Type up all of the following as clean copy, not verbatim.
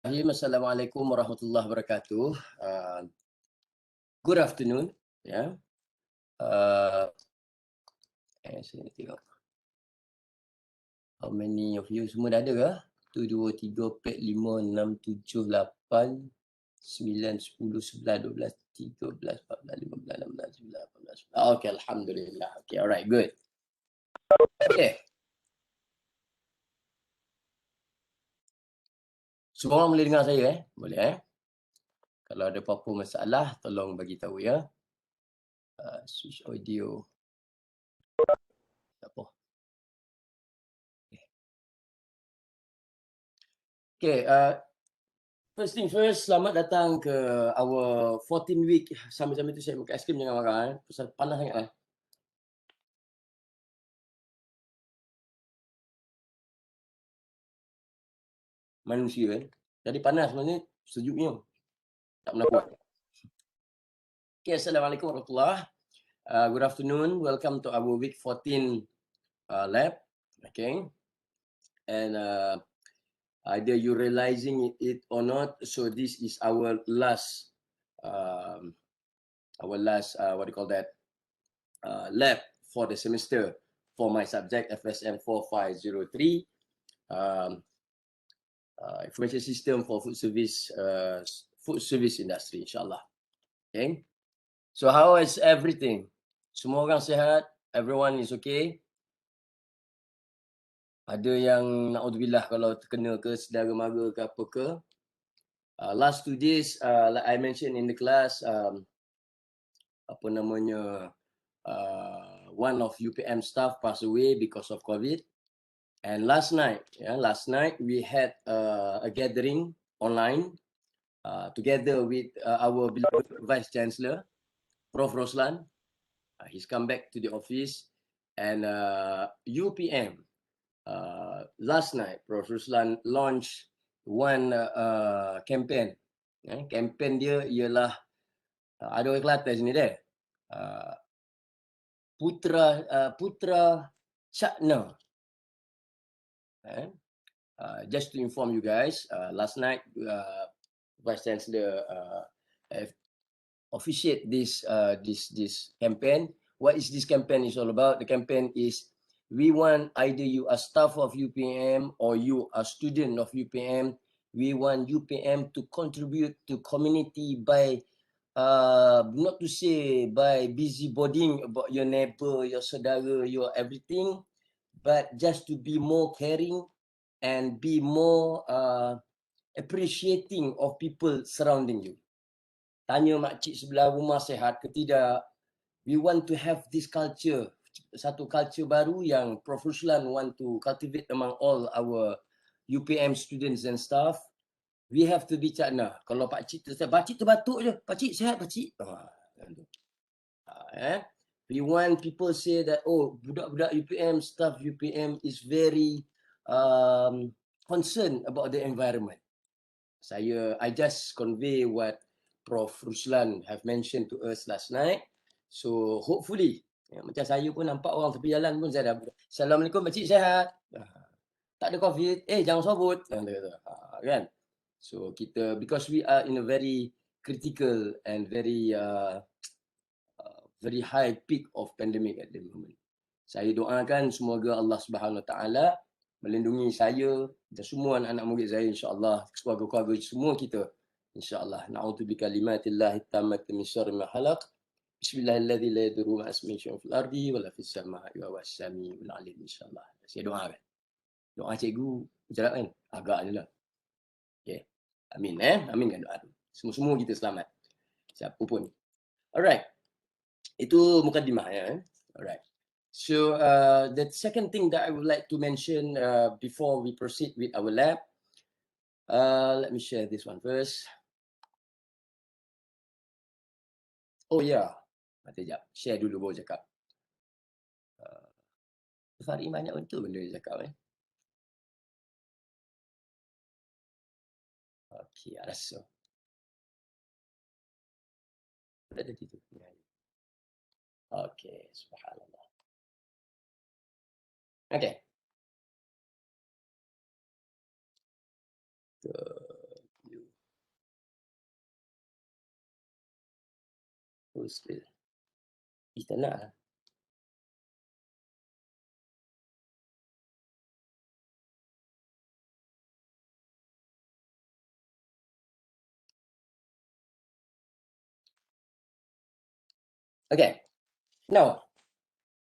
Assalamualaikum warahmatullahi wabarakatuh. Good afternoon. Ya. Saya nak tengok. How many of you semua dah ada ke? 1, 2, 3, 4, 5, 6, 7, 8, 9, 10, 11, 12, 13, 14, 15, 16, 17, 18, 19. Okay, Alhamdulillah. Okay, alright, good. Okay. Semua orang boleh dengar saya Boleh Kalau ada apa-apa masalah, tolong bagi tahu ya. Switch audio. Tak apa. Okay, first thing first, selamat datang ke our 14 week. Sambil-sambil tu saya makan aiskrim, jangan marah pasal panas sangat manusia Jadi panas sebenarnya, sejuknya. Tak pernah buat. Okay, Assalamualaikum warahmatullahi. Good afternoon. Welcome to our week 14 lab. Okay. And either you realizing it or not, so this is our last what do you call that, lab for the semester for my subject FSM 4503, information system for food service industry, insyaAllah. Okay. So how is everything? Semua orang sihat? Everyone is okay? Ada yang na'udzubillah kalau terkena ke saudara mara ke apa ke. Last 2 days, like I mentioned in the class, one of UPM staff passed away because of COVID. And last night we had a gathering online together with our beloved Vice Chancellor, Prof. Roslan. He's come back to the office, and UPM, last night, Prof. Roslan launched one campaign. Campaign dia ialah, ada orang Kelantan sini deh, Putra Cakna. Just to inform you guys, last night Vice Chancellor officiate this campaign. What is this campaign is all about? The campaign is, we want either you are staff of UPM or you are student of UPM. We want UPM to contribute to community by not to say by busybodying about your neighbor, your saudara, your everything, but just to be more caring and be more appreciating of people surrounding you. Tanya makcik sebelah rumah sihat ke tidak. We want to have this culture, satu culture baru yang Prof. Ruslan want to cultivate among all our UPM students and staff. We have to be cakna. Kalau pakcik terbatuk je, pakcik sihat pakcik. We want people say that, oh, budak-budak UPM, staff UPM is very concerned about the environment. I just convey what Prof. Ruslan have mentioned to us last night. So hopefully, macam saya pun nampak orang tepi jalan pun saya dah, Assalamualaikum pakcik sihat. Tak ada COVID, jangan sobut. Kan? So kita, because we are in a very critical and very high peak of pandemic at the moment. Saya doakan semoga Allah Subhanahu Wa Taala melindungi saya dan semua anak-anak murid saya, insya-Allah, keluarga-keluarga semua kita, insya-Allah. Na'udzu bikalimatillahi tammati min syarri ma khalaq. Bismillahirrahmanirrahim. La yadurru ma ismihi syai'un fil ardi wa la fis samaa'i wa huwas samiul alim, insya-Allah. Saya doakan. Doa cikgu berjarak kan? Agak je lah. Okay. Amin Amin kan doa tu. Semua kita selamat. Siapa pun. Alright. Itu mukadimah ya. Alright. So the second thing that I would like to mention before we proceed with our lab, let me share this one first. Oh ya, nanti sekejap. Share dulu baru cakap. Fahri banyak betul benda dia cakap Okay, rasa. Ada tadi tu. Okay, subhanallah. Okay. still. Tak nak lah. Okay. Now,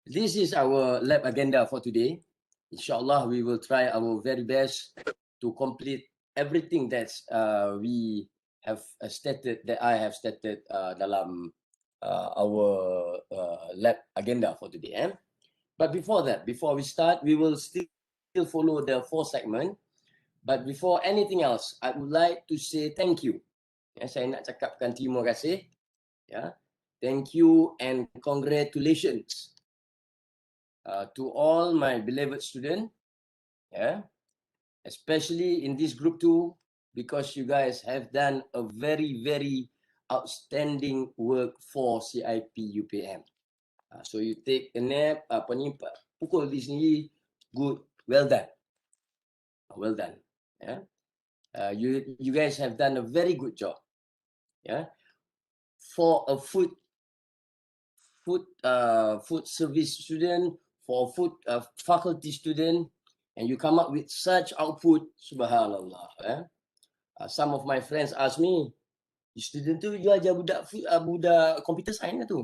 this is our lab agenda for today. Inshallah, we will try our very best to complete everything that we have stated, that I have stated dalam our lab agenda for today. But before that, before we start, we will still follow the 4 segment. But before anything else, I would like to say thank you. Saya nak cakapkan terima kasih. Thank you and congratulations to all my beloved students, especially in this group 2, because you guys have done a very, very outstanding work for CIP UPM. So you take a nap, pukul di sini, good, well done. Well done. You guys have done a very good job. For a food service student, for food faculty student, and you come up with such output, subhanallah. Some of my friends ask me, student tu you ajar budak computer science tu.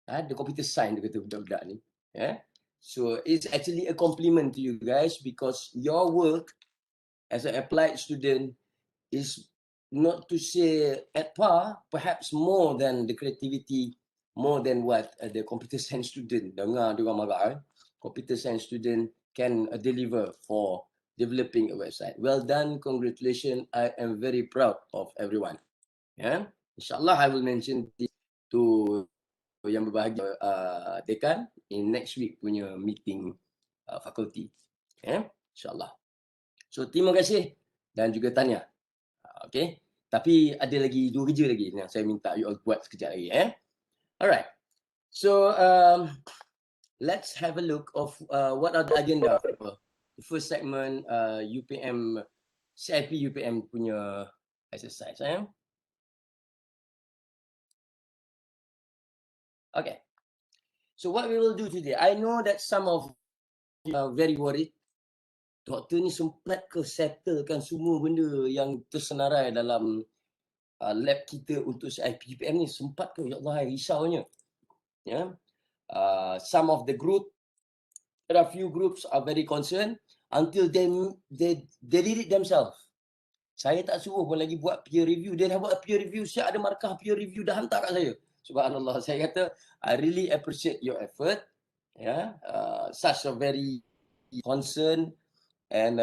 The computer science dia kata budak-budak ni. So it's actually a compliment to you guys, because your work as an applied student is not to say at par, perhaps more than the creativity, more than what the computer science student, dengar dia orang marah, computer science student can deliver for developing a website. Well done, congratulations. I am very proud of everyone. Inshallah, I will mention this to yang berbahagia dekan in next week punya meeting faculty. Inshallah. So terima kasih dan juga tanya. Okay. Tapi ada lagi 2 kerja lagi yang saya minta you all buat sekejap lagi. Alright. So let's have a look of what are the agenda for the first segment UPM CIP UPM punya exercise. Okay. So what we will do today, I know that some of you are very worried. Doktor ni sempat ke settlekan semua benda yang tersenarai dalam lab kita untuk CIP UPM ni? Sempat ke? Ya Allah, risaunya. Some of the group, there are few groups are very concerned until they did it themselves. Saya tak suruh pun lagi buat peer review. Dia dah buat peer review, siap ada markah peer review, dah hantar kat saya. Subhanallah, saya kata, I really appreciate your effort. Such a very concern, and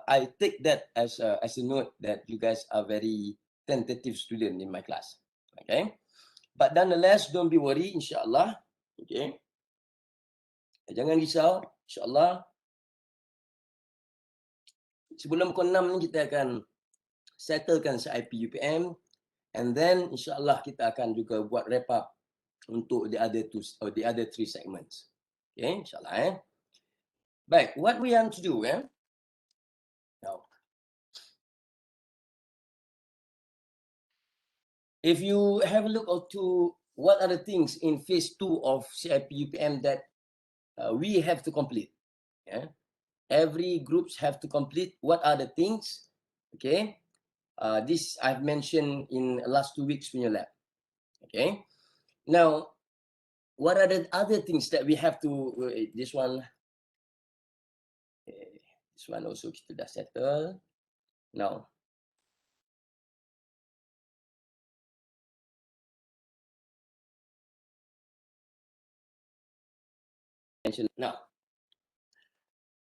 I take that as a note that you guys are very tentative student in my class. Okay, but nonetheless, don't be worried, insyaAllah. Okay, jangan risau, insyaAllah. Sebelum pukul 6 ni kita akan settlekan CIP UPM, and then insyaAllah kita akan juga buat wrap up untuk the other 3 segments. Okay, insyaAllah. Baik, what we want to do, now, if you have a look to what are the things in phase 2 of CIP UPM that we have to complete. Every groups have to complete. What are the things? Okay, this I've mentioned in last 2 weeks punya lab. Okay, now what are the other things that we have to? This one also kita dah settle. Now,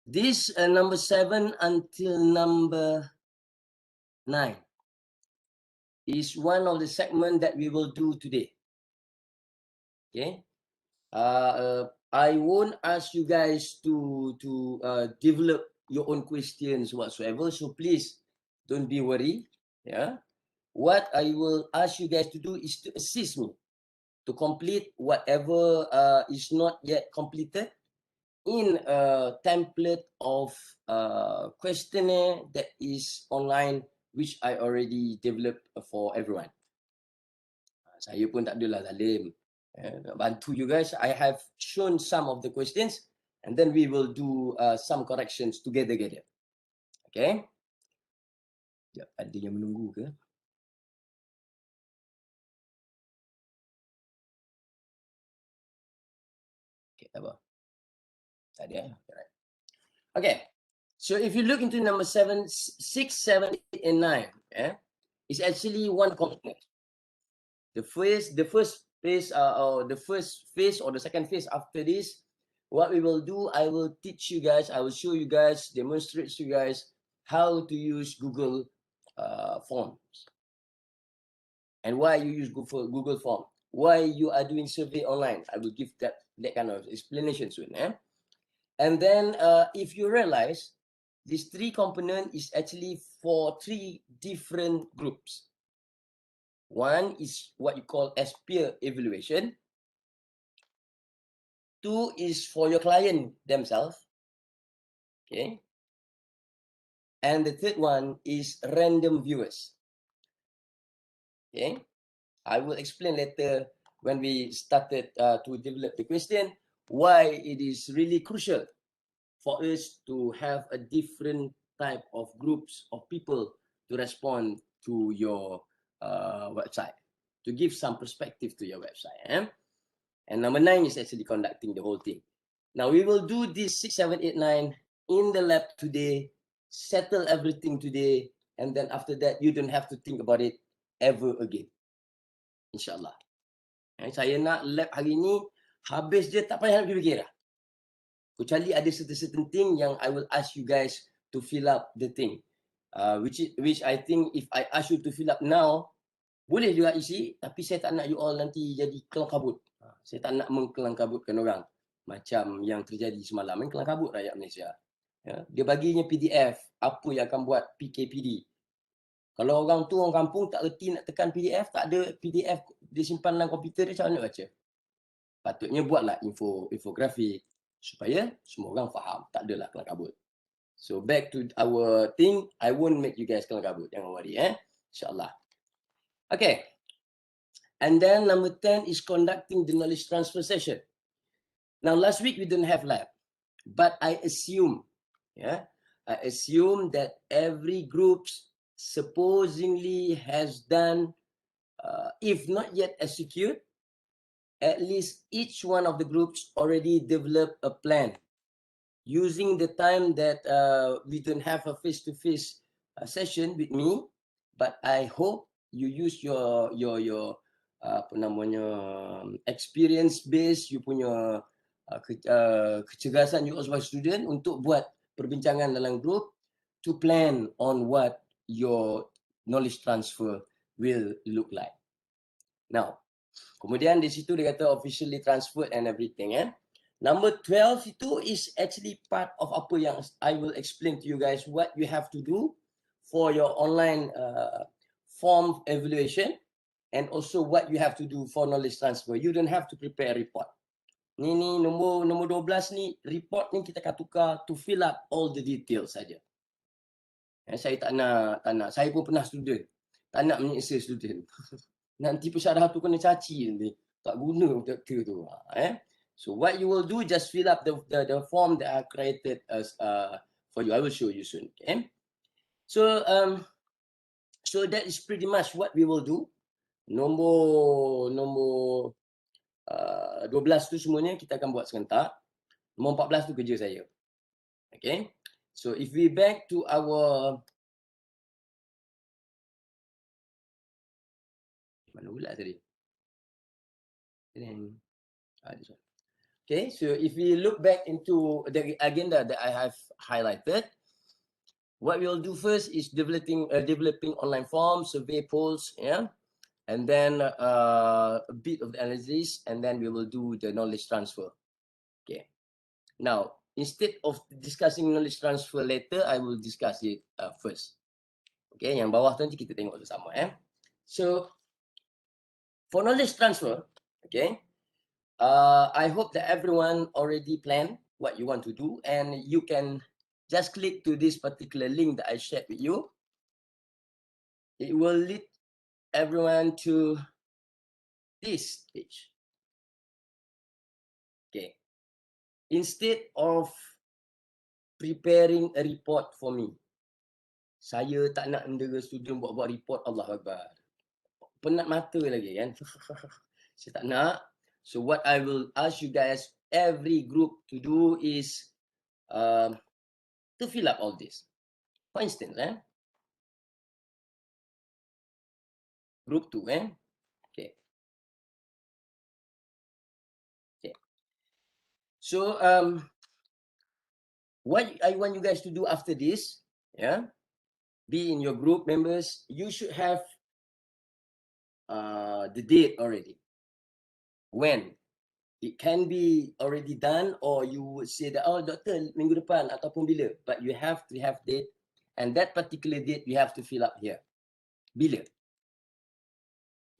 this number 7 until number 9 is one of the segment that we will do today. Okay, I won't ask you guys to develop your own questions whatsoever, so please don't be worried. What I will ask you guys to do is to assist me to complete whatever is not yet completed in a template of questionnaire that is online, which I already developed for everyone. Saya pun tak adalah zalim. Nak bantu you guys. I have shown some of the questions and then we will do some corrections together. Okay? Sekejap, ada yang menunggu ke? Okay, tak apa. Tak ada. Right. Okay. So if you look into number 7, 6, 7, 8, and 9, it's actually one component. The first phase, or the first phase or the second phase after this, what we will do, I will teach you guys, I will show you guys, demonstrate to you guys how to use Google Forms. And why you use Google Form. Why you are doing survey online. I will give that kind of explanation soon. And then if you realize, this 3 component is actually for 3 different groups. One is what you call as peer evaluation. 2 is for your client themselves. Okay. And the third one is random viewers. Okay. I will explain later when we started to develop the question, why it is really crucial for us to have a different type of groups of people to respond to your website, to give some perspective to your website. And number 9 is actually conducting the whole thing. Now we will do this 6, 7, 8, 9 in the lab today, settle everything today, and then after that you don't have to think about it ever again. InsyaAllah. Saya nak lab hari ni, habis je tak payah nak fikir lah. Kecuali ada certain thing yang I will ask you guys to fill up the thing. Which I think if I ask you to fill up now, boleh juga isi, tapi saya tak nak you all nanti jadi kelang kabut. Saya tak nak mengkelang kabutkan orang. Macam yang terjadi semalam, kelang kabut rakyat Malaysia. Ya, dia baginya PDF, apa yang akan buat PKPD. Kalau orang tu orang kampung tak reti nak tekan PDF, tak ada PDF disimpan dalam komputer dia, macam mana baca? Patutnya buatlah infografik supaya semua orang faham. Tak adalah kelang kabut. So back to our thing, I won't make you guys kelang kabut. Jangan worry, InsyaAllah. Okay. And then number 10 is conducting the knowledge transfer session. Now last week we didn't have lab, but I assume that every group supposedly has done, if not yet execute, at least each one of the groups already developed a plan using the time that we don't have a face-to-face session with me, but I hope you use your apa namanya, experience base, you punya kecergasan you sebagai student untuk buat perbincangan dalam group to plan on what your knowledge transfer will look like. Now, kemudian di situ dia kata officially transferred and everything. Number 12 itu is actually part of apa yang I will explain to you guys what you have to do for your online form evaluation and also what you have to do for knowledge transfer. You don't have to prepare a report. Ni nombor 12 ni, report ni kita akan tukar to fill up all the details saja. Saya tak nak. Saya pun pernah student. Tak nak menyeksa student. Nanti pesyarah tu kena caci nanti. Tak guna data tu. So what you will do, just fill up the form that I created as for you. I will show you soon. Okay. So that is pretty much what we will do. Nombor 12 tu semuanya kita akan buat serentak. Nombor 14 tu kerja saya. Okay. So if we back to our, mana pula tadi? Okay, so if we look back into the agenda that I have highlighted, what we will do first is developing online forms, survey polls, and then a bit of the analysis, and then we will do the knowledge transfer. Okay. Now, instead of discussing knowledge transfer later, I will discuss it first. Okay, yang bawah tu nanti kita tengok bersama. So, for knowledge transfer, okay, I hope that everyone already planned what you want to do, and you can just click to this particular link that I shared with you. It will lead everyone to this page. Okay. Instead of preparing a report for me, saya tak nak mendera student buat-buat report, Allah Akbar. Penat mata lagi kan. Saya tak nak. So what I will ask you guys, every group to do is to fill up all this. For instance, group 2, okay. Okay. So what I want you guys to do after this, be in your group members, you should have the date already. When? It can be already done, or you would say that, oh, doktor, minggu depan ataupun bila. But you have to have date, and that particular date you have to fill up here. Bila?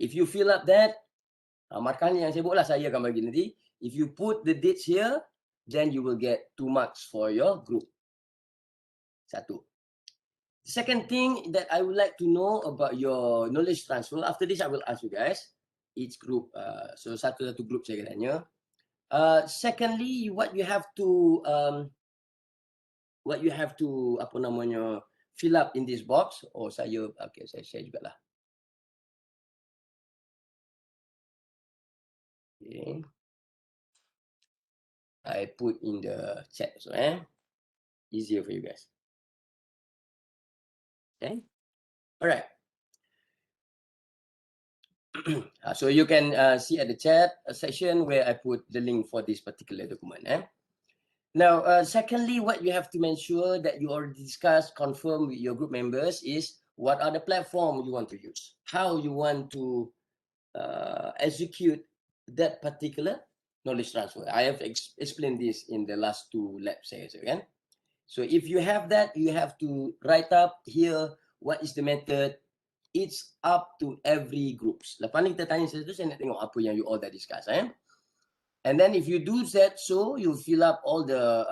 If you fill up that, markah yang saya buat lah, saya akan bagi nanti. If you put the dates here, then you will get 2 marks for your group. Satu. The second thing that I would like to know about your knowledge transfer, after this I will ask you guys, each group, so satu-satu group saya akan tanya. Secondly, what you have to apa namanya, fill up in this box. Oh, saya share jugalah. Okay. I put in the chat so easier for you guys. Okay. All right. So you can see at the chat section where I put the link for this particular document. Now, secondly, what you have to make sure that you already discussed, confirm with your group members is what are the platform you want to use, how you want to execute that particular knowledge transfer. I have explained this in the last 2 lab sessions again. So if you have that, you have to write up here what is the method. It's up to every groups. Lepas ni kita tanya satu, saya nak tengok apa yang you all dah discuss. And then if you do that, so you fill up all the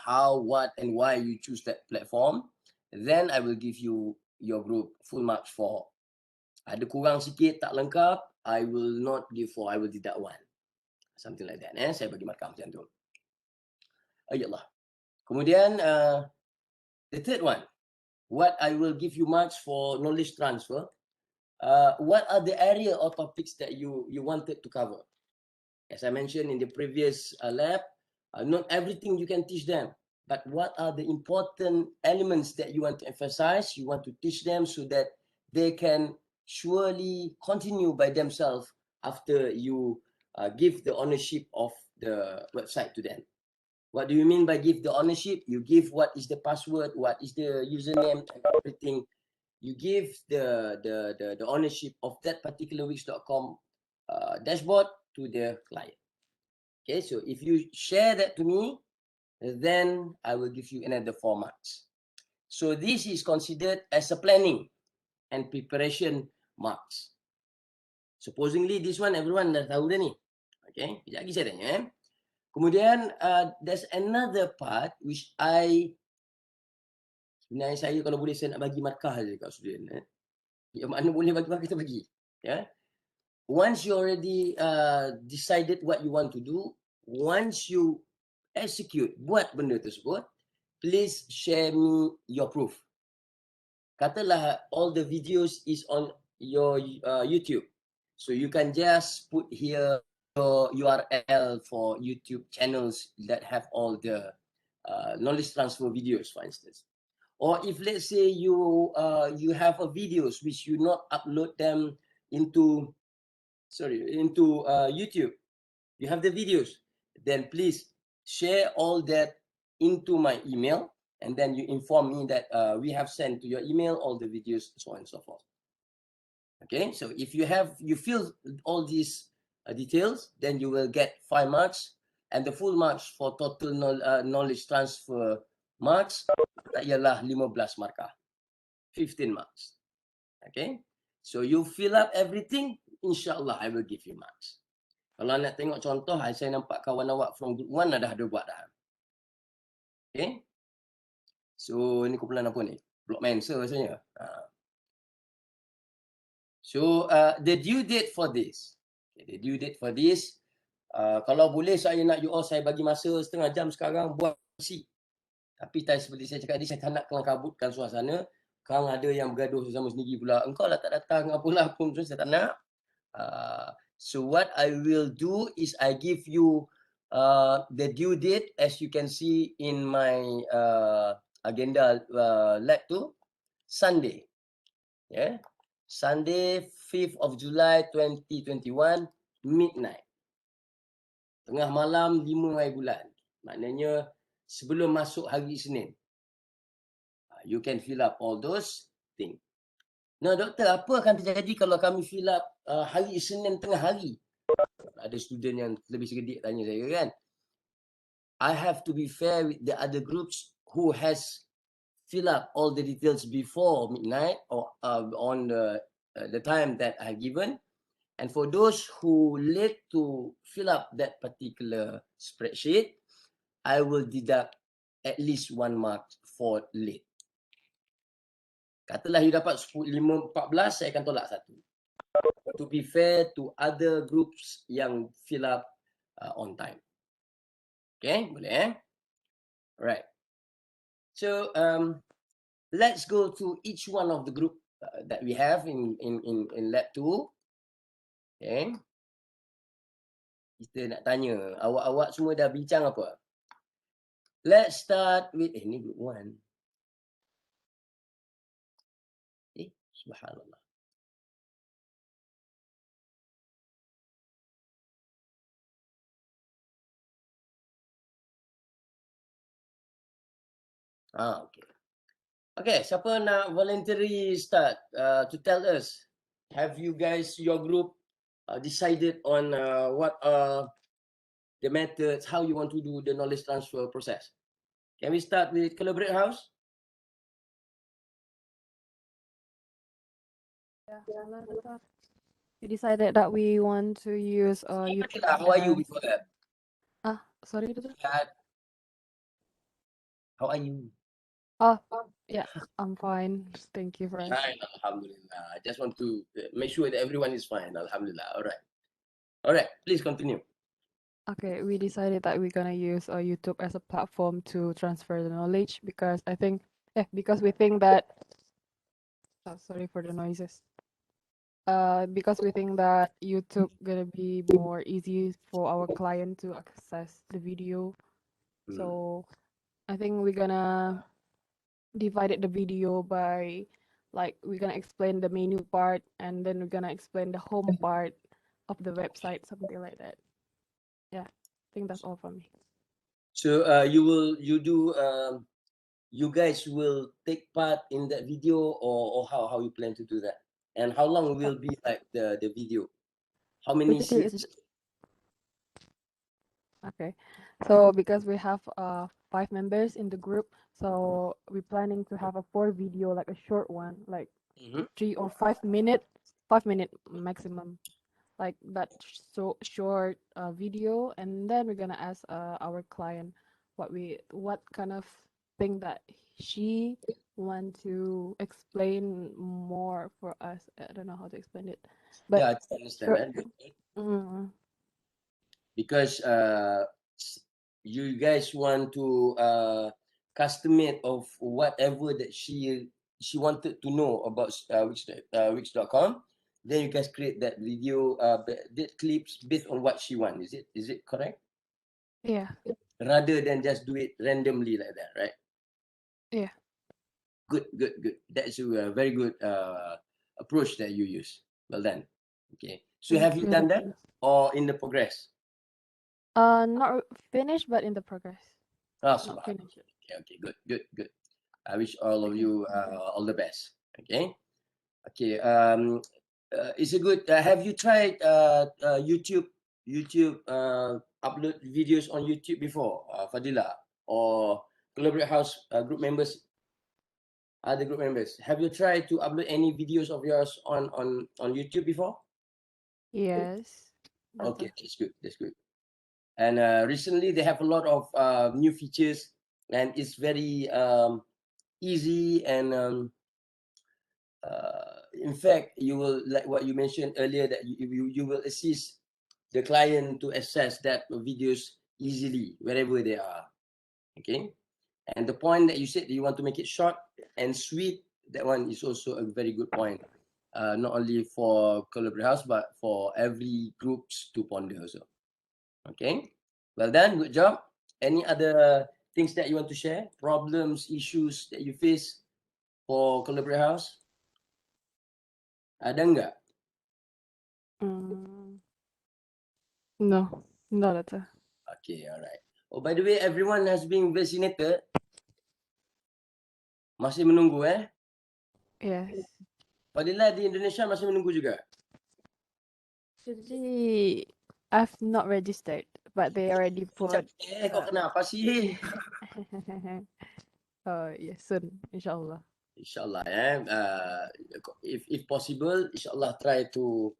how, what, and why you choose that platform. Then I will give you your group full marks for. Ada kurang sikit, tak lengkap, I will not give 4, I will deduct 1. Something like that. Saya bagi markah macam tu. Ayatlah. Kemudian, the third one, what I will give you marks for knowledge transfer. What are the area or topics that you wanted to cover? As I mentioned in the previous lab, not everything you can teach them, but what are the important elements that you want to emphasize, you want to teach them so that they can surely continue by themselves after you give the ownership of the website to them. What do you mean by give the ownership? You give what is the password, what is the username, and everything. You give the ownership of that particular Wix.com dashboard to the client. Okay, so if you share that to me, then I will give you another 4 marks. So this is considered as a planning and preparation marks. Supposingly this one everyone dah tahu dah ni. Okay, sekejap lagi saya tanya. Kemudian there's another part which sebenarnya saya kalau boleh saya nak bagi markah saja kat student. Yang mana boleh bagi markah kita bagi. Once you already decided what you want to do, once you execute, buat benda tersebut, please share me your proof. Katalah all the videos is on your YouTube. So you can just put here your URL for YouTube channels that have all the knowledge transfer videos, for instance. Or if let's say you have a videos which you not upload them into YouTube, you have the videos, then please share all that into my email, and then you inform me that we have sent to your email all the videos, so on and so forth. Okay, so if you fill all these details, then you will get 5 marks, and the full marks for total knowledge transfer marks ialah 15 markah, 15 marks. Okay, so you fill up everything, insyaAllah I will give you marks. Kalau nak tengok contoh, saya nampak kawan awak from group 1 dah ada buat dah. Okay, so ni kumpulan apa ni? Block Manser rasanya. So the due date for this, The due date for this, kalau boleh saya nak you all, saya bagi masa setengah jam sekarang buat isi. Tapi seperti saya cakap tadi, saya tak nak kelangkabutkan suasana. Kang ada yang bergaduh sesama sendiri pula. Engkau lah tak datang, apalah pun, saya tak nak. So what I will do is I give you the due date as you can see in my agenda lab tu, Sunday. Yeah. Sunday 5th of July 2021 midnight. Tengah malam 5 hari bulan. Maknanya sebelum masuk hari Isnin. You can fill up all those things. Nah, doktor, apa akan terjadi kalau kami fill up hari Isnin tengah hari? Ada student yang lebih segedik tanya saya kan. I have to be fair with the other groups who has fill up all the details before midnight or on the time that I given. And for those who late to fill up that particular spreadsheet, I will deduct at least 1 mark for late. Katalah you dapat 14, saya akan tolak 1. To be fair to other groups yang fill up on time. Okay, boleh Alright. So let's go to each one of the group that we have in lab 2. Okay. Kita nak tanya, awak-awak semua dah bincang apa? Let's start with, ni group 1. Subhanallah. Okay. Okay, siapa nak voluntary start to tell us? Have you guys, your group, decided on what are the methods, how you want to do the knowledge transfer process? Can we start with Collaborate House? Yeah, we decided that we want to use YouTube. How are you before that? Sorry, Doctor. How are you? Yeah, I'm fine. Thank you for asking. Fine, Alhamdulillah. I just want to make sure that everyone is fine. Alhamdulillah. All right. Please continue. Okay, we decided that we're gonna use YouTube as a platform to transfer the knowledge because we think that. Sorry for the noises. Because we think that YouTube gonna be more easy for our client to access the video. So I think we're gonna divide the video by, like, we're gonna explain the menu part and then we're gonna explain the home part of the website, something like that. Yeah, I think that's all from me. So you guys will take part in that video, or how you plan to do that? And how long will be like the video? How many Basically, seats? Okay, so because we have 5 members in the group, so we're planning to have a 4 video, like a short one, like 3 or 5 minute, 5-minute maximum, like that. So short video, and then we're gonna ask our client what kind of thing that she want to explain more for us. I don't know how to explain it, but Yeah, I understand that. Because you guys want to custom-made of whatever that she wanted to know about Wix.com. Then you guys create that video, that clips based on what she wants. Is it correct? Yeah. Rather than just do it randomly like that, right? Yeah. Good. That's a very good approach that you use. Well done. Okay. So have you done that or in the progress? Not finished, but in the progress. Not finished. Okay. Good. I wish all of you all the best. Okay. Is it good? Have you tried YouTube upload videos on YouTube before, Fadila, or Collaborate House group members? Other group members, have you tried to upload any videos of yours on YouTube before? Yes. Okay, that's good. And recently they have a lot of new features, and it's very easy, and in fact, you will, like what you mentioned earlier, that you will assist the client to access that videos easily wherever they are. Okay. And the point that you said that you want to make it short and sweet, that one is also a very good point. Not only for Collaborate House, but for every groups to ponder also. Okay. Well done. Good job. Any other things that you want to share? Problems, issues that you face for Collaborate House? Ada enggak? No, not at all. Okay, alright. Oh, by the way, everyone has been vaccinated. Masih menunggu Yes. Fadila di Indonesia masih menunggu juga. Actually, I've not registered, but they already put. Kok kenapa sih? Oh, yes, soon, inshallah. InsyaAllah if possible, InsyaAllah try to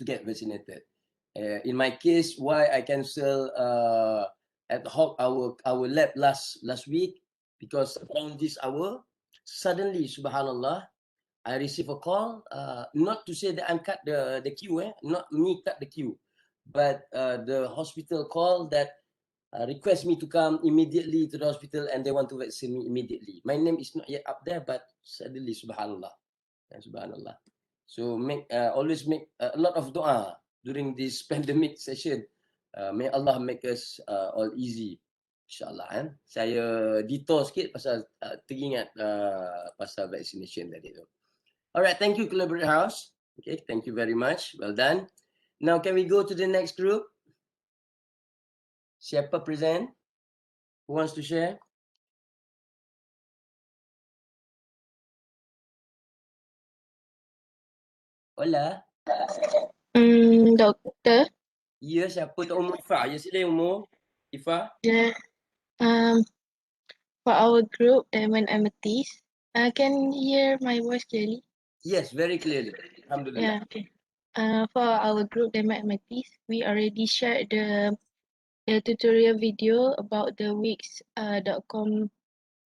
get vaccinated. In my case, why I cancel ad hoc our lab last week, because around this hour, suddenly, subhanallah, I receive a call, not to say that I'm cut the queue, not me cut the queue, but the hospital call that request me to come immediately to the hospital and they want to vaccinate me immediately. My name is not yet up there, but suddenly, subhanallah. Subhanallah. So always make a lot of doa during this pandemic session. May Allah make us all easy. InsyaAllah. Saya detour sikit pasal teringat pasal vaccination tadi tu. Alright, thank you Collaborate House. Okay, thank you very much. Well done. Now can we go to the next group? Siapa present? Who wants to share? Hola. Doktor. Ya, siapa tak umur Ifah? Ya, sila umur Ifah. Yeah. For our group, Diamond Amethyst. Can you hear my voice clearly? Yes, very clearly. Alhamdulillah. Yeah. Okay. For our group, Diamond Amethyst, we already shared the tutorial video about the Wix.com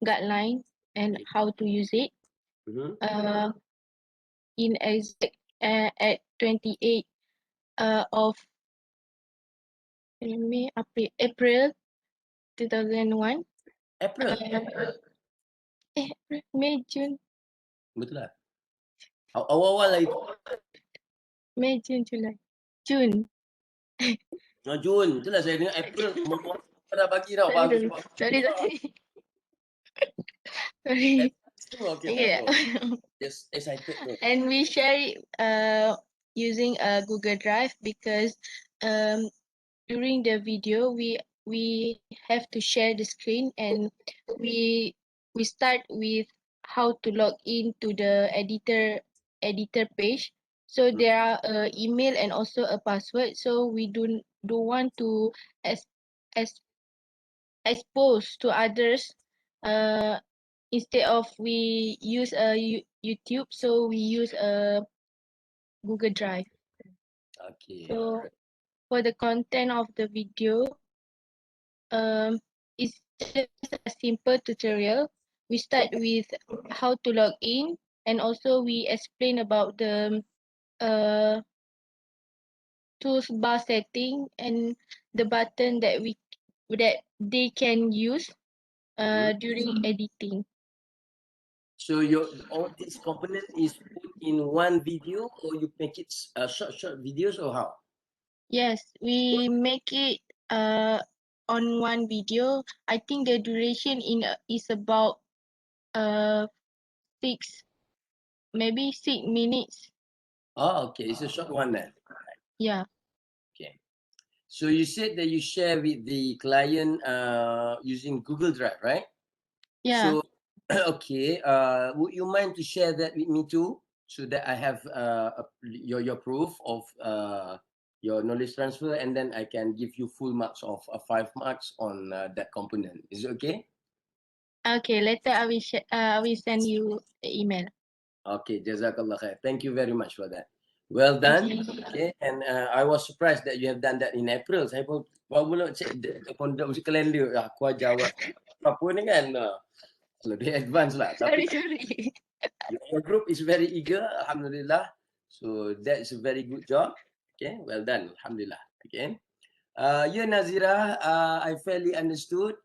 guideline and how to use it. In exact at 28 of April 2001. April. May, June. Betul lah. Awal-awal lah itu. May, June, July. June. Jun. Itulah saya dengar April. Dah bagi tau. Sorry. Sorry. Okay. Yeah. Just excited. And we share it using a Google Drive because during the video we have to share the screen and we start with how to log in to the editor page. So there are email and also a password. So we don't want to expose to others. Instead of we use a YouTube, so we use a Google Drive. Okay. So for the content of the video, it's just a simple tutorial. We start with how to log in, and also we explain about the toolbar setting and the button that they can use during editing. So all this component is put in one video, or you make it short videos, or how? Yes, we make it on one video. I think the duration is about 6 minutes. Oh, okay. It's a short one then. Yeah. Okay. So you said that you share with the client using Google Drive, right? Yeah. So okay. Would you mind to share that with me too, so that I have your proof of your knowledge transfer, and then I can give you full marks of 5 marks on that component. Is it okay? Okay. Later I will send you the email. Okay, Jazakallah khair. Thank you very much for that. Well done. Okay, and I was surprised that you have done that in April. Saya pun baru check the calendar. Aku jawab apa ni kan? Lebih advance lah. Sorry. Your group is very eager, alhamdulillah. So that's a very good job. Okay, well done. Alhamdulillah. Okay. Ya Nazira, I fairly understood.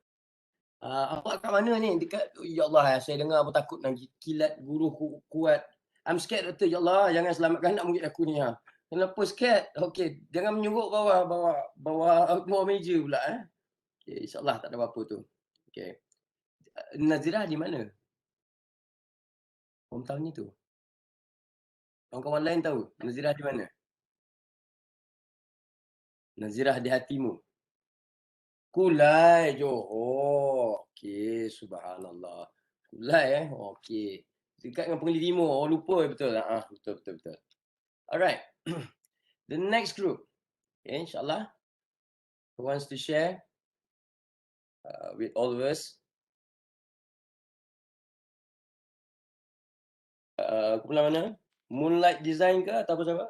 Awak kat mana ni? Dekat, ya Allah, saya dengar apa takut nak kilat guru kuat. I'm scared doktor, ya Allah, jangan selamatkan anak murid aku ni. Kenapa scared? Okey, jangan menyuruk bawah meja pula. Okay, InsyaAllah tak ada apa-apa tu. Okay. Nazira di mana? Hometown-nya tu. Kawan-kawan lain tahu Nazira di mana? Nazirah di hatimu. Kulai, Johor. Okey, subhanallah. Kulai okey. Dekat dengan Penggeli Timur. Oh, lupa betul. Betul. Alright. The next group. Okay, insyaAllah. Who wants to share with all of us? Kumpulan mana? Moonlight Design ke atau apa sahabat?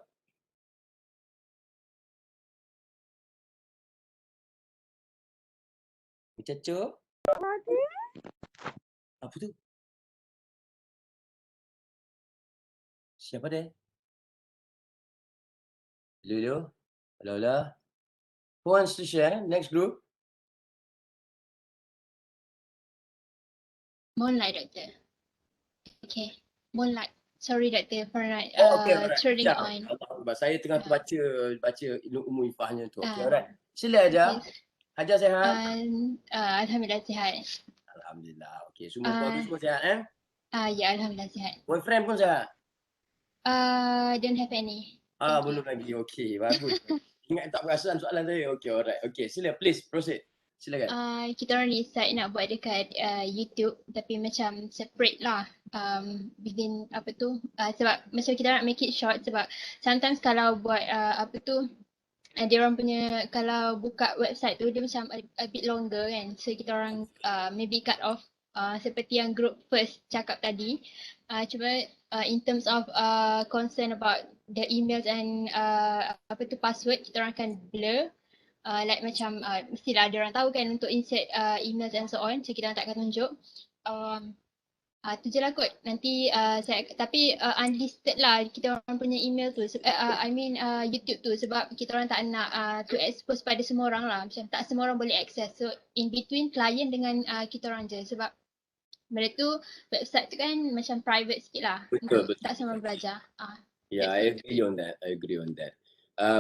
Caca? Apa tu? Siapa dia? Hello? Who wants to share? Next group. Moonlight, Doctor. Okay. Moonlight. Sorry, Doctor, for not Okay, alright. turning Sekejap. on. Allah Akbar. Saya tengah baca ilmu ifahnya tu. Okay, Ah, alright. Sila Hajar. Okay. Hajar sehat? Alhamdulillah sihat. Alhamdulillah. Okay, keluarga semua sihat Ya, Alhamdulillah sihat. Boyfriend pun sihat? Don't have any. Thank you. Belum lagi. Okay, bagus. Ingat tak perasan soalan saya? Okay, alright. Okay, sila please proceed. Silakan. Kita orang decide nak buat dekat YouTube tapi macam separate lah within apa tu sebab macam kita nak make it short sebab sometimes kalau buat apa tu dia orang punya kalau buka website tu dia macam a bit longer kan, so kita orang maybe cut off seperti yang group first cakap tadi. Cuma in terms of concern about the emails and apa tu password, kita orang akan blur. Like macam mestilah ada orang tahu kan untuk insert emails and so on, so kita orang tak akan tunjuk. Tu je lah kot. Nanti saya tapi unlisted lah kita orang punya email tu. I mean YouTube tu sebab kita orang tak nak to expose pada semua orang lah. Macam tak semua orang boleh access. So in between klien dengan kita orang je sebab benda tu website tu kan macam private sikit lah. Betul. Tak semua orang belajar. Yeah, I agree on that.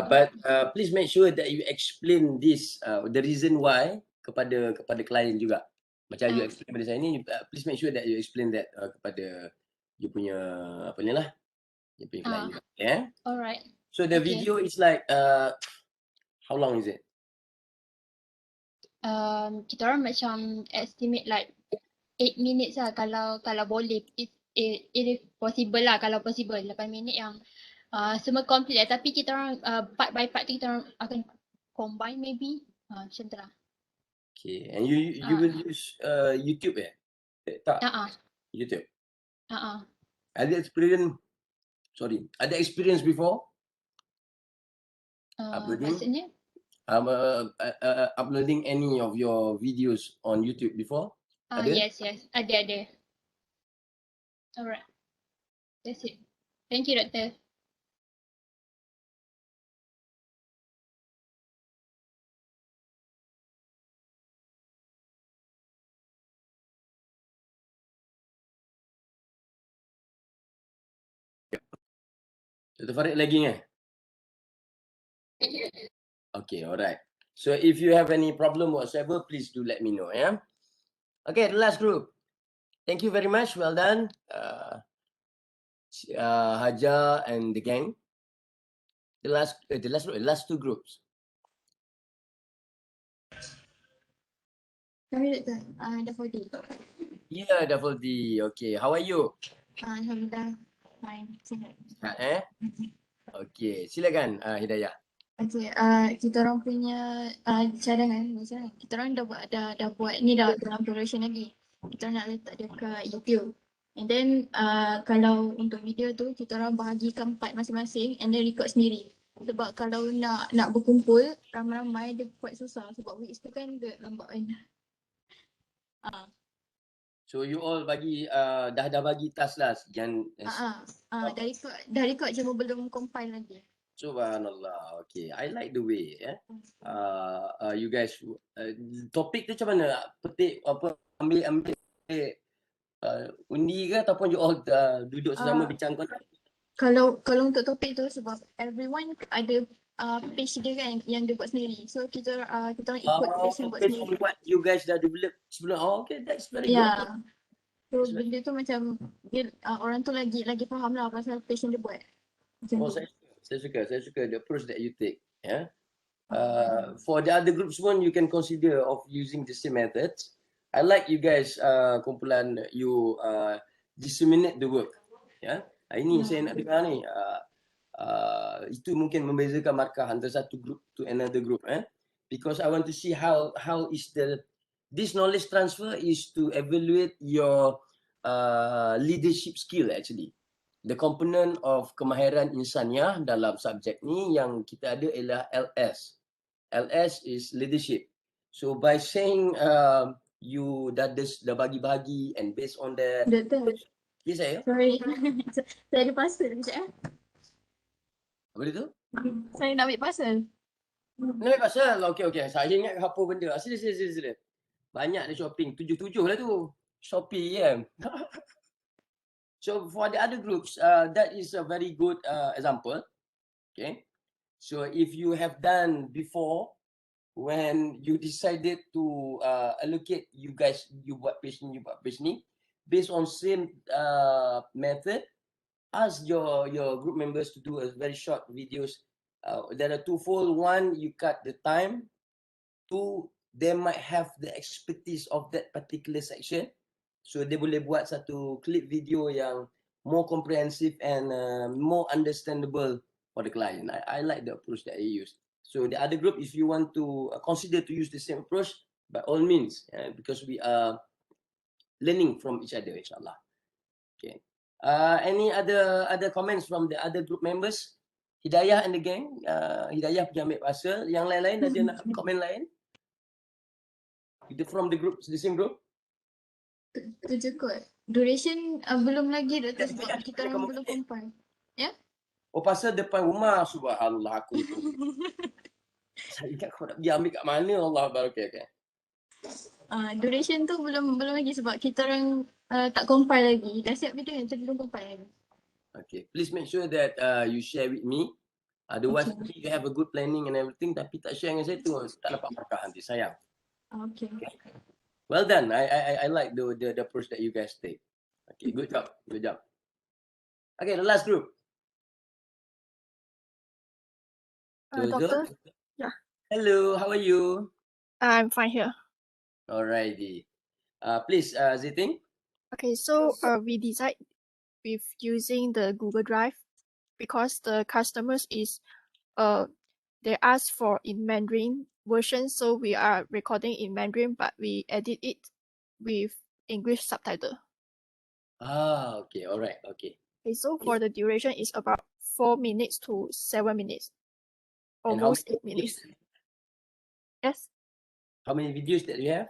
But please make sure that you explain this the reason why kepada klien juga. Macam you explain kepada saya ni, please make sure that you explain that kepada you punya apa ni lah, you punya klien juga. Yeah. Alright. So the video is like how long is it? Kita orang macam estimate like 8 minutes lah kalau boleh. It is possible lah kalau possible 8 minit yang semua complete lah, tapi kita orang part by part tu kita orang akan combine maybe macam tu lah. Okay, and you will use YouTube tak? YouTube. Ada experience before uploading? Maksudnya? Uploading any of your videos on YouTube before? Yes, ada. Alright, that's it. Thank you, Doctor. Dr. Farid lagi ni? Okay, alright. So if you have any problem whatsoever, please do let me know, yeah? Okay, the last group. Thank you very much. Well done. Hajar and the gang. The last two groups. Sorry, Doctor. Daffodil. Yeah, Daffodil. Okay, how are you? Alhamdulillah. Fine. Sihat. Okay, silakan Hidayah. Okay, kita orang punya cadangan macam kita orang dah buat ni dah dalam production lagi. Kita orang nak letak dia ke YouTube. And then kalau untuk video tu kita orang bahagikan part masing-masing and then record sendiri. Sebab kalau nak berkumpul ramai-ramai dia quite susah sebab weeks tu kan dia lambat kan. So you all bagi dah bagi task lah yang Dah record cuma belum compile lagi. Subhanallah. Okay, I like the way you guys topik tu macam mana? Petik apa ambil undi ke ataupun you all duduk sesama bincang kau? Kalau untuk topik tu sebab everyone ada page dia kan yang dia buat sendiri. So kita orang ikut page yang buat Okay, sendiri. from what you guys dah develop sebelum. Okay, that's very good. Ya. So benda tu macam dia orang tu lagi faham lah pasal page yang dia buat. Macam Oh, tu. saya suka the approach that you take. Yeah. For the other groups one, you can consider of using the same methods. I like you guys kumpulan you disseminate the work. Yeah. Ini saya nak dengar ni. Itu mungkin membezakan markah antara satu group to another group. Because I want to see how is this knowledge transfer is to evaluate your leadership skill actually. The component of kemahiran insaniah dalam subjek ni yang kita ada ialah LS. LS is leadership. So by saying you dah bagi-bagi and based on that. Betul. Yes, saya. Sorry. Saya ada parcel sekejap. Apa dia tu? Saya nak ambil parcel. Nak ambil pasal? Okay. Saya ingat apa benda. Sila. Banyak dia shopping. 7 lah tu. Shopee kan. So for the other groups, that is a very good example. Okay. So if you have done before, when you decided to allocate you buat page ni, based on same method, ask your group members to do a very short videos. There are twofold. One, you cut the time. Two, they might have the expertise of that particular section. So dia boleh buat satu clip video yang more comprehensive and more understandable for the client. I like the approach that you use. So the other group, if you want to consider to use the same approach, by all means, because we are learning from each other, inshallah. Okay. Any other comments from the other group members? Hidayah and the gang. Hidayah pergi ambil parcel. Yang lain-lain ada nak komen lain? Kita from the group, the same group? Tu je kot. Duration belum lagi dah tu sebab kita orang belum compile. Oh, pasal depan rumah. Subhanallah, aku itu. Saya ingat kau nak pergi ambil kat mana, Allah barakah. Okay. Duration tu belum lagi sebab kita orang tak compile lagi. Dah siap video yang belum compile lagi. Okay, please make sure that you share with me. Otherwise, you have a good planning and everything, tapi tak share dengan saya tu, tak dapat markah nanti, sayang. Okay. Well done. I like the approach that you guys take. Okay, good job. Okay, the last group. Doctor? Yeah. Hello, how are you? I'm fine here. Alrighty. Please, Ziting. Okay, so we decide with using the Google Drive because the customers is they ask for in Mandarin version, so we are recording in Mandarin, but we edit it with English subtitle. Okay, alright, okay. Okay, so for the duration is about 4 minutes to 7 minutes. And how Almost 8 minutes. Yes. How many videos that you have?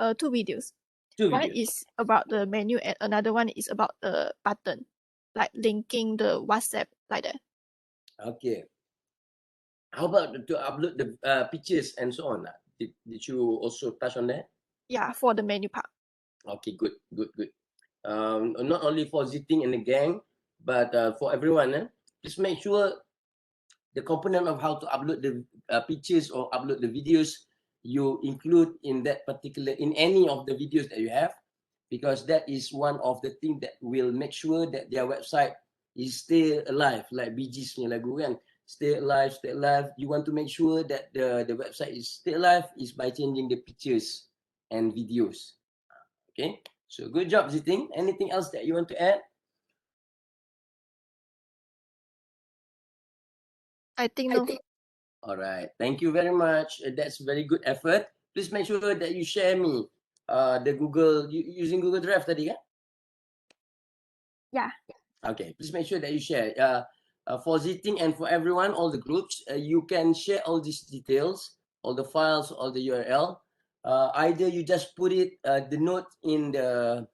2 videos. Two One videos. is about the menu and another one is about the button, like linking the WhatsApp like that. Okay. How about to upload the pictures and so on? Did you also touch on that? Yeah, for the menu part. Okay, good. Not only for Ziting and the gang, but for everyone. Just make sure the component of how to upload the pictures or upload the videos you include in any of the videos that you have, because that is one of the things that will make sure that their website is stay alive, like Bee Gees punya lagu kan, stay alive. You want to make sure that the website is stay alive is by changing the pictures and videos. Okay, so good job, Ziting. Anything else that you want to add? I think no. All right, thank you very much. That's very good effort. Please make sure that you share me the Google using Google Drive tadi kan? Yeah. Okay, please make sure that you share. For Ziting and for everyone, all the groups, you can share all these details, all the files, all the URL. Either you just put it the note in the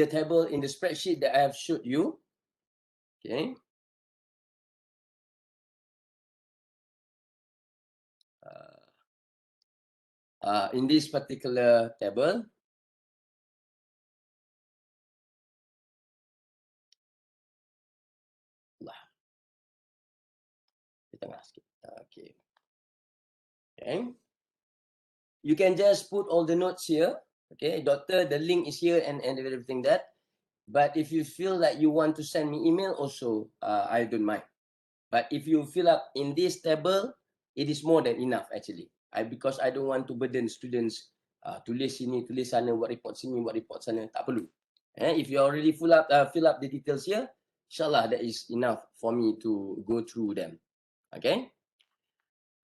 table in the spreadsheet that I have showed you. Okay. in this particular table, okay. Okay. You can just put all the notes here. Okay, doctor, the link is here and everything that. But if you feel like you want to send me email also, I don't mind. But if you fill up in this table, it is more than enough actually. Because I don't want to burden students tulis sini, tulis sana, buat report sini, buat report sana. Tak perlu. If you already fill up the details here, insyaAllah that is enough for me to go through them. Okay.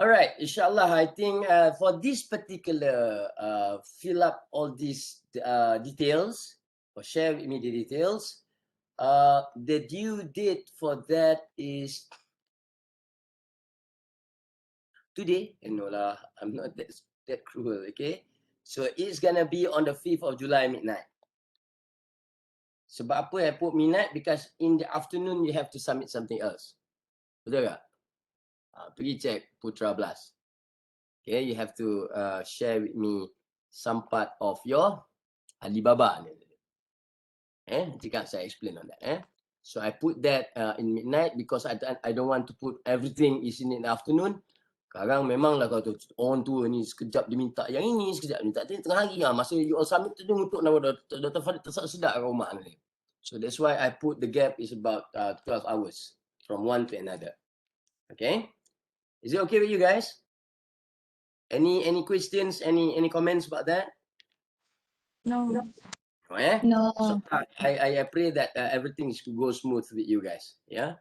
Alright, insyaAllah, I think for this particular fill up all these details or share with me the details. The due date for that is today. No lah, I'm not that cruel, okay? So it's gonna be on the 5th of July midnight. Sebab apa I put midnight? Because in the afternoon you have to submit something else. Betul tak? Pergi check Putra Blast. Okay, you have to share with me some part of your Alibaba. Jika saya explain on that. So I put that in midnight because I don't want to put everything is in the afternoon. Sekarang memanglah kau tu orang tua ni sekejap dia minta yang ini, sekejap minta tengah hari masa you all submit tu untuk nama Dr. Farid tersedak kat rumah ni. So that's why I put the gap is about 12 hours from one to another. Okay? Is it okay with you guys? Any questions, any comments about that? No. No. So I pray that everything goes smooth with you guys. Yeah.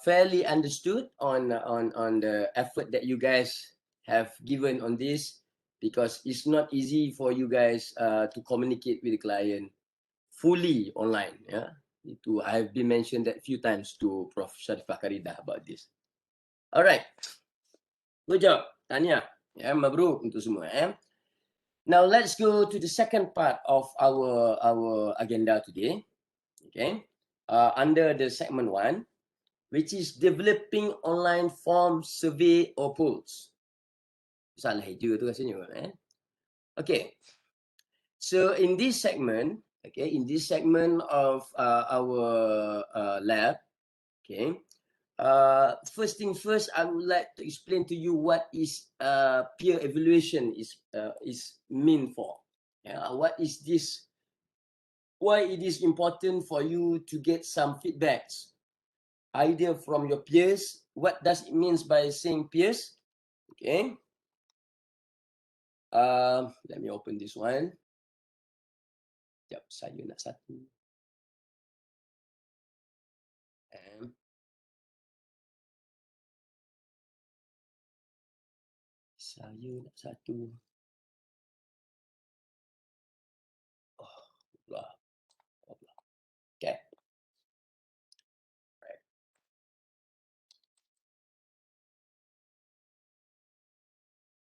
Fairly understood on the effort that you guys have given on this, because it's not easy for you guys to communicate with the client fully online. Yeah. I've been mentioned that few times to Prof. Sharifah Karidah about this. All right. Good job. Tanya. Yeah, mabruk untuk semua. Now let's go to the second part of our agenda today. Okay. Under the segment 1, which is developing online form survey or polls. Salah hijau tu rasanya. Okay. So in this segment, of our lab, okay. First thing first, I would like to explain to you what is peer evaluation is mean for. What is this? Why it is important for you to get some feedbacks, idea from your peers. What does it mean by saying peers? Okay. Let me open this one. Sekejap, saya nak satu. Saya nak satu. Okay. Right.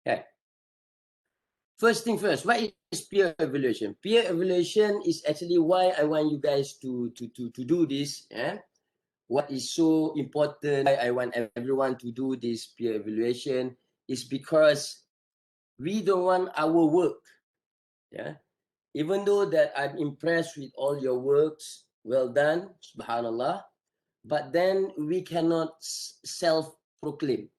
Okay. First thing first, what is peer evaluation? Peer evaluation is actually why I want you guys to do this. What is so important, why I want everyone to do this peer evaluation is because we don't want our work. Even though that I'm impressed with all your works, well done, subhanallah, but then we cannot self-proclaim.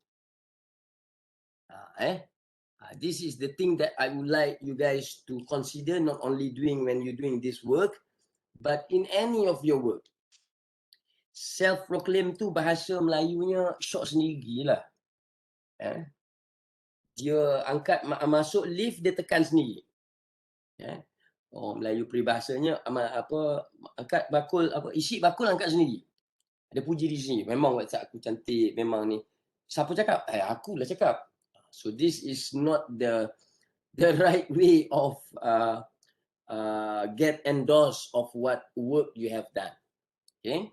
This is the thing that I would like you guys to consider, not only doing when you're doing this work, but in any of your work. Self-proclaim tu bahasa Melayunya syok sendiri lah. Dia angkat masuk lift, dia tekan sendiri. Melayu peribahasanya angkat bakul, isi bakul angkat sendiri. Ada puji di sini. Memang WhatsApp aku cantik, memang ni. Siapa cakap? Akulah cakap. So this is not the right way of get endorsed of what work you have done. Okay?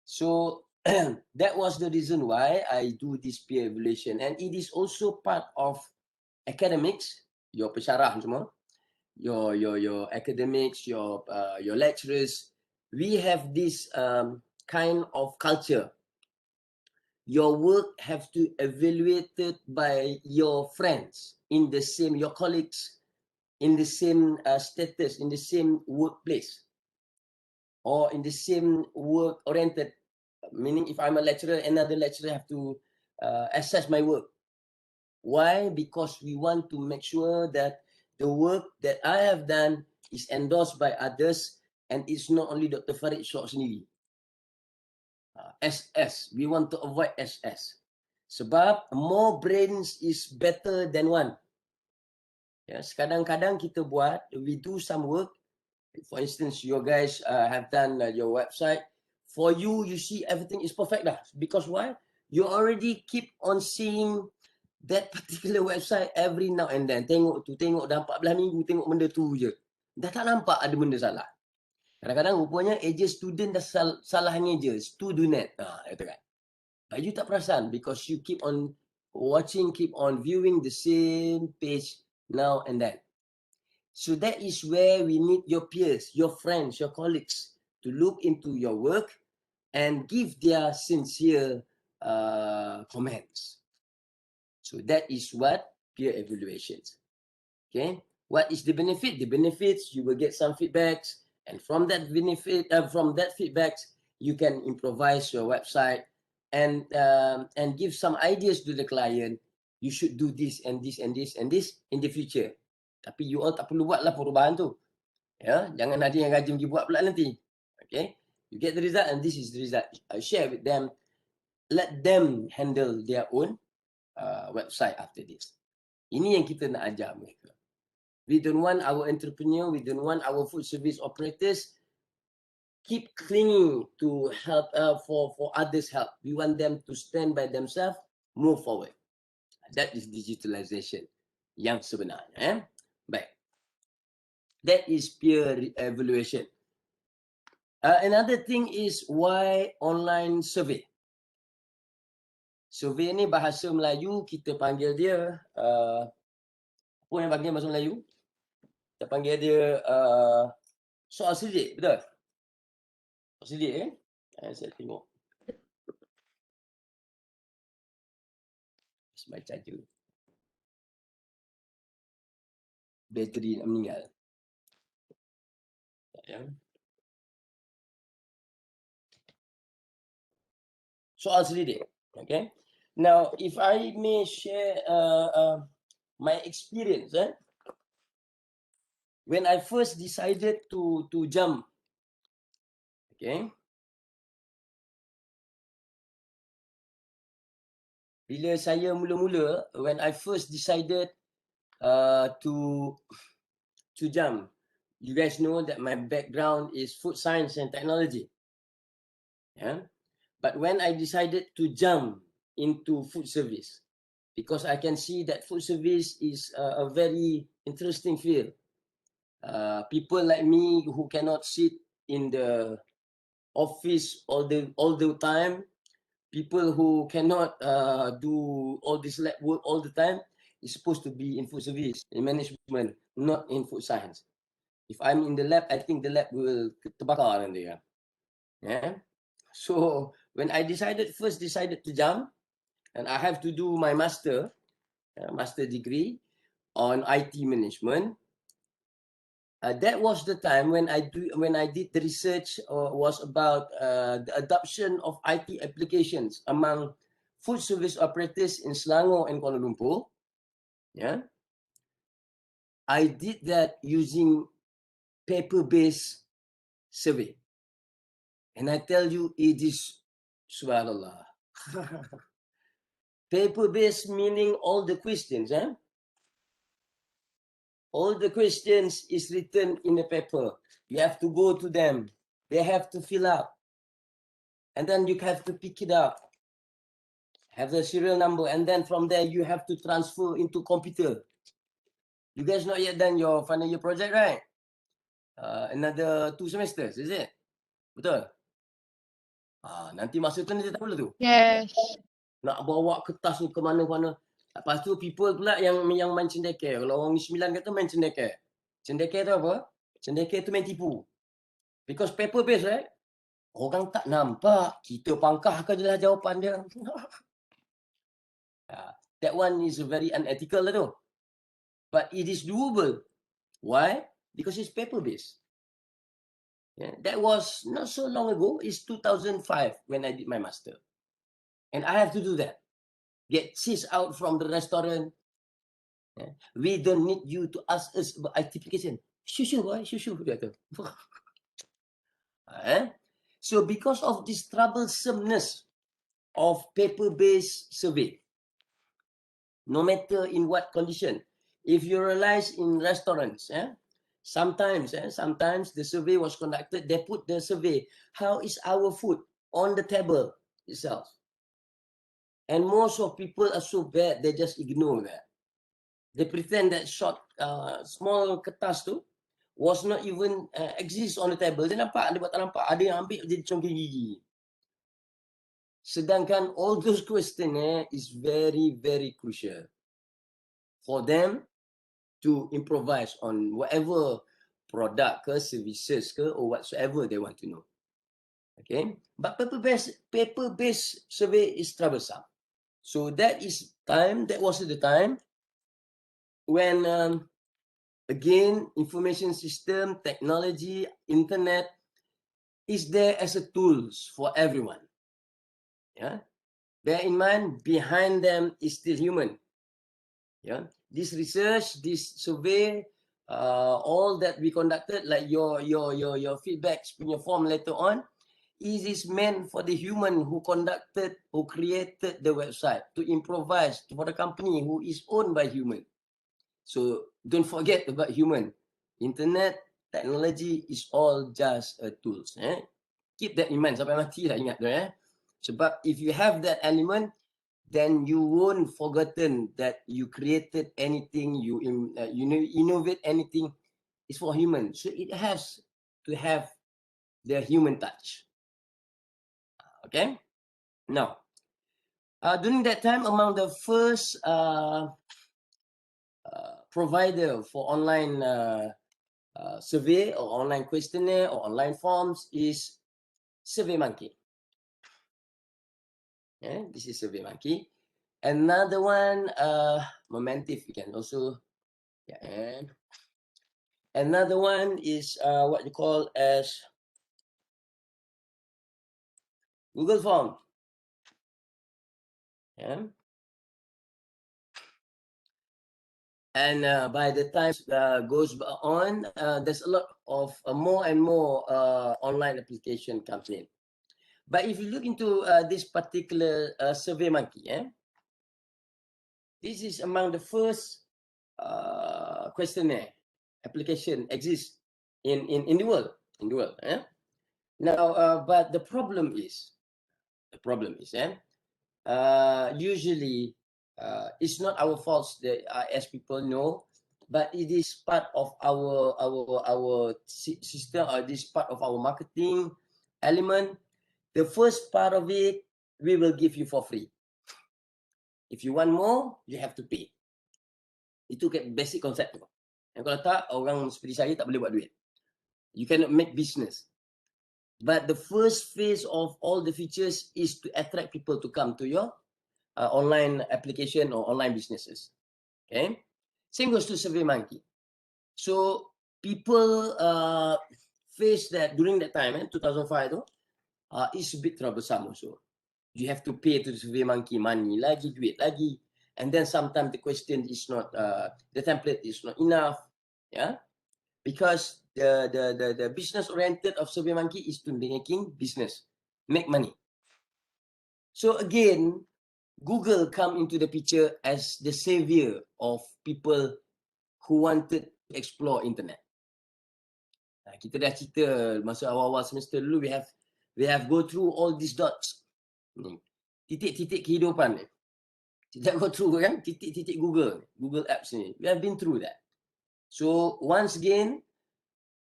So that was the reason why I do this peer evaluation, and it is also part of academics, your pensyarah semua, your academics, your lecturers. We have this kind of culture your work have to evaluated by your friends in the same, your colleagues in the same status, in the same workplace, or in the same work oriented. Meaning, if I'm a lecturer, another lecturer have to assess my work. Why? Because we want to make sure that the work that I have done is endorsed by others, and it's not only Dr. Farid Syok sendiri. SS, we want to avoid SS. Sebab more brains is better than one. Yes, kadang-kadang kita buat, we do some work. For instance, you guys have done your website. For you, you see everything is perfect dah. Because why? You already keep on seeing that particular website every now and then. Tengok tu, tengok dah 14 minggu, tengok benda tu je. Dah tak nampak ada benda salah. Kadang-kadang rupanya aja student dah salahnya je. Student. Itu kan. But you tak perasan because you keep on watching, keep on viewing the same page now and then. So that is where we need your peers, your friends, your colleagues to look into your work and give their sincere comments. So that is what peer evaluations. Okay, what is the benefit? The benefits, you will get some feedbacks, and from that benefit, from that feedbacks, you can improvise your website and give some ideas to the client. You should do this and this and this and this in the future. Tapi you all tak perlu buatlah perubahan tu. Ya, jangan ada yang rajin pergi buat pula nanti. Okay, you get the result and this is the result. Share with them. Let them handle their own website after this. Ini yang kita nak ajar mereka. We don't want our entrepreneur, we don't want our food service operators keep clinging to help for others' help. We want them to stand by themselves, move forward. That is digitalization yang sebenarnya. Baik. That is peer evaluation. Another thing is why online survey. Survey ni bahasa Melayu kita panggil dia apa yang panggil bahasa Melayu? Kita panggil dia soal selidik, betul? Soal selidik kan? Saya tengok. Sebab charger. Bateri nak meninggal. Ya. Soal selidik. Okay. Now, if I may share my experience, when I first decided to jump, okay, bila saya mula-mula, when I first decided to jump, you guys know that my background is food science and technology. Yeah. But when I decided to jump into food service, because I can see that food service is a very interesting field. People like me who cannot sit in the office all the time, people who cannot do all this lab work all the time, is supposed to be in food service, in management, not in food science. If I'm in the lab, I think the lab will terbakar nanti. Yeah. So when I first decided to jump, and I have to do my master degree on IT management. That was the time when I did the research was about the adoption of IT applications among food service operators in Selangor and Kuala Lumpur. Yeah, I did that using paper-based survey, and I tell you, it is subhanallah. Paper-based meaning all the questions, all the questions is written in the paper. You have to go to them. They have to fill up. And then you have to pick it up. Have the serial number. And then from there, you have to transfer into computer. You guys not yet done your final year project, right? Another 2 semesters, is it? Betul? Nanti masa tu nanti tak boleh tu. Yes. Nak bawa kertas ni ke mana-mana. Lepas tu people pula yang main cendekia. Kalau orang ni 9 kata main cendekia. Cendekia tu apa? Cendekia tu main tipu. Because paper based, right? Orang tak nampak, kita pangkahkan je lah jawapan dia. That one is very unethical lah tu. But it is doable. Why? Because it's paper-based. Yeah, that was not so long ago. It's 2005 when I did my master. And I have to do that. Get cheese out from the restaurant. Yeah. We don't need you to ask us about identification. Shoo, boy, shoo, dia kata. So because of this troublesomeness of paper-based survey, no matter in what condition, if you realize in restaurants, sometimes the survey was conducted, they put the survey, how is our food on the table itself? And most of people are so bad, they just ignore that. They pretend that small kertas tu was not even exist on the table. Dia nampak, dia buat tak nampak. Ada yang ambil jadi congkak gigi. Sedangkan all those questionnaire is very, very crucial for them to improvise on whatever product ke, services ke, or whatsoever they want to know. Okay, but paper-based survey is troublesome. So that was the time when, again, information system, technology, internet is there as a tools for everyone. Yeah, bear in mind, behind them is still human. Yeah, this research, this survey, all that we conducted, like your feedbacks in your form later on, is meant for the human who created the website, to improvise for the company who is owned by human. So don't forget about human. Internet, technology is all just a tools. Keep that in mind sampai mati lah, ingat tu. Sebab if you have that element, then you won't forgotten that you created anything, you innovate anything, it's for human. So it has to have the human touch. Okay. Now, during that time, among the first provider for online survey or online questionnaire or online forms is SurveyMonkey. Yeah, this is SurveyMonkey. Another one, Momentive, you can also, and another one is what you call as Google Form. Yeah. And by the time goes on, there's a lot of more and more online application comes in. But if you look into this particular SurveyMonkey, this is among the first questionnaire application exists in the world. Now, but the problem is, usually it's not our fault that as people know, but it is part of our system, or this part of our marketing element. The first part of it, we will give you for free. If you want more, you have to pay. Itu basic concept tu. Yang kalau tak, orang seperti saya tak boleh buat duit. You cannot make business. But the first phase of all the features is to attract people to come to your online application or online businesses. Okay. Same goes to SurveyMonkey. So people face that during that time, 2005 tu, it's a bit troublesome also. You have to pay to the SurveyMonkey money lagi, duit lagi. And then sometimes the question is not, the template is not enough. Yeah. Because the business oriented of SurveyMonkey is to making business, make money. So again, Google come into the picture as the savior of people who wanted to explore internet. Kita dah cerita masa awal-awal semester dulu, we have go through all these dots. Titik-titik kehidupan ni. Kita go through kan, titik-titik Google Apps ni. We have been through that. So once again,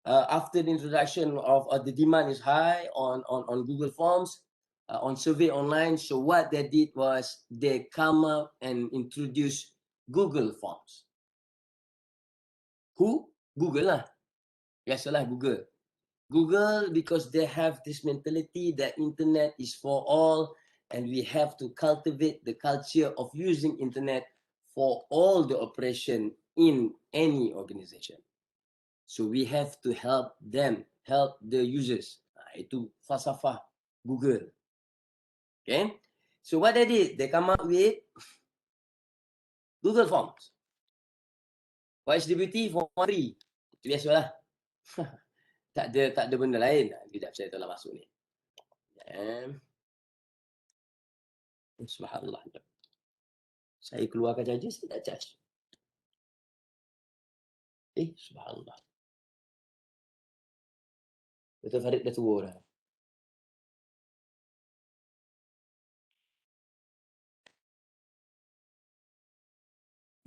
after the introduction of the demand is high on Google Forms, on survey online. So what they did was they come up and introduce Google Forms. Who? Google lah. Biasalah Google. Google, because they have this mentality that internet is for all, and we have to cultivate the culture of using internet for all the operation in any organization. So we have to help them, help the users. Itu falsafah Google. Okay. So what they did, they come up with Google Forms. For HDBT for free. Itu biasalah. tak ada benda lain. Sekejap saya telah masuk ni. Subhanallah. Saya keluarkan saja, saya tak charge. Subhanallah. Betul Farid dah tua dah.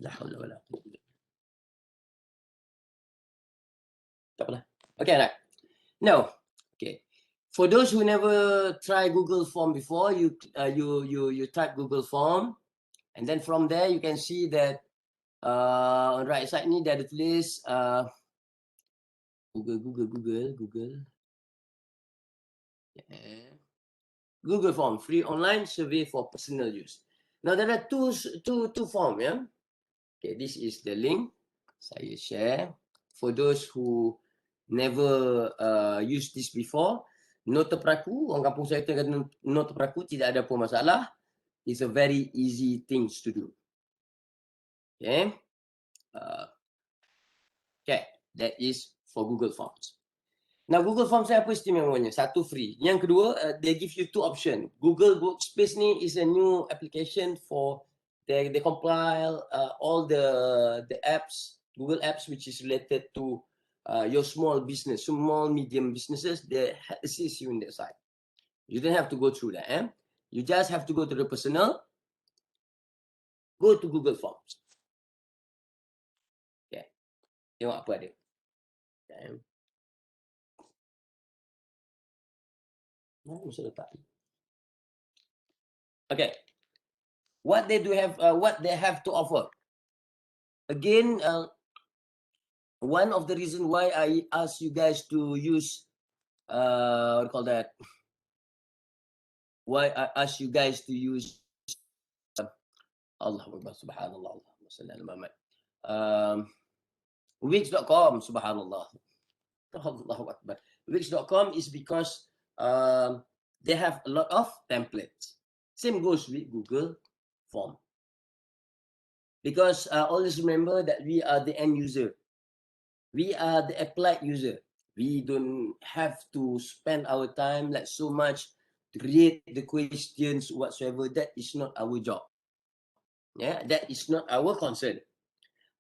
La haula wala quwwata illa billah. Tak apalah. Okay, right. Now, okay. For those who never try Google Form before, you type Google Form, and then from there you can see that on right side ni dia ada tulis Google. Yeah. Google Form, free online survey for personal use. Now there are two form, yeah. Okay, this is the link. Saya share for those who never use this before. Nota Praku, orang kampung saya kata Nota Praku, tidak ada pun masalah. It's a very easy things to do. Okay. Okay, that is for Google Forms. Now Google Forms saya apa istimewanya? Satu free. Yang kedua, they give you two option. Google Workspace ni is a new application for they compile all the apps, Google apps which is related to your small business, small medium businesses. They assist you in that side. You don't have to go through that. You just have to go to the personal. Go to Google Forms. Okay. Tengok apa ada. Okay. Okay, what they have to offer. Again, one of the reasons why I ask you guys to use what do you call that? Why I ask you guys to use Allahu Akbar, Subhanallah, Allahumma salli ala Muhammad. Wix.com, Subhanallah. Allahu Akbar. Wix.com is because they have a lot of templates. Same goes with Google Form. Because always remember that we are the end user. We are the applied user. We don't have to spend our time like so much to create the questions whatsoever. That is not our job. Yeah, that is not our concern.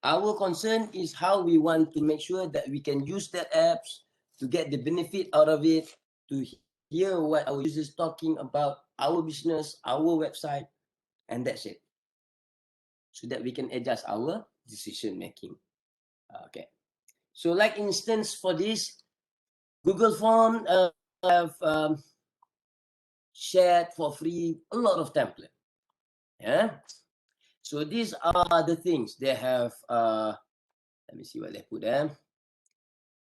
Our concern is how we want to make sure that we can use that apps to get the benefit out of it, to hear what our users talking about our business, our website, and that's it. So that we can adjust our decision making. Okay. So like instance for this, Google Form have shared for free a lot of template. Yeah. So these are the things they have. Let me see what they put there.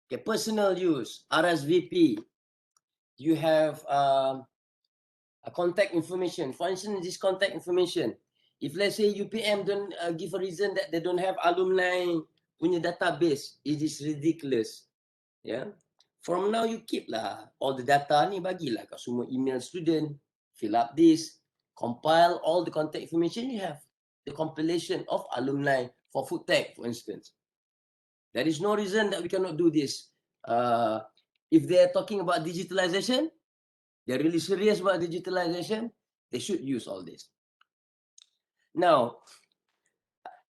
Okay, personal use, RSVP. You have a contact information. For instance, this contact information. If let's say UPM don't give a reason that they don't have alumni punya database, it is ridiculous. Yeah. From now you keep lah all the data ni, bagilah kat semua email student, fill up this, compile all the contact information you have. The compilation of alumni for FoodTech, for instance. There is no reason that we cannot do this. If they are talking about digitalization, they're really serious about digitalization, they should use all this. Now,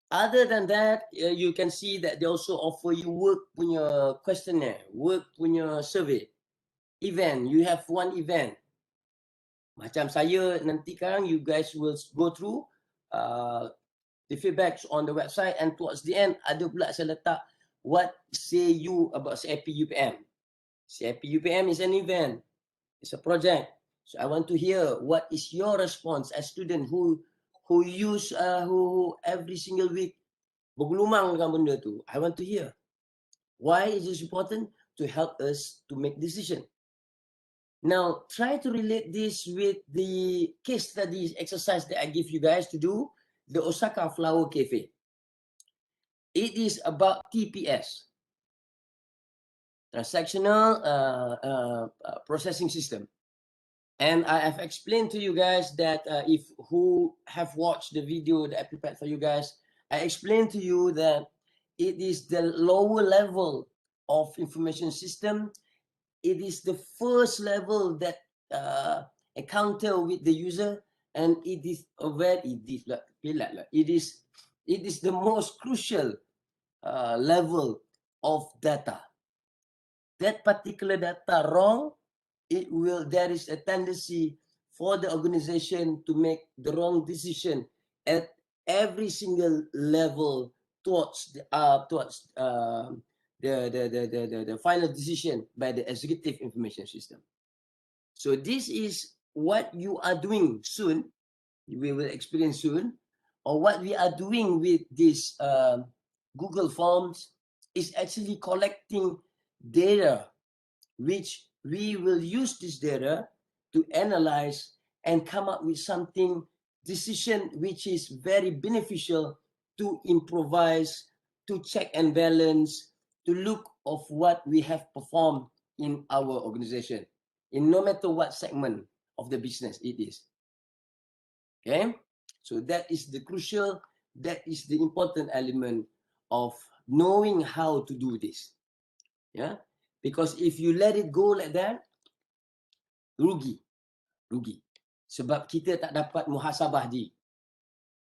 other than that, you can see that they also offer you work punya questionnaire, work punya survey, event. You have one event. Macam saya nanti sekarang, you guys will go through the feedbacks on the website, and towards the end ada pula saya letak what say you about CIP UPM. CIP UPM is an event, it's a project. So I want to hear what is your response as student who use who every single week bergelumang dengan benda tu. I want to hear why is it important to to help us to make decision. Now, try to relate this with the case studies exercise that I give you guys to do, the Osaka Flower Cafe. It is about TPS, transactional processing system. And I have explained to you guys that if who have watched the video that I prepared for you guys, I explained to you that it is the lower level of information system. It is the first level that encounter with the user, and it is it is the most crucial level of data. That particular data wrong, there is a tendency for the organization to make the wrong decision at every single level towards the final decision by the executive information system. So this is what you are doing soon. We will experience soon, or what we are doing with this Google Forms is actually collecting data, which we will use this data to analyze and come up with something decision which is very beneficial to improvise, to check and balance, to look of what we have performed in our organization, in no matter what segment of the business it is. Okay, so that is the crucial, that is the important element of knowing how to do this. Yeah, because if you let it go like that, rugi. Sebab kita tak dapat muhasabah diri.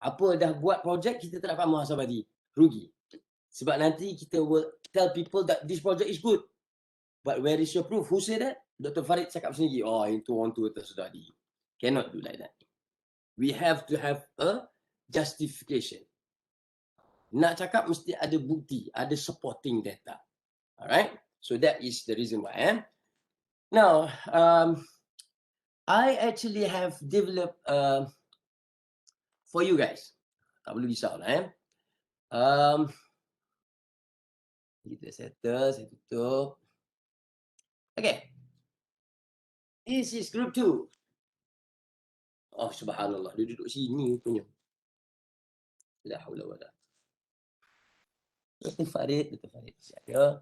Apa dah buat projek, kita tak dapat muhasabah diri, rugi. Sebab nanti kita will tell people that this project is good, but where is your proof? Who said that? Dr. Farid cakap sendiri, oh itu orang tua tersedari. Cannot do like that. We have to have a justification. Nak cakap mesti ada bukti, ada supporting data. Alright, so that is the reason why. Now, I actually have developed for you guys. Tak perlu risau lah. Kita settle, saya tutup. Okay. This is group 2. Oh, subhanallah. Dia duduk sini punya. La haula wala. Dr. Farid. Siapa?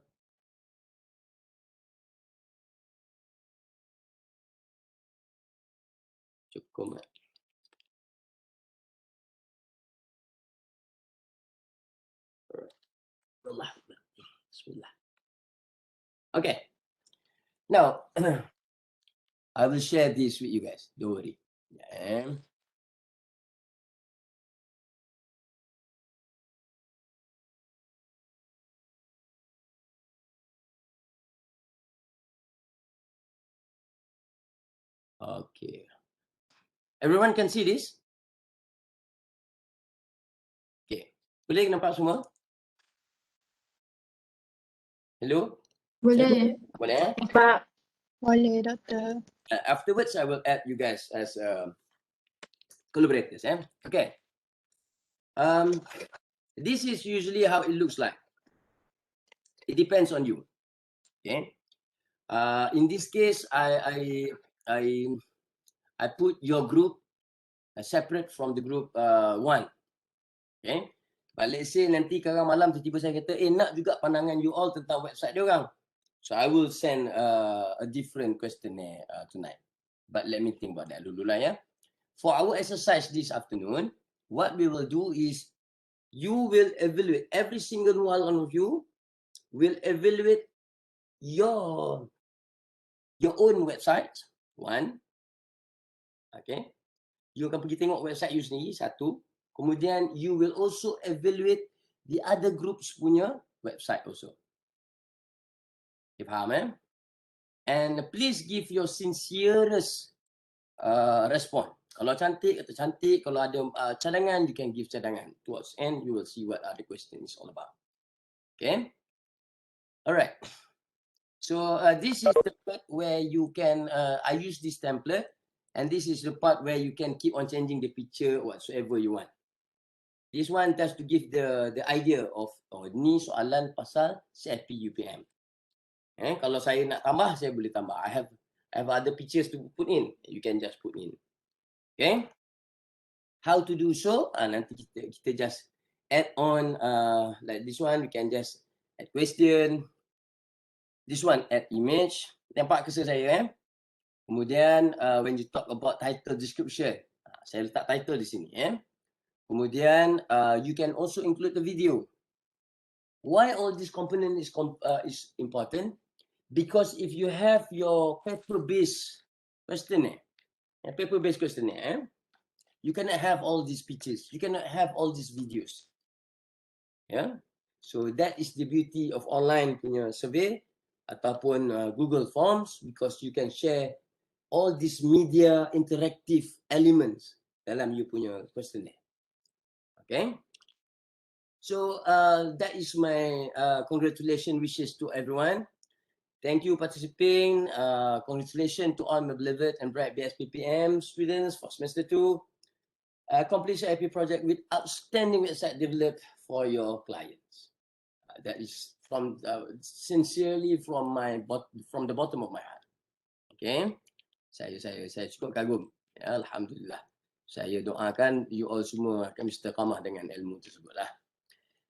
Cukup. Allah. Bismillah. Okay. Now, I will share this with you guys. Don't worry. Yeah. Okay. Everyone can see this? Okay. Boleh nampak semua? Hello? Boleh. Boleh? Boleh, doktor. Afterwards, I will add you guys as collaborators. Okay. This is usually how it looks like. It depends on you. Okay. In this case, I put your group separate from the group 1. Okay. But let's say nanti kadang malam tiba-tiba saya kata, nak juga pandangan you all tentang website dia orang. So I will send a different questionnaire tonight. But let me think about that dulu lah ya. For our exercise this afternoon, what we will do is you will evaluate, every single one of you will evaluate your own website. 1. Okay. You akan pergi tengok website you sendiri, 1. Kemudian you will also evaluate the other groups punya website also. You faham? And please give your sincerest response. Kalau cantik, kata cantik. Kalau ada cadangan, you can give cadangan. Towards end, you will see what the question is all about. Okay? Alright. So this is the part where you can, I use this template. And this is the part where you can keep on changing the picture whatsoever you want. This one just to give the idea of, ni soalan pasal CFP UPM. Kalau saya nak tambah, saya boleh tambah. I have other pictures to put in. You can just put in. Okay? How to do so? Nanti kita just add on like this one. We can just add question. This one add image. Nampak kesal saya Kemudian when you talk about title description, saya letak title di sini Kemudian you can also include the video. Why all this component is important? Because if you have your paper-based questionnaire, you cannot have all these pictures. You cannot have all these videos. So that is the beauty of online punya survey ataupun Google Forms, because you can share all these media interactive elements dalam you punya questionnaire. Okay. So that is my congratulations wishes to everyone. Thank you participating. Congratulations to all my beloved and bright BSPPM students for semester 2. Complete your IP project with outstanding website developed for your clients. That is from sincerely from the bottom of my heart. Okay. Saya cukup kagum. Alhamdulillah. Saya doakan you all semua akan istiqamah dengan ilmu tersebutlah.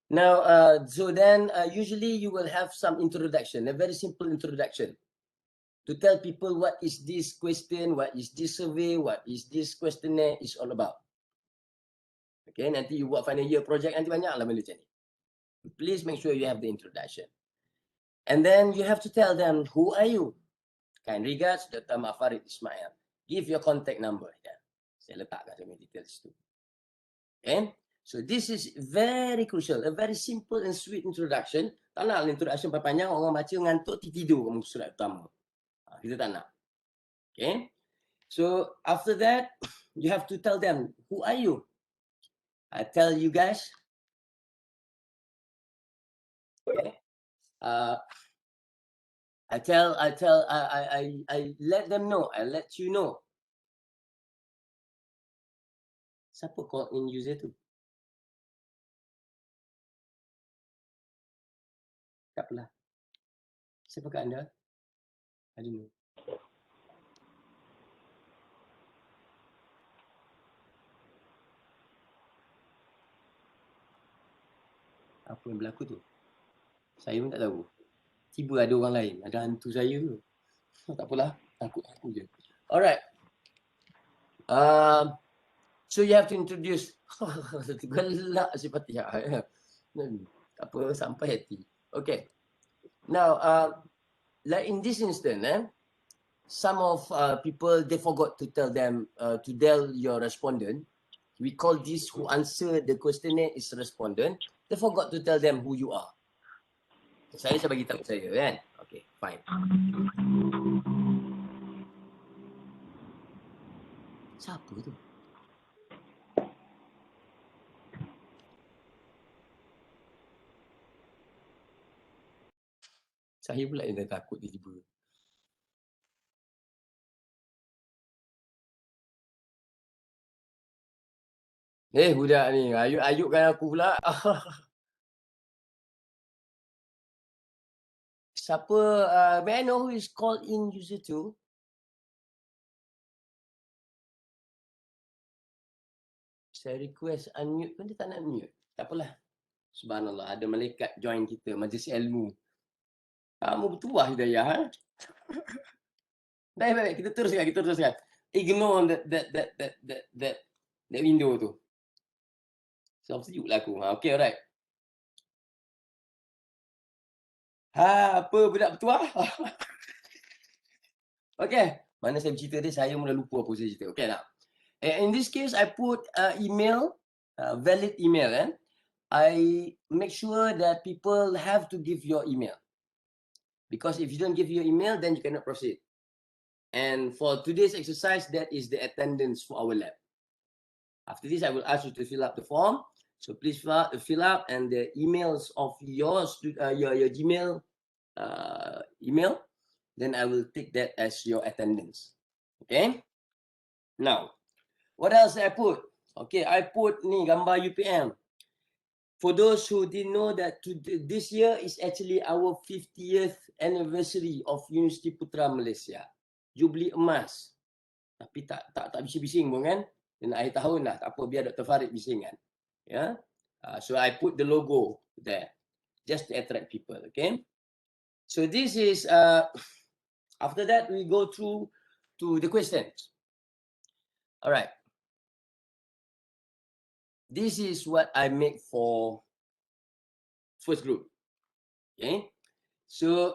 Now, so then usually you will have some introduction, a very simple introduction to tell people what is this question, what is this survey, what is this questionnaire is all about. Okay, nanti you buat final year project nanti banyaklah benda macam ni. Please make sure you have the introduction. And then you have to tell them, who are you? Kind regards, Dr. Farid Ismail. Give your contact number. Saya letakkan semua details tu. Okay? So this is very crucial, a very simple and sweet introduction. Tak nak introduction panjang, orang baca ngantuk tidur muka surat utama. Kita tak nak. Okay? So after that, you have to tell them, who are you? I tell you guys. Okay? I let them know. I let you know. Siapa call in user tu? Tak apalah. Siapa kat anda? I don't know. Apa yang berlaku tu? Saya pun tak tahu. Tiba ada orang lain. Ada hantu saya ke? Tak apalah. Takut aku je. Alright. So you have to introduce. Gelak si Fatihah. Apa sampai hati. Okay. Now, like in this instance, some of people, they forgot to tell them, to tell your respondent. We call this who answer the questionnaire is respondent. They forgot to tell them who you are. Saya bagi tahu saya kan. Okay, fine. Siapa tu? Saya pula yang dah takut tiba-tiba. Budak ni, ayuk-ayukkan aku pula. Siapa, may I know who is called in user 2? Saya request unmute pun dia tak nak mute. Tak apalah. Subhanallah, ada malaikat join kita, majlis ilmu. Kamu bertuah Hidayah. Baik, kita teruskan. Ignore that window tu. Sebab sejuk lah aku. Okay, alright. Apa budak bertuah? Okay. Mana saya bercerita dia, saya mula lupa apa saya cerita. Okay, now. In this case, I put email, valid email. I make sure that people have to give your email. Because if you don't give your email, then you cannot proceed. And for today's exercise, that is the attendance for our lab. After this, I will ask you to fill up the form. So please fill up, and the emails of your Gmail email, then I will take that as your attendance. Okay. Now, what else I put? Okay, I put ni gambar UPM. for those who didn't know that this year is actually our 50th anniversary of Universiti Putra Malaysia. Jubli emas. Tapi tak bising-bising pun kan. Dan akhir tahun lah. Tak apa, biar Dr. Farid bising kan. Yeah. So I put the logo there. Just to attract people. Okay. So this is, after that we go through to the questions. All right. This is what I make for first group. Okay. So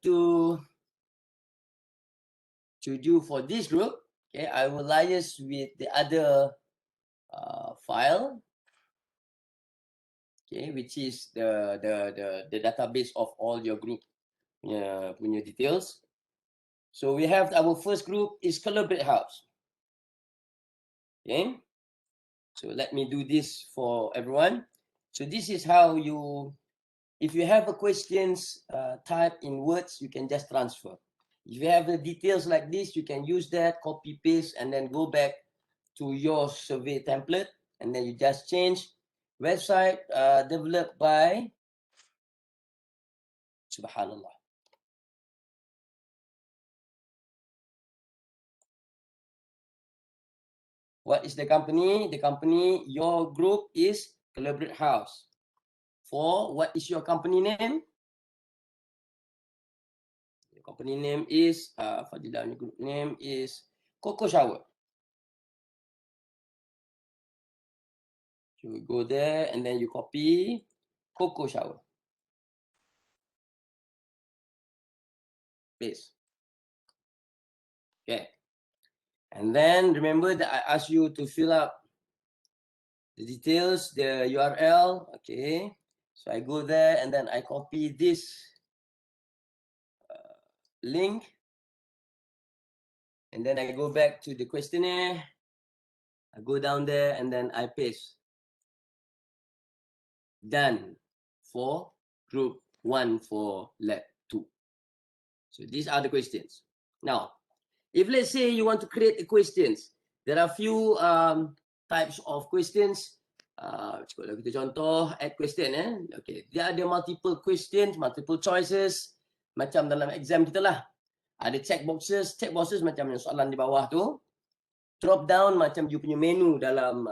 to do for this group, okay, I will liaise with the other file, okay, which is the database of all your group punya details. So we have our first group is Collaborate House. Okay. So let me do this for everyone. So this is how you, if you have a questions type in words, you can just transfer. If you have the details like this, you can use that, copy, paste, and then go back to your survey template, and then you just change website developed by, subhanallah. What is the company? The company, your group is Collaborate House. For what is your company name? The company name is, Fadilah, your group name is Coco Shower. So you go there and then you copy Coco Shower. Paste. Okay. And then remember that I asked you to fill up the details, the URL. Okay. So I go there and then I copy this link. And then I go back to the questionnaire. I go down there and then I paste. Done for group 1 for lab 2. So these are the questions. Now, if let's say you want to create a questions, there are few types of questions. Kalau kita contoh add question okay, dia ada multiple questions, multiple choices, macam dalam exam kita lah. Ada check boxes macam yang soalan di bawah tu. Drop down macam you punya menu dalam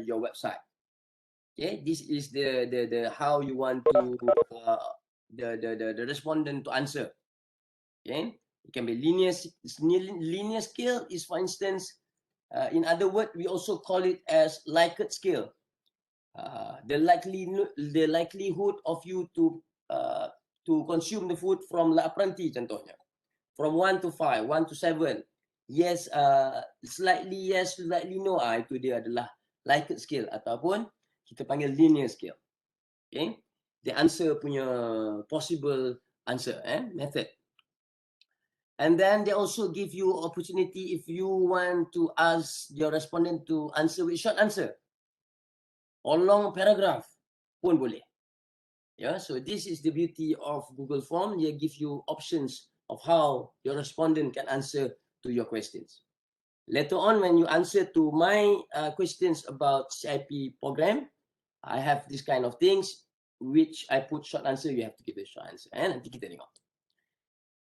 your website. Okay, this is the how you want to the respondent to answer. Okay, it can be linear scale is, for instance, in other words, we also call it as Likert scale. The likelihood of you to consume the food from La Apprenti contohnya, from 1 to 5, 1 to 7. Yes, slightly yes, slightly no. Itu dia adalah Likert scale ataupun kita panggil linear scale. Okay, the answer punya possible answer method. And then they also give you opportunity if you want to ask your respondent to answer with short answer or long paragraph pun boleh. Yeah, so this is the beauty of Google Form. They give you options of how your respondent can answer to your questions. Later on, when you answer to my questions about CIP program, I have this kind of things which I put short answer. You have to give a short answer. Nanti kita tengok.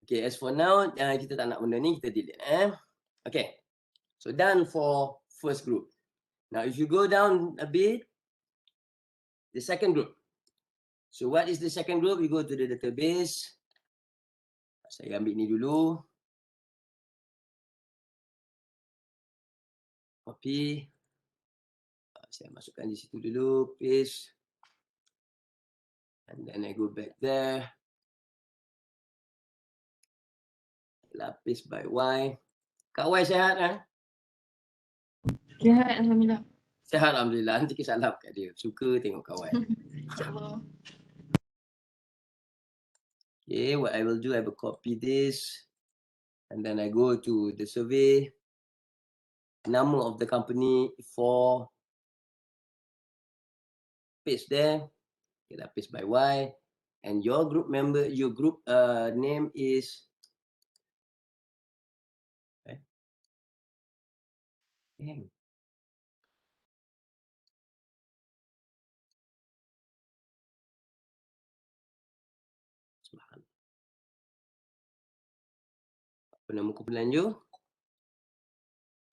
Okay, as for now, kita tak nak benda ni, kita delete. Okay, so done for first group. Now, if you go down a bit, the second group. So what is the second group? You go to the database. Saya ambil ni dulu. Copy. Saya masukkan di situ dulu. Paste. And then I go back there. Lapis by Y. Kak Y sehat kan? Sihat, Alhamdulillah. Sehat Alhamdulillah. Nanti kita salam kat dia. Suka tengok Kak Y. InsyaAllah. Okay, what I will do, I will copy this. And then I go to the survey. Nama of the company for paste there. Okay, paste by Y. And your group member, your group name is Apa nama kumpulan you?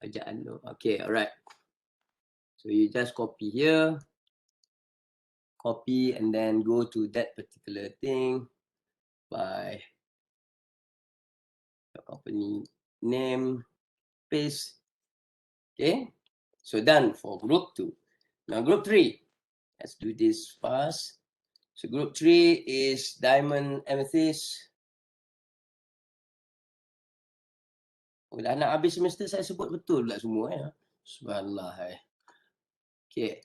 Bajaan tu. Okay, alright. So you just copy here. Copy and then go to that particular thing by your company name, paste. Okay, so done for group 2. Now group 3, let's do this fast. So group 3 is diamond amethyst. Oh, dah nak habis semester saya sebut betul pula semua ya. Subhanallah. Okay.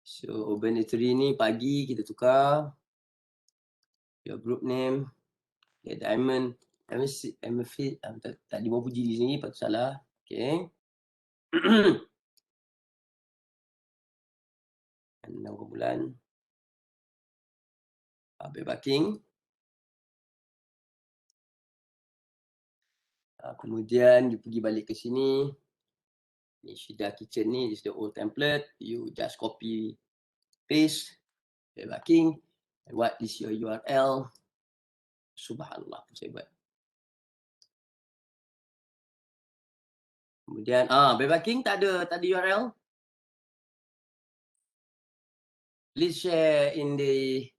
So Urbanatory ni pagi kita tukar. Your group name. Okay, diamond amethyst. Tadi mau puji di sini patut salah. Okay. 6 bulan. Backpacking. Kemudian you pergi balik ke sini. Ni Shida Kitchen ni is the old template. You just copy, paste, backpacking. And what is your URL? Subhanallah apa saya buat. Kemudian backpacking tak ada URL. Please share in the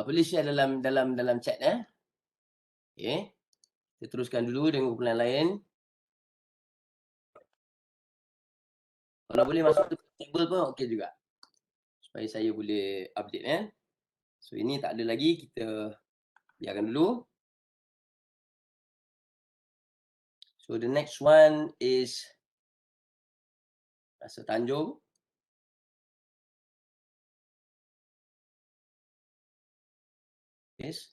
please share dalam chat Okay. Kita teruskan dulu dengan kumpulan lain. Kalau boleh masuk ke table pun okey juga. Supaya saya boleh update So ini tak ada lagi, kita biarkan dulu. So the next one is Rasa Tanjung. Yes.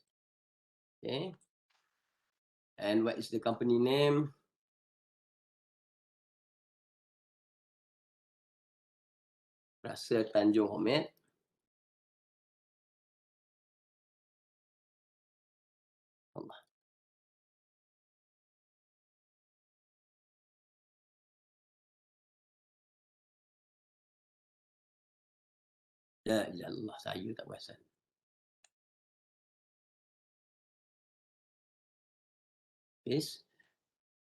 Okay. And what is the company name? Rasa Tanjung Homemade. Allah. Ya Allah, saya tak perasan. Yes.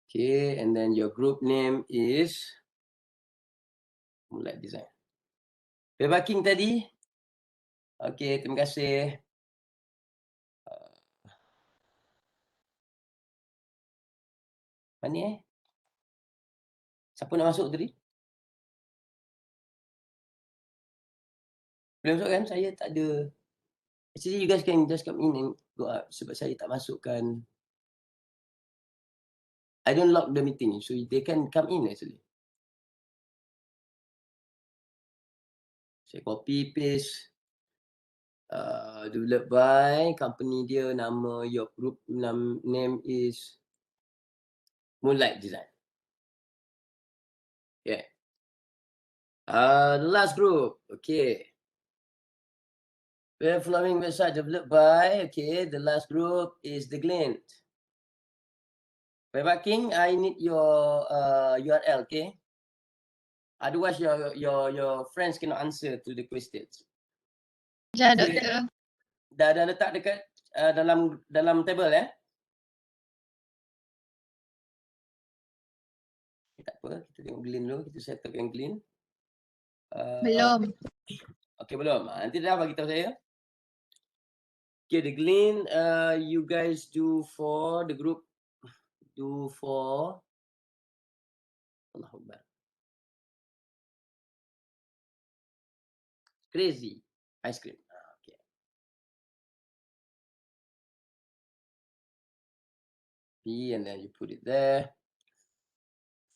Okay, and then your group name is Mulai Design. Backpacking tadi. Okay, terima kasih. Mana Siapa nak masuk tadi? Boleh masuk kan? Saya tak ada. Actually, you guys can just come in and go out. Sebab saya tak masukkan. I don't lock the meeting. So they can come in actually. Saya copy, paste. Developed by company dia, nama your group name is Moonlight Design. Okay. The last group. Okay. We're following website developed by, okay, the last group is The Glint. Backpacking, I need your URL, okay? Otherwise, your friends cannot answer to the questions. Ya, doktor. Dah letak dekat dalam table Tak apa, kita tengok Glint dulu, kita settle yang Glint. Belum. Okay, belum. Nanti dah bagi tahu saya. Okay, the Glint, you guys do for the group, do for Allahu Akbar. Crazy ice cream. Okay. P and then you put it there.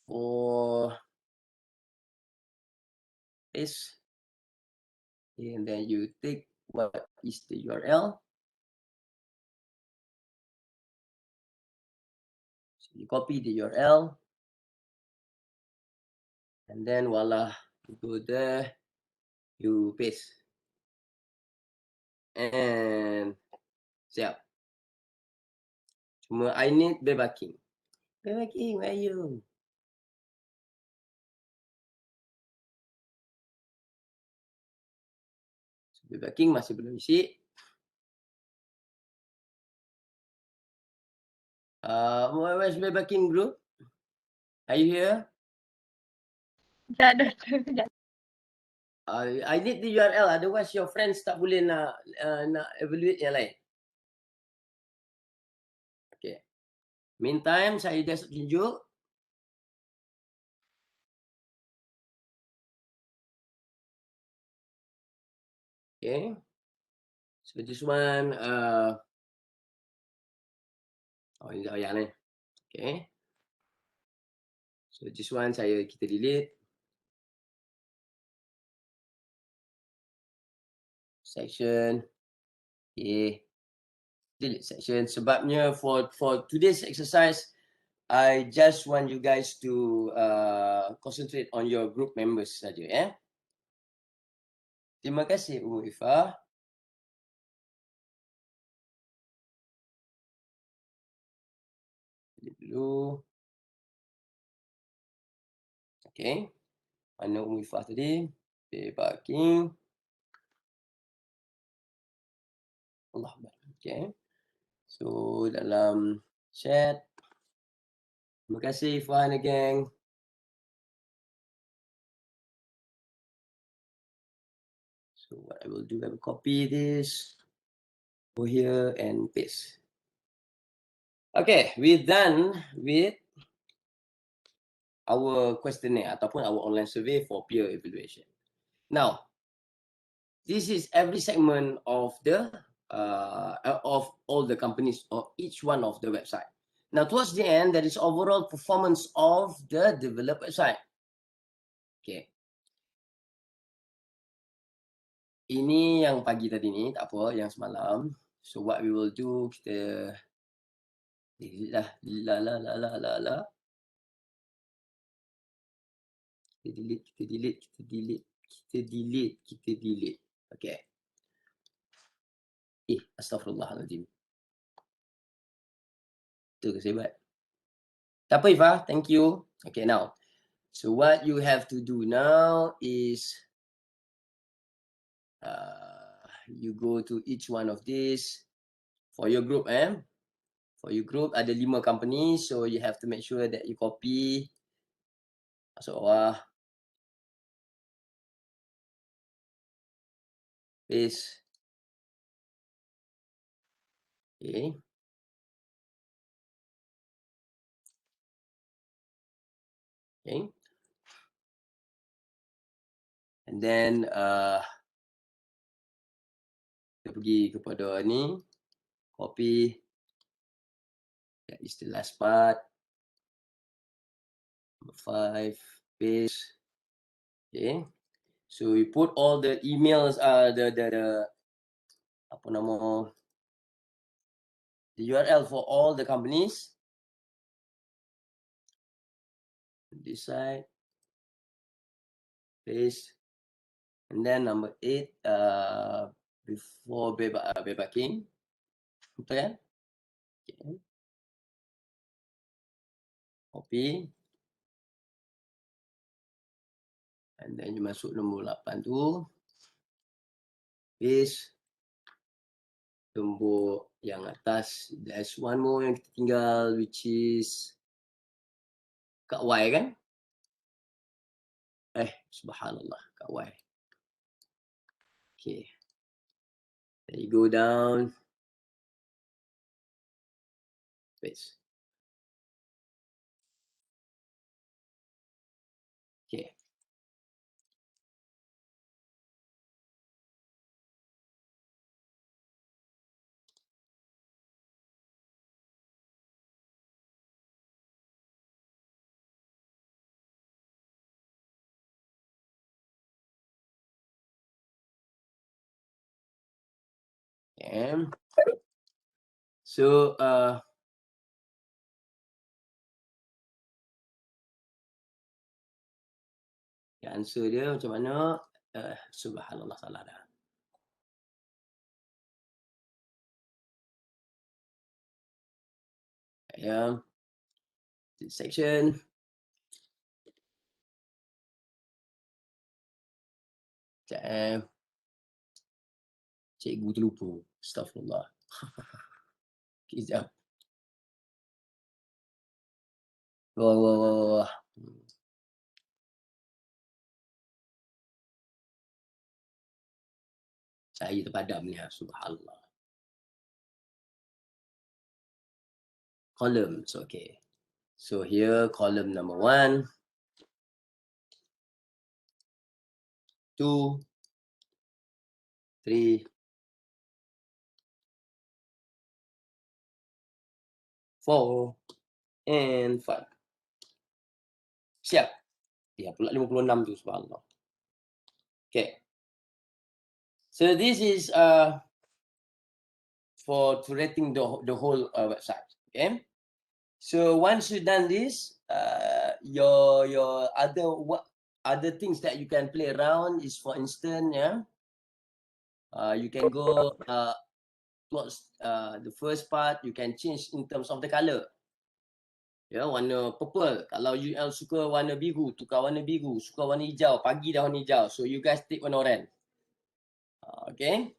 For this. And then you take what is the URL. So you copy the URL. And then voila, you go there, you paste. And siap. Cuma I need backpacking. Backpacking, where are you? So, backpacking masih belum isi. Where's Beba King group? Are you here? Tak ada, tak. I need the URL, otherwise your friends tak boleh nak evaluate yang lain. Okay. Meantime, saya just tunjuk. Okay. So this one, yang ni. Okay. So this one kita delete. Section. Okay. Delete section. Sebabnya for today's exercise, I just want you guys to concentrate on your group members saja, ya. Terima kasih, Ifah. Delete dulu. Okay. Mana Ifah tadi? Parking. Allah. Okay. So dalam chat. Terima kasih Ifah and gang. So what I will do, I will copy this, go here and paste. Okay, we're done with our questionnaire ataupun our online survey for peer evaluation. Now, this is every segment of of all the companies or each one of the website. Now, towards the end, there is overall performance of the developed website. Okay. Ini yang pagi tadi ni, tak apa, yang semalam. So what we will do, kita delete lah. Kita delete. Okay. Astaghfirullahaladzim. Itu ke saya buat? Tak apa Ifah, thank you. Okay, now. So what you have to do now is you go to each one of these for your group. For your group ada 5 company, so you have to make sure that you copy. Masuk bawah. Paste. Okay. Okay. And then kita pergi kepada ni, copy. That is the last part. Number 5, paste. Okay. So we put all the emails, the apa nama, the URL for all the companies. This side, paste. And then number 8, before Beba King. Betul kan? Okay. Copy. And then you masuk nombor 8 tu. Paste. Nombor yang atas. There's one more yang kita tinggal, which is Kak Y kan? Subhanallah, Kak Y. Okay. Then you go down. Paste. Okay. Okay. So answer dia macam mana? Subhanallah, salah dah. Yeah. This section. Sekejap. Cikgu terlupa. Astaghfirullah. Kejap. Wah. Saya terpadam ni, subhanallah. Columns, okay. So here column number 1, 2, 3, 4, and 5. Siap. Ya, pula 56 tu, subhanallah. Okay. So this is for rating the whole website. Okay. So once you've done this, your other things that you can play around is, for instance, you can go towards the first part. You can change in terms of the color. Ya, warna purple. Kalau you suka warna biru, tukar warna biru. Suka warna hijau, pagi dah warna hijau. So you guys take warna orange. Okay.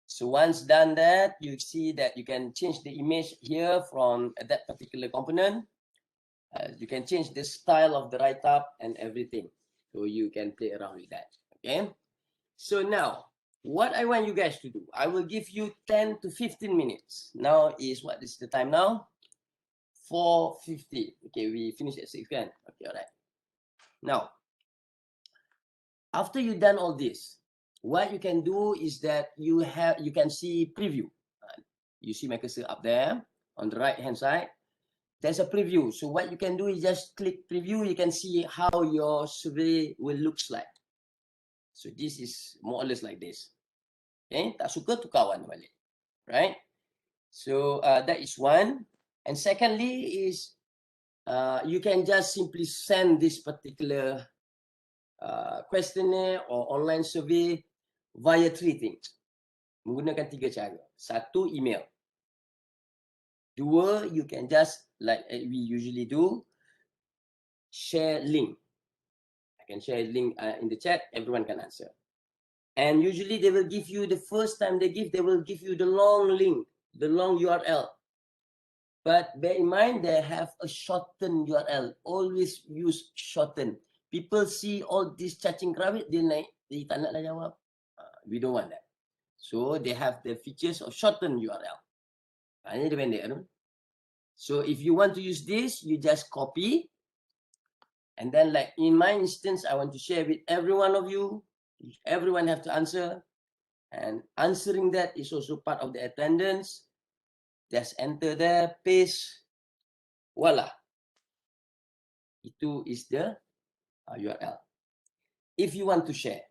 So once done that, you see that you can change the image here from that particular component. You can change the style of the write-up and everything. So you can play around with that. Okay. So now, what I want you guys to do, I will give you 10 to 15 minutes. Now is, what is the time now? 4:50. Okay, we finish at 6 kan? Okay, alright. Now, after you've done all this, what you can do is that you can see preview. You see my cursor up there on the right hand side. There's a preview. So what you can do is just click preview. You can see how your survey will looks like. So this is more or less like this. Okay, tak suka tukar warna balik. Right? So that is one. And secondly is you can just simply send this particular questionnaire or online survey via 3 things. Menggunakan 3 cara. 1, email. 2, you can just, like we usually do, share link. I can share a link in the chat, everyone can answer. And usually they will give you, the first time they will give you the long link, the long URL. But bear in mind, they have a shortened URL. Always use shorten. People see all this cacing kerawit, dia naik, dia tak naklah jawab. We don't want that. So they have the features of shortened URL. Ini dia pendek kan? So if you want to use this, you just copy. And then like in my instance, I want to share with every one of you. Everyone have to answer. And answering that is also part of the attendance. Just enter there, paste. Voila. Itu is the URL. If you want to share.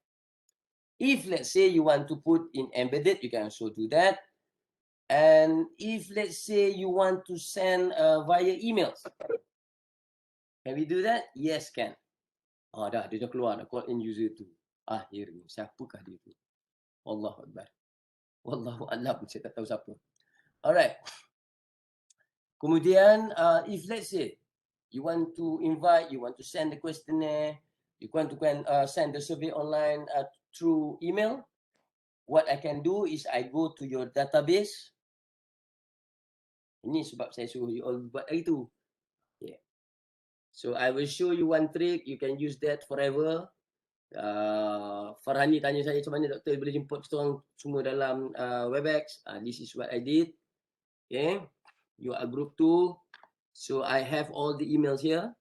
If let's say you want to put in embedded, you can also do that. And if let's say you want to send via emails, can we do that? Yes, can. Dah, dia dah keluar, dah call in user tu. Akhirnya, siapakah dia tu? Allahu Akbar. Wallahu a'lam, saya tak tahu siapa. Alright. Kemudian, if let's say you want to invite, you want to send the questionnaire, you want to send the survey online through email, what I can do is I go to your database. Ini sebab saya suruh you all buat hari tu. Yeah. So I will show you one trick. You can use that forever. Farhani tanya saya macam mana doktor boleh jemput kita orang semua dalam Webex. This is what I did. Okay. You are group 2. So I have all the emails here.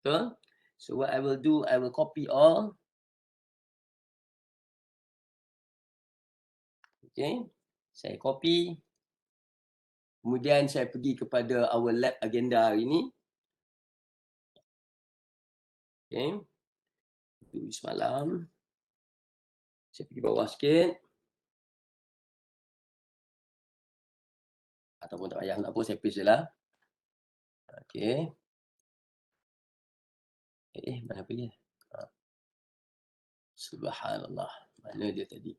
Betul? So what I will do, I will copy all. Okay. Saya copy. Kemudian saya pergi kepada our lab agenda hari ini. Okay. Itu semalam. Saya pergi bawah sikit. Ataupun tak payah nak apa, saya paste je lah. Okay. Mana pergi? Subhanallah. Mana dia tadi?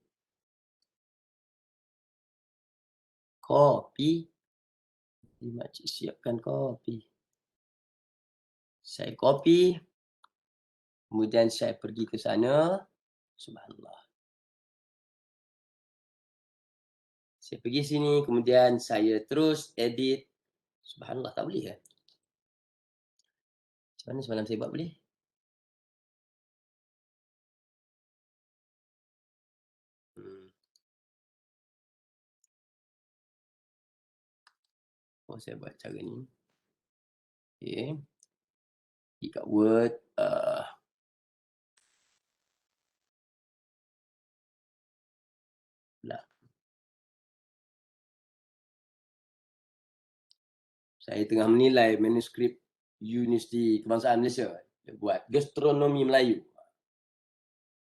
Copy. Makcik siapkan copy. Saya copy. Kemudian saya pergi ke sana. Subhanallah. Saya pergi sini. Kemudian saya terus edit. Subhanallah, tak boleh kan? Macam mana semalam saya buat boleh? Oh, saya buat cara ni. Okay. Dekat Word. Lah. Saya tengah menilai manuskrip Universiti Kebangsaan Malaysia. Dia buat gastronomi Melayu.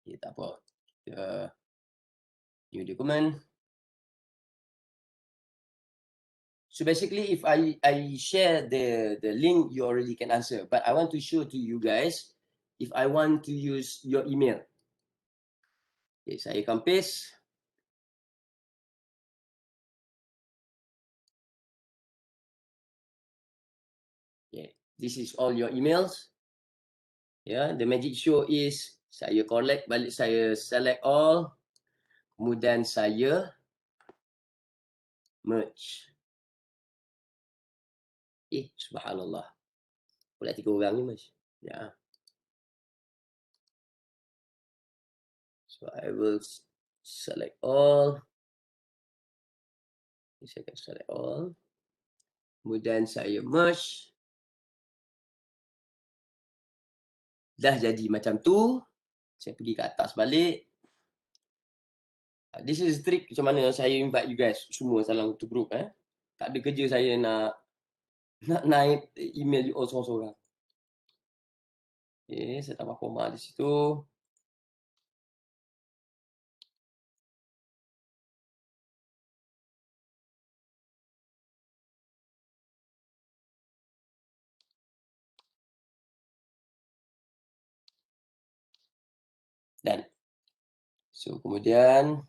Okay, tak apa. Kita new document. So basically, if I share the link, you already can answer. But I want to show to you guys if I want to use your email. Okay, saya akan paste. Okay, this is all your emails. Yeah, the magic show is saya collect balik, saya select all, kemudian saya merge. Subhanallah. Pula 3 orang ni merge. Yeah. So I will select all. Saya akan select all. Kemudian saya merge. Dah jadi macam tu. Saya pergi ke atas balik. This is trick macam mana saya invite you guys semua dalam satu group. Tak ada kerja saya nak naik email you all seorang-seorang. Okay, saya tambah koma di situ. Dan so kemudian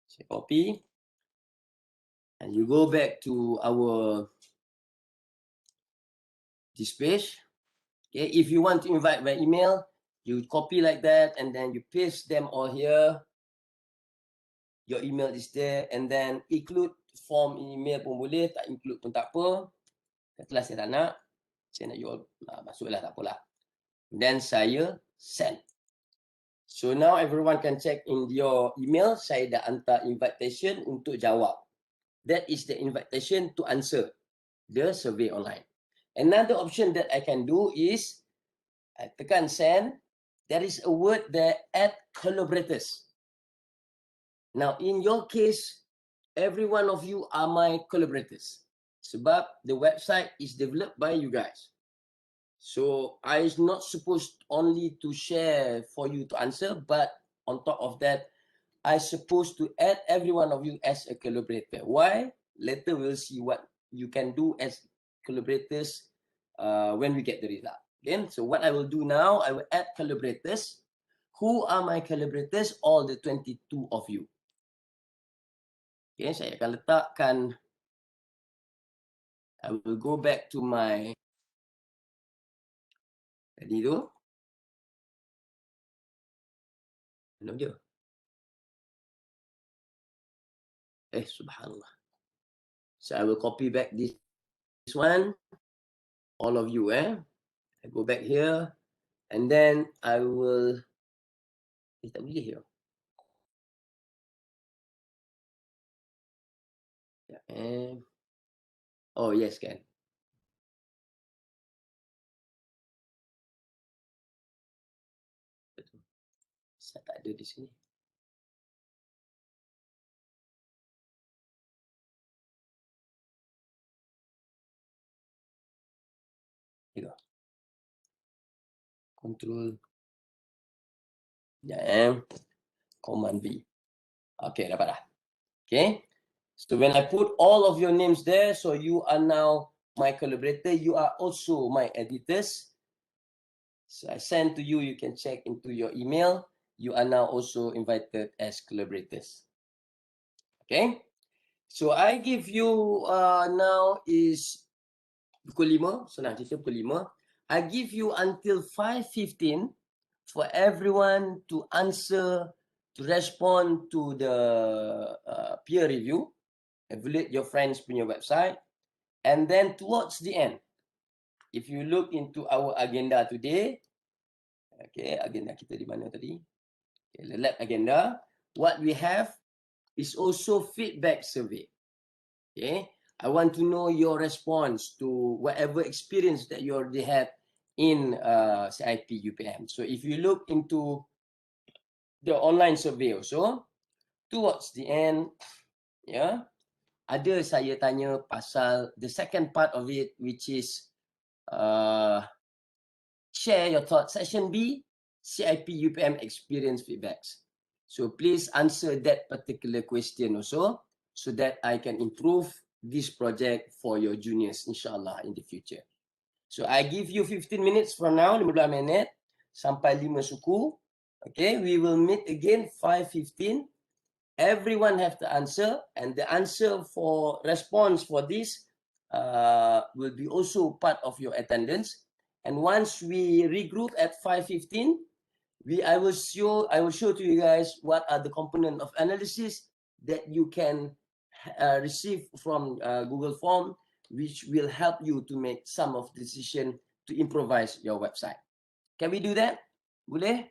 saya copy and you go back to our this page. Okay, if you want to invite by email, you copy like that and then you paste them all here. Your email is there and then include form email pun boleh, tak include pun tak apa. Katalah saya tak nak, saya nak you all masuklah, tak apalah. Then saya send. So now everyone can check in your email, saya dah hantar invitation untuk jawab. That is the invitation to answer the survey online. Another option that I can do is, I tekan send, there is a word there, add collaborators. Now in your case, every one of you are my collaborators. Sebab the website is developed by you guys. So I is not supposed only to share for you to answer, but on top of that, I supposed to add every one of you as a collaborator. Why? Later we'll see what you can do as collaborators when we get the result. Okay? So what I will do now, I will add collaborators. Who are my collaborators? All the 22 of you. Okay, saya akan letakkan, I will go back to my tadi tu. Mana dia? Subhanallah. So I will copy back this one. All of you, I go back here. And then I will, tak boleh here. Oh yes, kan. Saya tak ada di sini. Here. Control. Command V. Okay, dapat dah. Okay. So when I put all of your names there, so you are now my collaborator. You are also my editors. So I send to you, you can check into your email. You are now also invited as collaborators. Okay. So I give you now is pukul 5. Senang cerita pukul 5. I give you until 5:15 for everyone to answer, to respond to the peer review. Evaluate your friends punya website. And then towards the end, if you look into our agenda today, okay, agenda kita di mana tadi? Okay, the lab agenda, what we have is also feedback survey. Okay, I want to know your response to whatever experience that you already had in CIP UPM. So if you look into the online survey also, towards the end, yeah, ada saya tanya pasal the second part of it, which is share your thoughts. Section B, CIP UPM experience feedbacks. So please answer that particular question also, so that I can improve this project for your juniors, inshallah, in the future. So I give you 15 minutes from now, 15 minit, sampai 5 suku. Okay, we will meet again 5:15. Everyone have to answer, and the answer for response for this will be also part of your attendance. And once we regroup at 5:15, I will show to you guys what are the component of analysis that you can receive from Google Form, which will help you to make some of the decision to improvise your website. Can we do that? Boleh?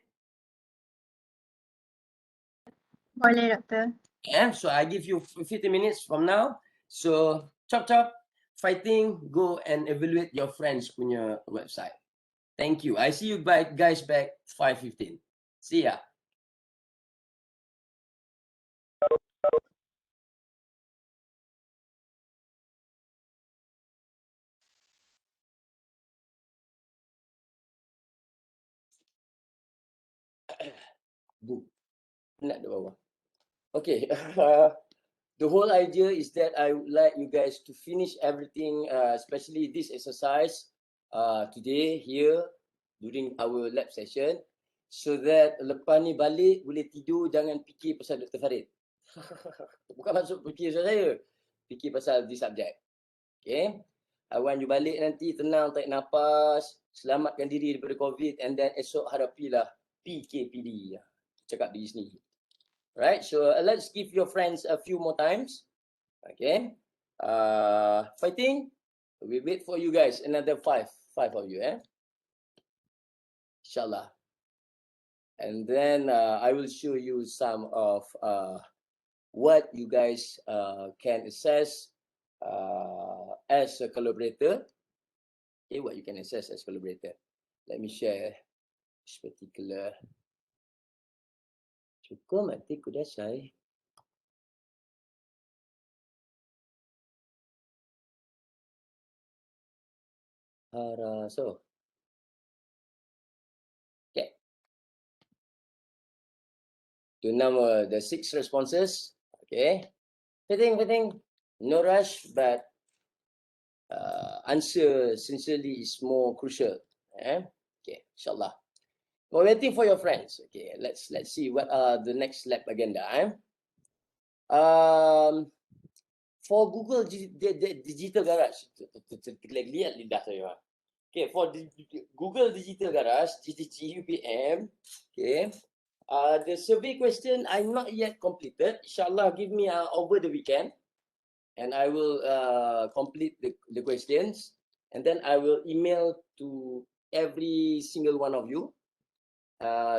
Boleh, Doktor. Yeah, so I give you 50 minutes from now. So chop, fighting, go and evaluate your friends punya website. Thank you. I see you guys back 5:15. See ya. Boom. Nak di bawah. Okay. The whole idea is that I would like you guys to finish everything, especially this exercise today here during our lab session, so that lepas ni balik boleh tidur, jangan fikir pasal Dr. Farid. Bukan maksud fikir pasal saya, fikir pasal this subject. Okay. I want you balik nanti tenang, tarik nafas, selamatkan diri daripada COVID, and then esok hadapilah PKPD. Cakap diri sendiri. Right, so let's give your friends a few more times. Okay. Fighting. We wait for you guys. Another five of you, Inshallah. And then I will show you some of what you guys can assess as a collaborator. Okay, what you can assess as collaborator. Let me share this particular. Cukup nanti kudasai. So, okay. To number the 6 responses. Okay. Fitting. No rush, but answer sincerely is more crucial. Okay, inshallah. We're waiting for your friends. Okay, let's see what are the next lab agenda. For Google Digital Garage, lihat lidah saya. Okay, for Google Digital Garage, GDGUPM, okay, the survey question I'm not yet completed. Inshallah, give me over the weekend, and I will complete the questions, and then I will email to every single one of you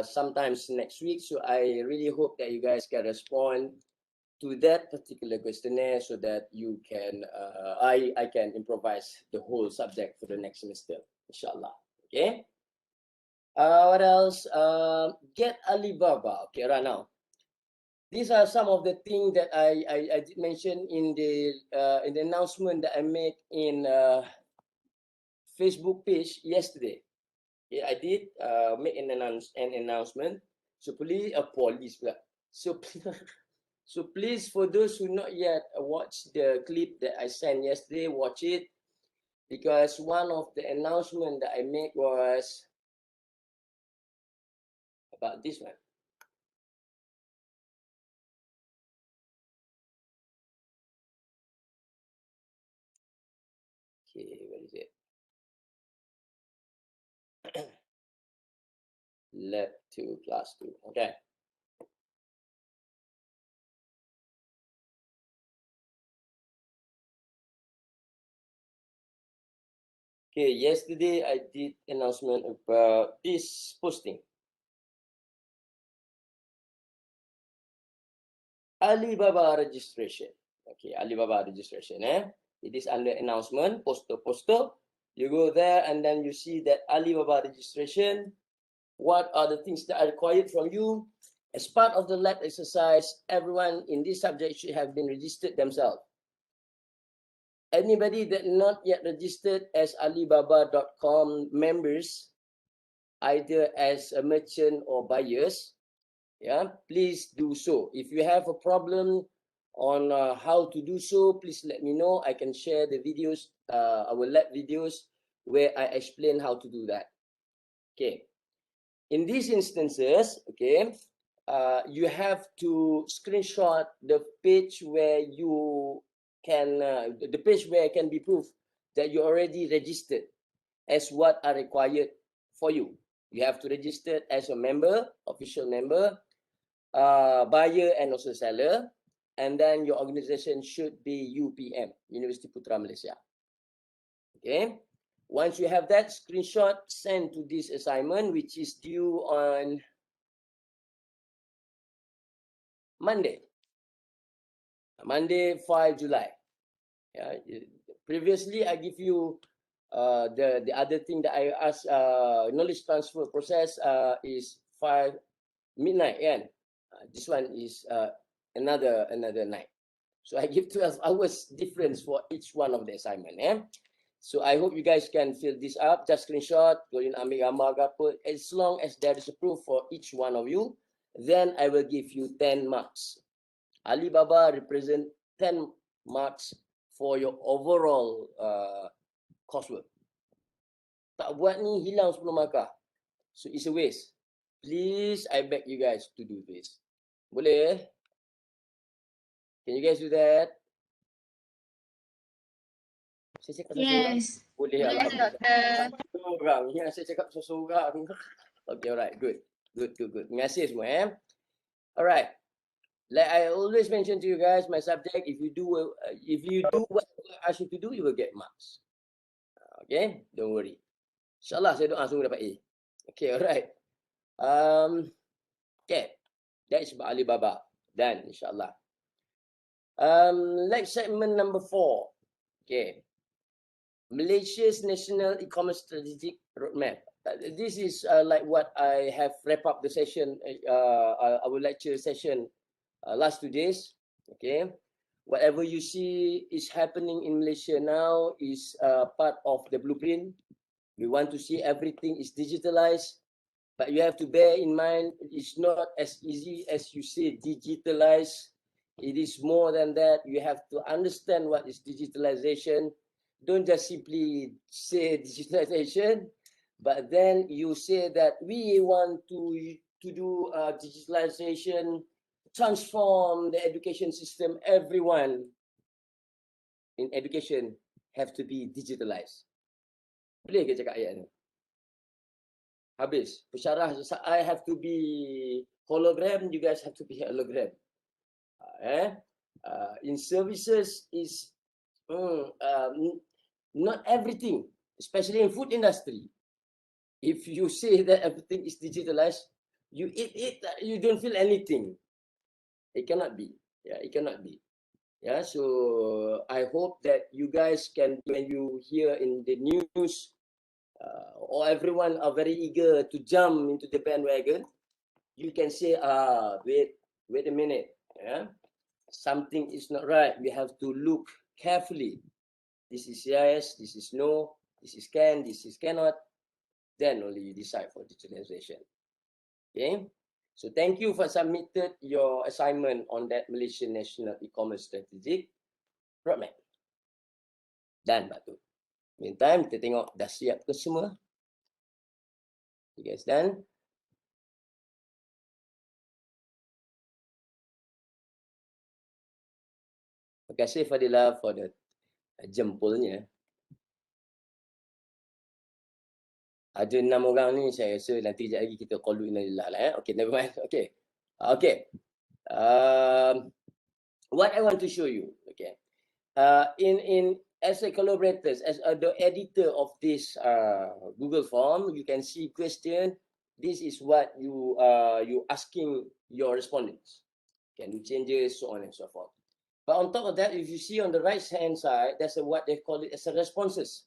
sometimes next week. So I really hope that you guys can respond to that particular questionnaire, so that you can I can improvise the whole subject for the next semester, inshallah. Okay. What else? Get Alibaba. Okay, right now. These are some of the things that I did mention in the announcement that I made in Facebook page yesterday. Yeah, I did make an announcement. So please, police pula. So please, for those who not yet watched the clip that I sent yesterday, watch it, because one of the announcement that I made was about this one. Okay, where is it? Lab 2 class 2. Okay. Okay, yesterday I did announcement about this posting. Alibaba registration. Okay, Alibaba registration. It is under announcement, poster. You go there and then you see that Alibaba registration. What are the things that are required from you? As part of the lab exercise, everyone in this subject should have been registered themselves. Anybody that not yet registered as Alibaba.com members, either as a merchant or buyers, please do so. If you have a problem on how to do so, please let me know. I can share the videos, our lab videos, where I explain how to do that. Okay. In these instances, okay, you have to screenshot the page where you can, the page where it can be proof that you already registered as what are required for you. You have to register as a member, official member, buyer and also seller, and then your organization should be UPM, University Putra Malaysia. Okay. Once you have that screenshot, send to this assignment, which is due on Monday, 5 July. Yeah. Previously, I give you the other thing that I asked, knowledge transfer process is 5 midnight. Yeah. This one is another night. So I give 12 hours difference for each one of the assignment. So I hope you guys can fill this up. Just screenshot, go in ambil gambar ke apa. As long as there is a proof for each one of you, then I will give you 10 marks. Alibaba represent 10 marks for your overall coursework. Tak buat ni hilang 10 markah. So it's a waste. Please, I beg you guys to do this. Boleh? Can you guys do that? Saya cakap seorang. Yes. Boleh, Yes, alhamdulillah. Doctor. Seorang. Ya, saya cakap seorang. Okay, alright. Good. Terima kasih semua. Alright. Like I always mention to you guys, my subject, if you do what I ask you to do, you will get marks. Okay, don't worry. InsyaAllah saya doa semua dapat A. Okay, alright. Okay, that is about Alibaba. Done, insyaAllah. Next segment number 4. Okay. Malaysia's National E-Commerce Strategic Roadmap. This is like what I have wrap up the session, our lecture session last 2 days. Okay. Whatever you see is happening in Malaysia now is part of the blueprint. We want to see everything is digitalized, but you have to bear in mind it's not as easy as you say digitalized. It is more than that. You have to understand what is digitalization. Don't just simply say digitalization, but then you say that we want to do digitalization, transform the education system. Everyone in education have to be digitalized. Boleh ke cakap ayat ni? Habis. Pensyarah, I have to be hologram, you guys have to be hologram. In services is not everything, especially in food industry. If you say that everything is digitalized, you eat it, you don't feel anything. It cannot be. Yeah, it cannot be. Yeah, so I hope that you guys can, when you hear in the news, or everyone are very eager to jump into the bandwagon, you can say, wait a minute. Yeah, something is not right. We have to look carefully. This is yes, this is no, this is can, this is cannot. Then only you decide for digitalization. Okay. So thank you for submitted your assignment on that Malaysian National E-Commerce Strategic Roadmap. Dan Batu. Meantime, kita tengok dah siap ke semua. You guys done? Terima kasih Fadila for the jempolnya. Ada 6 orang ni, saya rasa nanti kejap lagi kita call Innalillah lah. Okay, never mind. Okay. Okay. What I want to show you, okay. In as a collaborators, as the editor of this Google form, you can see question. This is what you asking your respondents. Can do changes, so on and so forth. But on top of that, if you see on the right hand side, there's what they call it as a responses.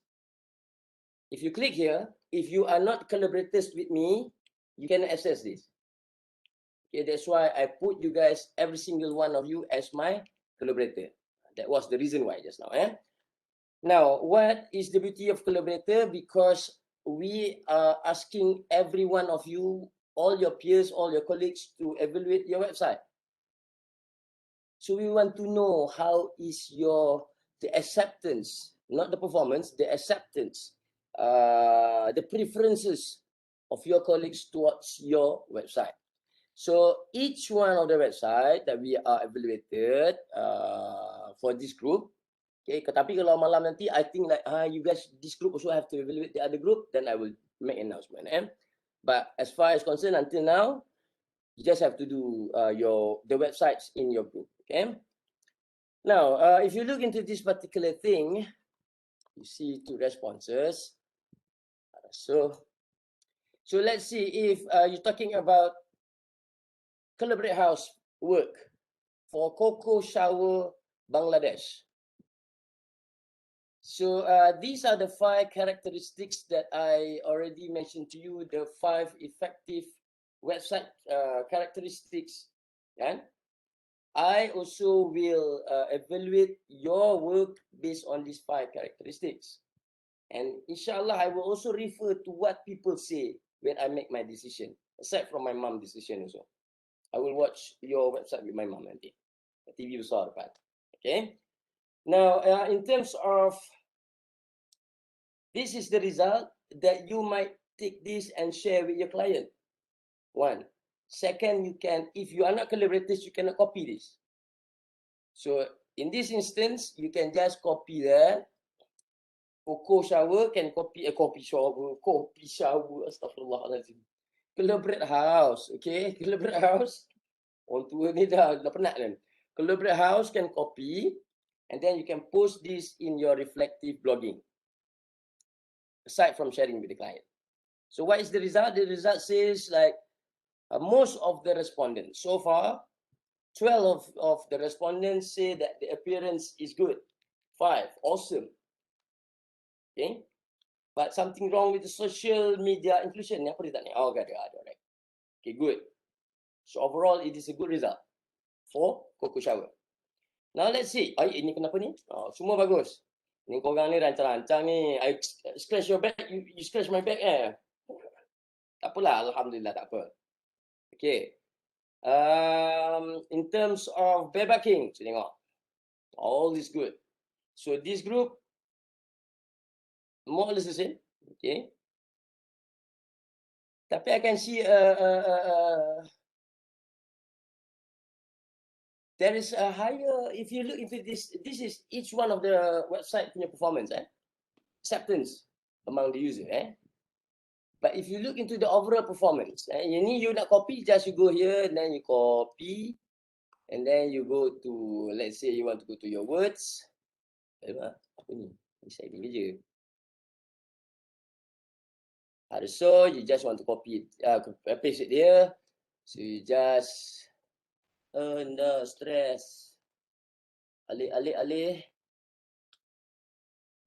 If you click here, if you are not collaborators with me, you can access this. Okay, that's why I put you guys, every single one of you, as my collaborator. That was the reason why just now. Now, what is the beauty of collaborator? Because we are asking every one of you, all your peers, all your colleagues, to evaluate your website. So we want to know how is the acceptance, not the performance, the acceptance, the preferences of your colleagues towards your website. So each one of the website that we are evaluated for this group. Okay, tapi kalau malam nanti, I think like you guys, this group also have to evaluate the other group, then I will make an announcement. But as far as concerned, until now, you just have to do the websites in your group. Okay. Now, if you look into this particular thing, you see 2 responses. So let's see if you're talking about Collaborate House work for Coco Shower Bangladesh. So these are the 5 characteristics that I already mentioned to you, the 5 effective website characteristics. And I also will evaluate your work based on these 5 characteristics. And inshallah, I will also refer to what people say when I make my decision, aside from my mom decision also. I will watch your website with my mom nanti. TV besar depan. Okay. Now, in terms of, this is the result that you might take this and share with your client. 1. Second, you can, if you are not collaborators, you cannot copy this. So in this instance, you can just copy that. Coco Shower can copy coffee shower, astaghfirullahaladzim. Collaborate House, okay? Collaborate House. Orang tua ni dah penat kan. Collaborate House can copy, and then you can post this in your reflective blogging, aside from sharing with the client. So what is the result? The result says like most of the respondents so far, 12 of the respondents say that the appearance is good. 5, awesome. Okay, but something wrong with the social media inclusion. Apa dia tak ni? Oh, ada, right. Okay, good. So overall, it is a good result for Coco Shower. Now let's see. Ini kenapa ni? Semua bagus. Ni korang ni rancang-rancang ni. I scratch your back, you scratch my back Tak apalah, alhamdulillah tak apa. Okay. In terms of barebacking, so tengok. All is good. So this group, more or less the same. Okay. Tapi I can see there is a higher, if you look into this is each one of the website punya performance, acceptance among the user. But if you look into the overall performance, you nak copy, just you go here, and then you copy, and then you go to, let's say you want to go to your words. Apa ni? Saya ni je. So you just want to copy it, paste it there. So you just no stress. Alih.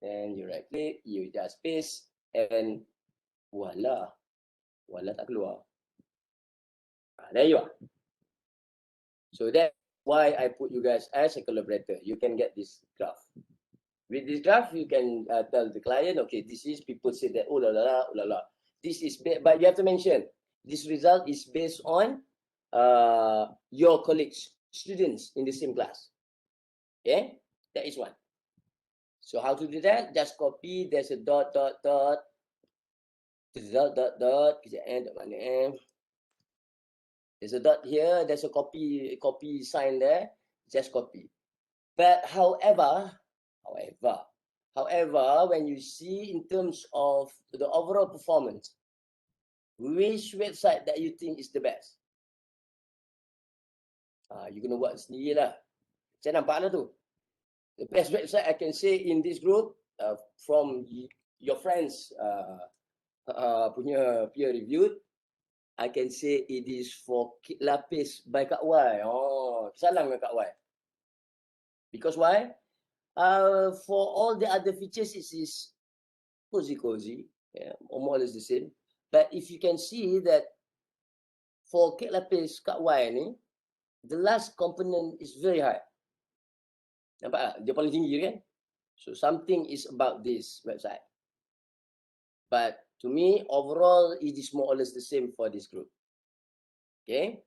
Then you right click, you just paste, and voila. Voila tak keluar. There you are. So that's why I put you guys as a collaborator. You can get this graph. With this graph, you can tell the client, okay, this is, people say that, oh la la. This is, but you have to mention, this result is based on your colleagues, students in the same class. Okay, that is one. So how to do that? Just copy, there's a dot. There's a dot here, there's a copy sign there, just copy. But however, when you see in terms of the overall performance, which website that you think is the best? You kena buat sendiri lah. Saya nampak lah tu. The best website I can say in this group from your friends punya peer reviewed, I can say it is for Kek Lapis by Kak Y. Oh, salam dengan Kak Y. Because why? For all the other features, it is cozy, yeah, more or less the same. But if you can see that for Kek Lapis Kak Y ni, the last component is very high. Nampak tak? Dia paling tinggi kan? So something is about this website. But to me, overall, it is more or less the same for this group. Okay?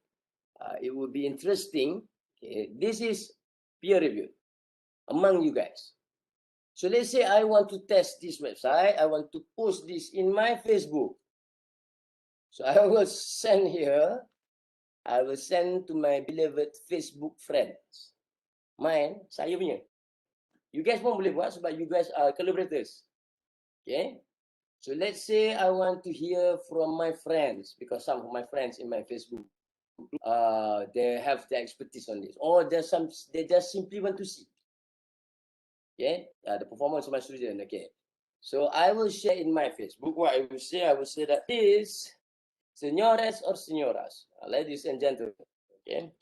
It would be interesting. Okay? This is peer review among you guys. So let's say I want to test this website. I want to post this in my Facebook. So I will send here. I will send to my beloved Facebook friends. Mine, saya punya. You guys pun boleh buat sebab you guys are collaborators. Okay? So let's say I want to hear from my friends because some of my friends in my Facebook, they have the expertise on this, or they just simply want to see. Okay, the performance of my student. Okay, so I will share in my Facebook. What I will say that is, señores or señoras, ladies and gentlemen. Okay,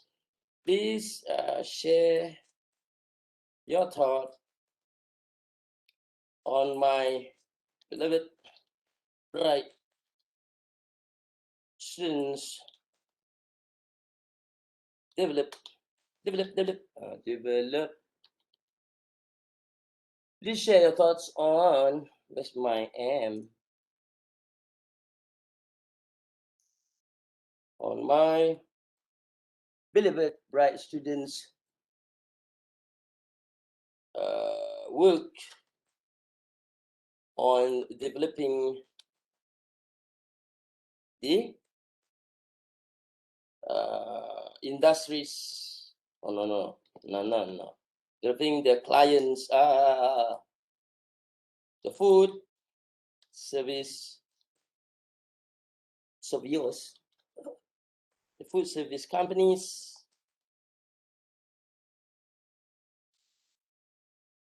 please share your thought on my beloved bright students develop. Please share your thoughts on where's my M on my beloved bright students work on developing the industries. Oh no. Developing the clients, the food service servios, the food service companies,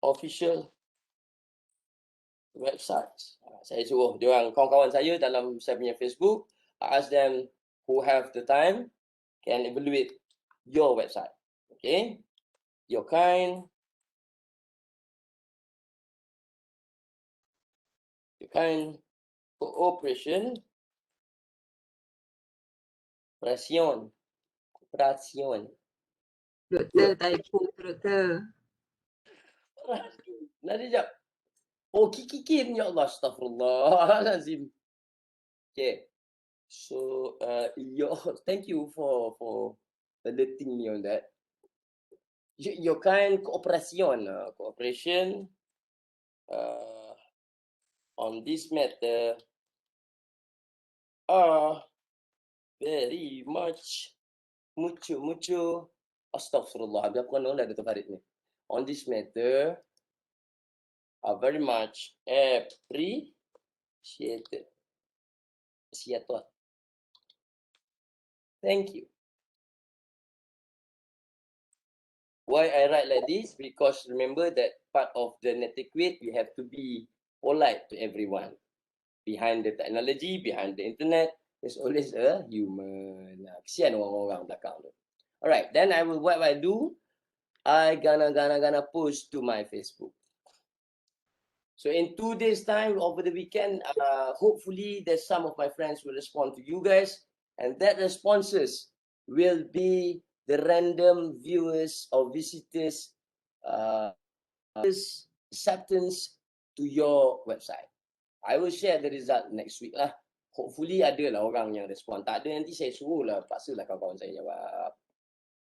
official websites. Saya suruh diorang kawan-kawan saya dalam saya punya Facebook. I ask them who have the time can evaluate your website. Okay, your kind cooperation, operation. Doktor typo doktor. Nanti jap. Oh, kikikin ya Allah, astagfirullahalazim. Okay. So, thank you for alerting me on that. Your kind cooperation on this matter are very much mucho astagfirullah. Aku kan dah Dr. Farid ni. On this matter are very much appreciated. Thank you. Why I write like this? Because remember that part of the etiquette, you have to be polite to everyone. Behind the technology, behind the internet, there's always a human. Kesian orang-orang belakang tu. Alright, then what I do, I gonna post to my Facebook. So in 2 days time, over the weekend, hopefully there's some of my friends will respond to you guys, and that responses will be the random viewers or visitors acceptance to your website. I will share the result next week lah. Hopefully ada lah orang yang respond. Tak ada nanti saya suruh lah, paksa lah kawan-kawan saya jawab.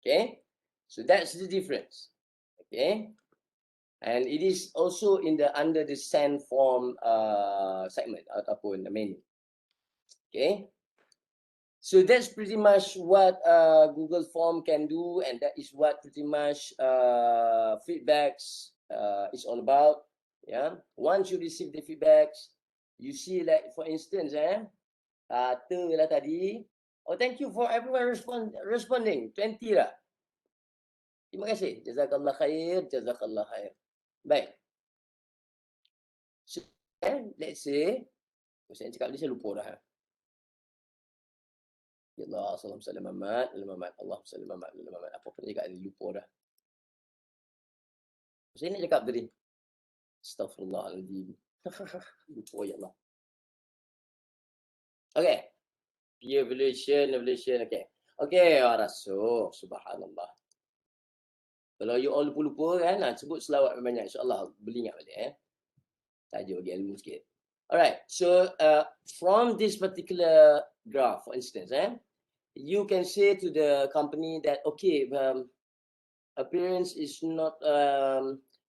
Okay, so that's the difference. Okay. And it is also under the send form segment ataupun the menu. Okay. So that's pretty much what Google Form can do, and that is what pretty much feedbacks is all about. Yeah. Once you receive the feedbacks, you see like for instance, lah tadi. Oh, thank you for everyone responding. 20 lah. Terima kasih. Jazakallah khair, jazakallah khair. Baik. So, let's say, saya cakap ni saya lupa dah. Ya Allah, Allahumma salli Muhammad, Muhammad, Allahumma salli Muhammad, Muhammad. Apa pun cakap ni lupa dah. Saya nak cakap tadi. Astaghfirullahaladzim. Lupa ya Allah. Okay. Peer evaluation, okay. Okay, ya Rasul, subhanallah. Kalau you all lupa-lupa kan, sebut selawat banyak. InsyaAllah boleh ingat balik. Tajuk bagi ilmu sikit. Alright, so from this particular graph, for instance, you can say to the company that, okay, appearance is not,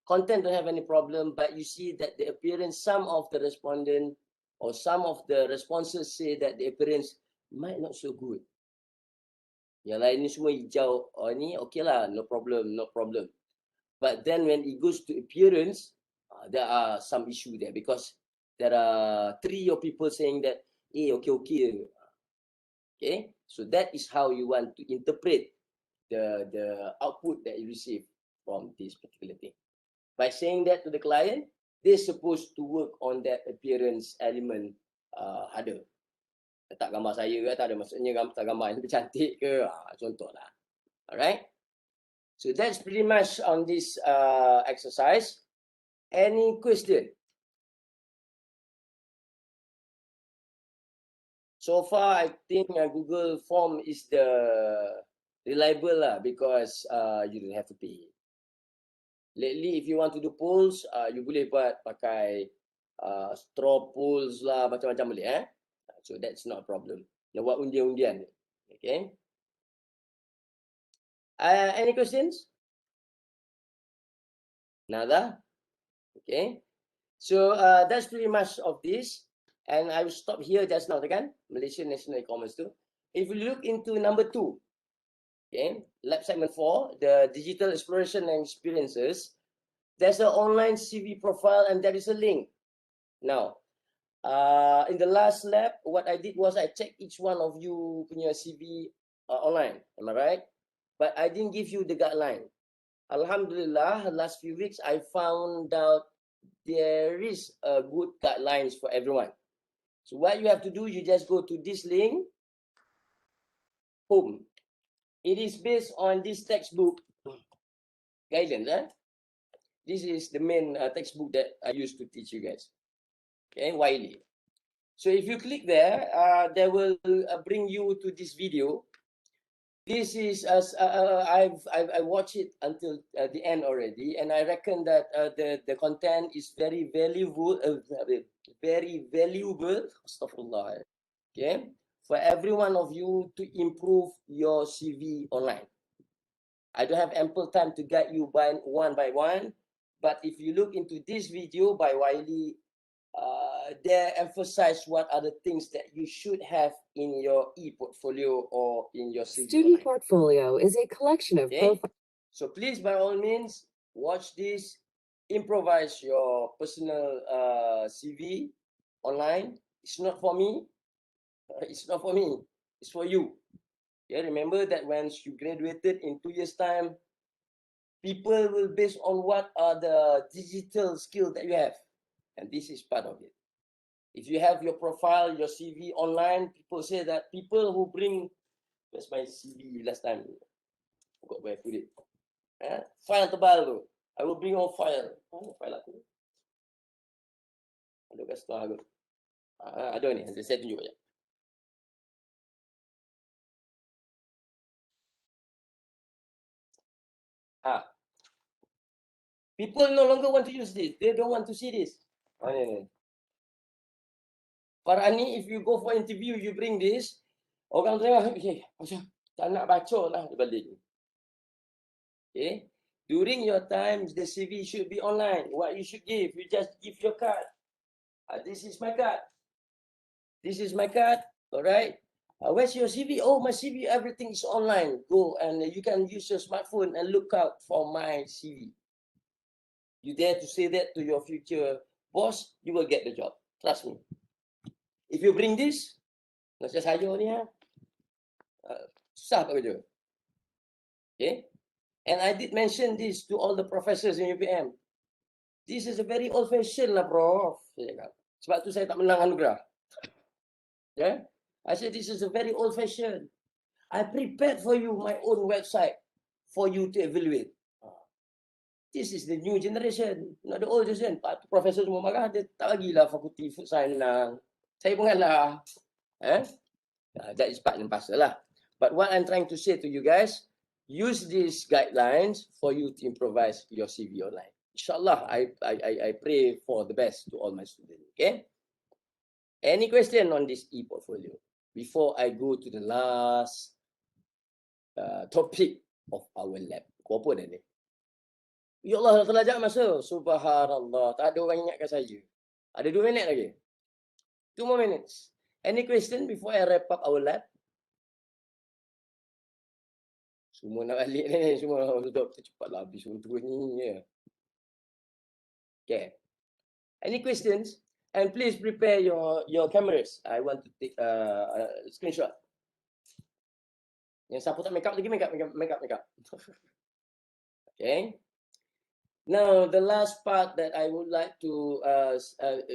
content don't have any problem, but you see that the appearance, some of the respondent or some of the responses say that the appearance might not so good. Yang lain ni semua hijau, oh ni okay lah, no problem. But then when it goes to appearance, there are some issue there because there are 3 of people saying that, okay. Okay, so that is how you want to interpret the output that you receive from this particular thing. By saying that to the client, they're supposed to work on that appearance element harder. Letak gambar saya ke, tak ada maksudnya gambar yang lebih cantik ke, contohlah. Alright, so that's pretty much on this exercise. Any question? So far, I think Google Form is the reliable lah because you don't have to pay. Lately, if you want to do polls, you boleh buat pakai straw polls lah, macam-macam boleh. So that's not a problem. Nak buat undian-undian. Okay. Any questions? Nada? Okay. So that's pretty much of this. And I will stop here just now, kan? Malaysian National E-Commerce too. If you look into number 2, okay, lab segment 4, the digital exploration and experiences, there's an online CV profile and there is a link. Now, in the last lab, what I did was I checked each one of you punya CV online. Am I right? But I didn't give you the guideline. Alhamdulillah, last few weeks, I found out there is a good guidelines for everyone. So what you have to do, you just go to this link, home. It is based on this textbook guidance. This is the main textbook that I used to teach you guys. Okay, Wiley. So if you click there, they will bring you to this video. This is I watched it until the end already, and I reckon that the content is very valuable. Astaghfirullah. Okay, for every one of you to improve your CV online. I don't have ample time to guide you one by one, but if you look into this video by Wiley, they emphasize what are the things that you should have in your e-portfolio or in your CV. Student portfolio is a collection of Okay? So please, by all means, watch this, improvise your personal CV online. It's not for me. It's not for me. It's for you. Okay? Remember that once you graduated in 2 years' time, people will base on what are the digital skills that you have. And this is part of it. If you have your profile, your CV online, people say that people who bring, where's my CV last time? Forgot where I put it. File tebal tu. I will bring on file. Mana file aku? Ada kat setelah aku. Ada ni, saya tunjuk je. People no longer want to use this. They don't want to see this. Ni. Farhani, if you go for interview, you bring this, orang tengok, okay, macam tak nak baca lah di balik. Okay, during your time, the CV should be online. What you should give, you just give your card. This is my card. This is my card. All right. Where's your CV? Oh, my CV, everything is online. Go and you can use your smartphone and look out for my CV. You dare to say that to your future boss, you will get the job. Trust me. If you bring this, macam saya ni susah tak kerja. Okay? And I did mention this to all the professors in UPM. This is a very old-fashioned lah, Prof. Saya cakap. Sebab tu saya tak menang anugerah. Yeah? I said this is a very old-fashioned. I prepared for you my own website for you to evaluate. This is the new generation, not the old generation. Profesor semua marah, dia tak bagilah fakulti food science menang. Saya pun kalah. That is part and parcel lah. But what I'm trying to say to you guys, use these guidelines for you to improvise your CV online. Inshallah, I pray for the best to all my students. Okay? Any question on this e-portfolio before I go to the last topic of our lab? Apa dah ni? Ya Allah, telah jam masa. Subhanallah. Tak ada orang ingatkan saya. Ada 2 minit lagi. 2 more minutes. Any question before I wrap up our lab? Semua nak balik ni. Semua doktor cepatlah habis untuk ni. Ya. Okay. Any questions? And please prepare your cameras. I want to take a screenshot. Yang siapa tak make up lagi, make up. Okay. Now, the last part that I would like to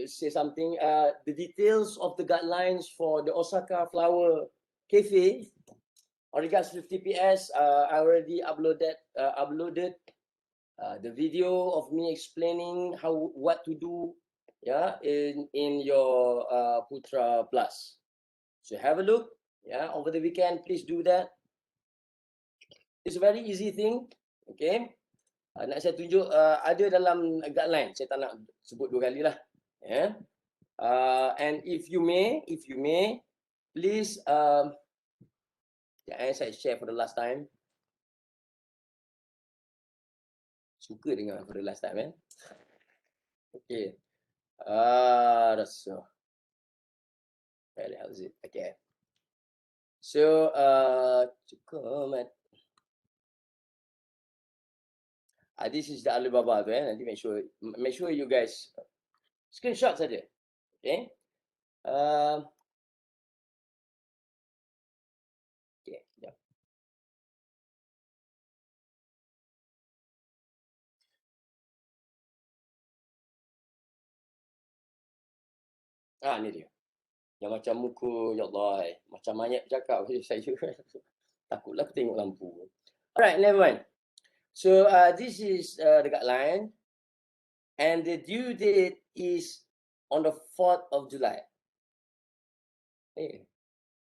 say something, the details of the guidelines for the Osaka Flower Cafe, on regards to TPS, I already uploaded the video of me explaining what to do, yeah, in your Putra Plus. So have a look, yeah, over the weekend, please do that. It's a very easy thing, okay. Nak saya tunjuk ada dalam guideline, saya tak nak sebut 2 kali lah. Yeah. And if you may, please, saya share for the last time. Suka dengar for the last time, Okay. So where the hell is it? Okay. So, cukup. This is the Alibaba tu, nanti make sure you guys screenshot saja. Okay. Okay, yeah. Ni dia. Yang macam muka, ya Allah, macam mayat cakap saya. Takutlah aku tengok lampu. Alright, never mind. So this is the guideline, and the due date is on the 4th of July. Hey,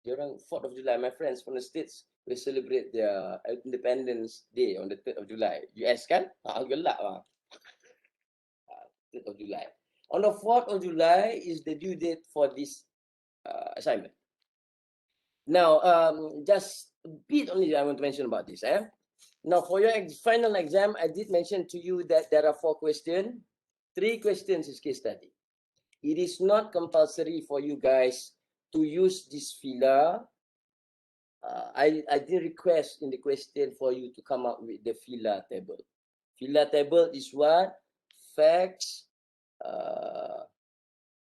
diorang 4th of July. My friends from the States will celebrate their Independence Day on the 3rd of July. US kan? Gelap lah. 3rd of July. On the 4th of July is the due date for this assignment. Now, just a bit only I want to mention about this. Now, for your final exam, I did mention to you that there are 4 questions. 3 questions is case study. It is not compulsory for you guys to use this filler. I did request in the question for you to come up with the filler table. Filler table is what? Facts.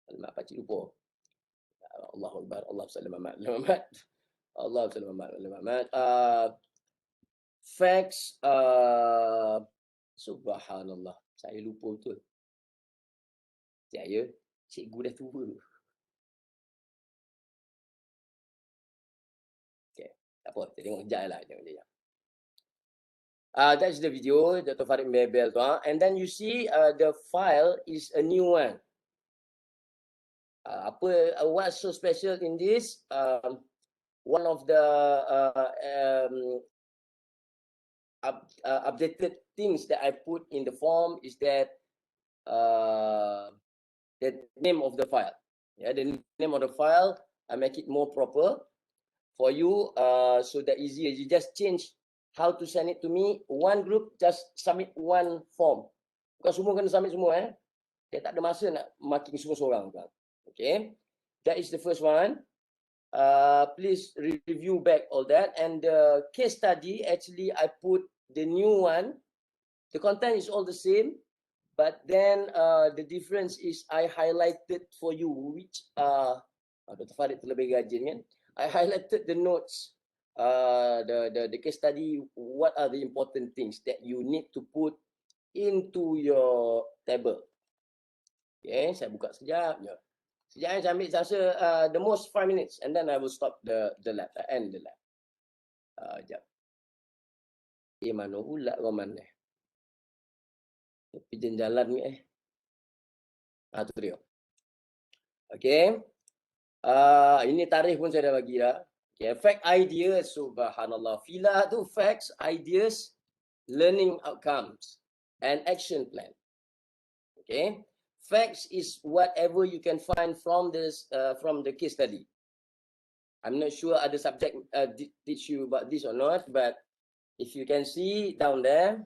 Alamak, pakcik lupa. Allahu Akbar. Allah Muhammad. Allah Muhammad. Facts, subhanallah, saya lupa betul. Saya, cikgu dah tua. Okay, tak apa, kita tengok kejap lah. That's the video, Dr. Farid Mebel tu. And then you see the file is a new one. What's so special in this? One of the updated things that I put in the form is that the name of the file. Yeah, the name of the file, I make it more proper for you, so that easier. You just change how to send it to me. One group just submit one form. Bukan semua kena submit semua. Saya tak ada masa nak marking semua seorang. Okay, that is the first one. Please review back all that. And the case study, actually, I put the new one. The content is all the same, but then the difference is I highlighted for you which Dr. Farid terlebih rajin kan. I highlighted the notes the case study, what are the important things that you need to put into your table. Okay, saya buka sekejap je. Sekejap saya ambil rasa the most 5 minutes and then I will stop the lab, end the lab. Sekejap. Mana pula Roman ni? Tapi jalan ni tu dia. Okay. Ini tarikh pun saya dah bagi dah. Okay, fact, ideas, subhanallah. Filah tu facts, ideas, learning outcomes, and action plan. Okay. Facts is whatever you can find from this from the case study. I'm not sure other subject teach you about this or not, but if you can see down there,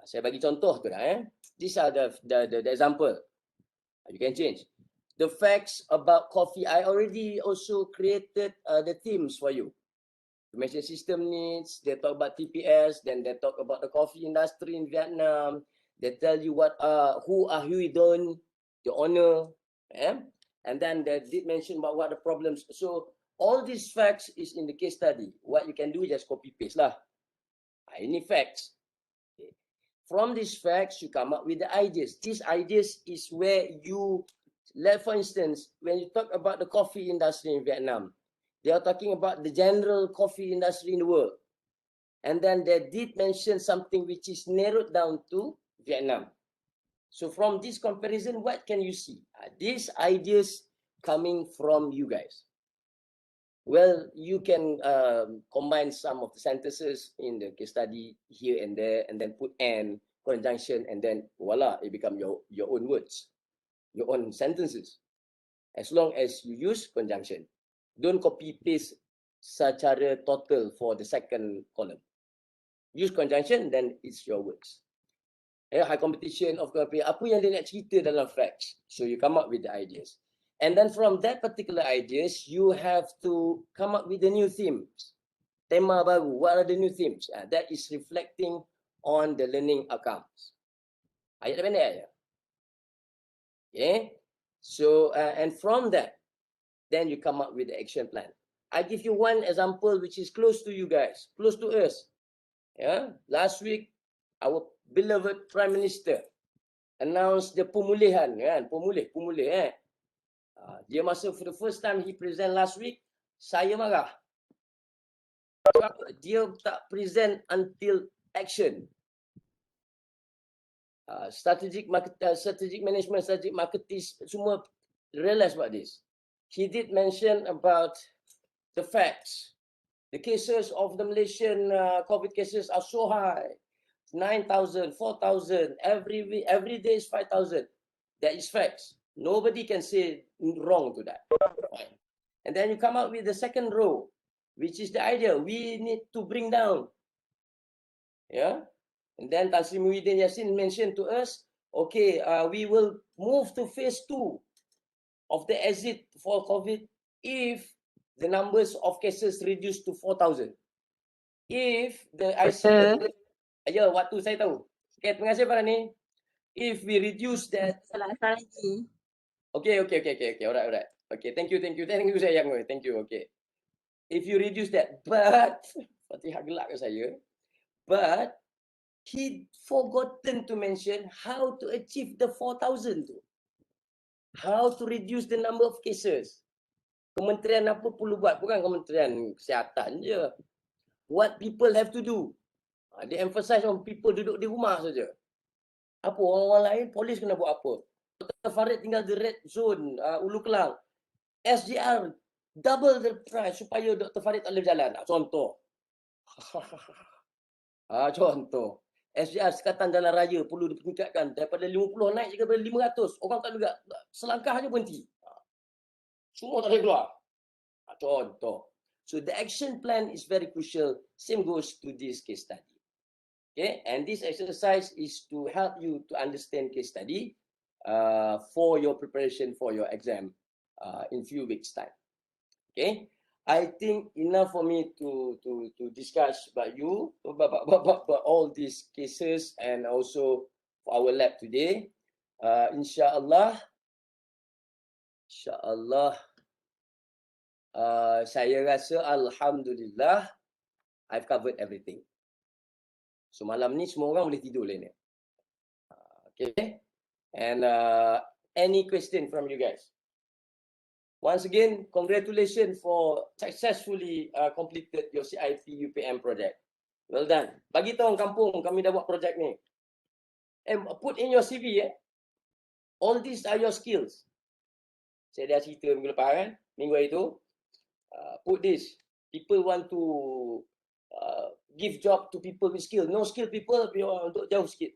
saya bagi contoh tu dah. These are the example. You can change. The facts about coffee, I already also created the themes for you. Information system needs, they talk about TPS, then they talk about the coffee industry in Vietnam. They tell you who are Huey Don, the owner, and then they did mention about what the problems. So all these facts is in the case study. What you can do is just copy paste lah. Ini facts. Okay. From these facts, you come up with the ideas. These ideas is where you, like for instance, when you talk about the coffee industry in Vietnam, they are talking about the general coffee industry in the world. And then they did mention something which is narrowed down to Vietnam. So from this comparison, what can you see? These ideas coming from you guys. Well, you can combine some of the sentences in the case study here and there, and then put and conjunction, and then voila, it become your own words, your own sentences. As long as you use conjunction. Don't copy paste secara total for the second column. Use conjunction, then it's your words. High competition of apa yang dia nak cerita dalam facts. So you come up with the ideas. And then from that particular ideas, you have to come up with the new themes. Tema baru, what are the new themes? That is reflecting on the learning outcomes. Ayat pendek aja. Okay. So, and from that, then you come up with the action plan. I give you one example which is close to you guys, close to us. Yeah. Last week, our beloved Prime Minister announced the pemulihan, kan? Pemulih. Dia masa for the first time he present last week, saya marah. Dia tak present until action. Strategic management, strategic marketing, semua realize about this. He did mention about the facts. The cases of the Malaysian COVID cases are so high. 9,000, 4,000, every day is 5,000. That is facts. Nobody can say wrong to that. Fine. And then you come up with the second row, which is the idea. We need to bring down. Yeah. And then Tan Sri Muhyiddin Yassin mentioned to us, okay, we will move to phase 2 of the exit for COVID if the numbers of cases reduce to 4,000. If the ICU, ya, waktu saya tahu. Okay, terima kasih Farani. If we reduce that. Salah lagi. Okay. Alright. Okay, thank you sayang. Thank you. Okay. If you reduce that, but Fatihah gelak ke saya. But he forgotten to mention how to achieve the 4,000 tu. How to reduce the number of cases. Kementerian apa perlu buat? Bukan Kementerian Kesihatan je. What people have to do. They emphasize on people duduk di rumah saja. Apa orang-orang lain, polis kena buat apa? Dr. Farid tinggal di red zone, Ulu Kelang. SGR double the price supaya Dr. Farid tak boleh berjalan. Contoh. Contoh. SGR Sekatan Jalan Raya perlu dipeningkatkan daripada 50 naik kepada 500. Orang tak juga selangkah aja berhenti. Semua tak boleh keluar. Contoh. So the action plan is very crucial. Same goes to this case study. Okay, and this exercise is to help you to understand case study for your preparation for your exam in few weeks time. Okay, I think enough for me to discuss about you about all these cases and also for our lab today. Insyaallah Saya rasa alhamdulillah I've covered everything. So malam ni semua orang boleh tidur lah ni. Okay. And any question from you guys? Once again, congratulations for successfully completed your CIP UPM project. Well done. Bagi tahu orang kampung kami dah buat projek ni. And put in your CV all these are your skills. Saya dah cerita minggu lepas kan, minggu itu. Put this. People want to give job to people with skill. No skill people biar untuk jauh sikit.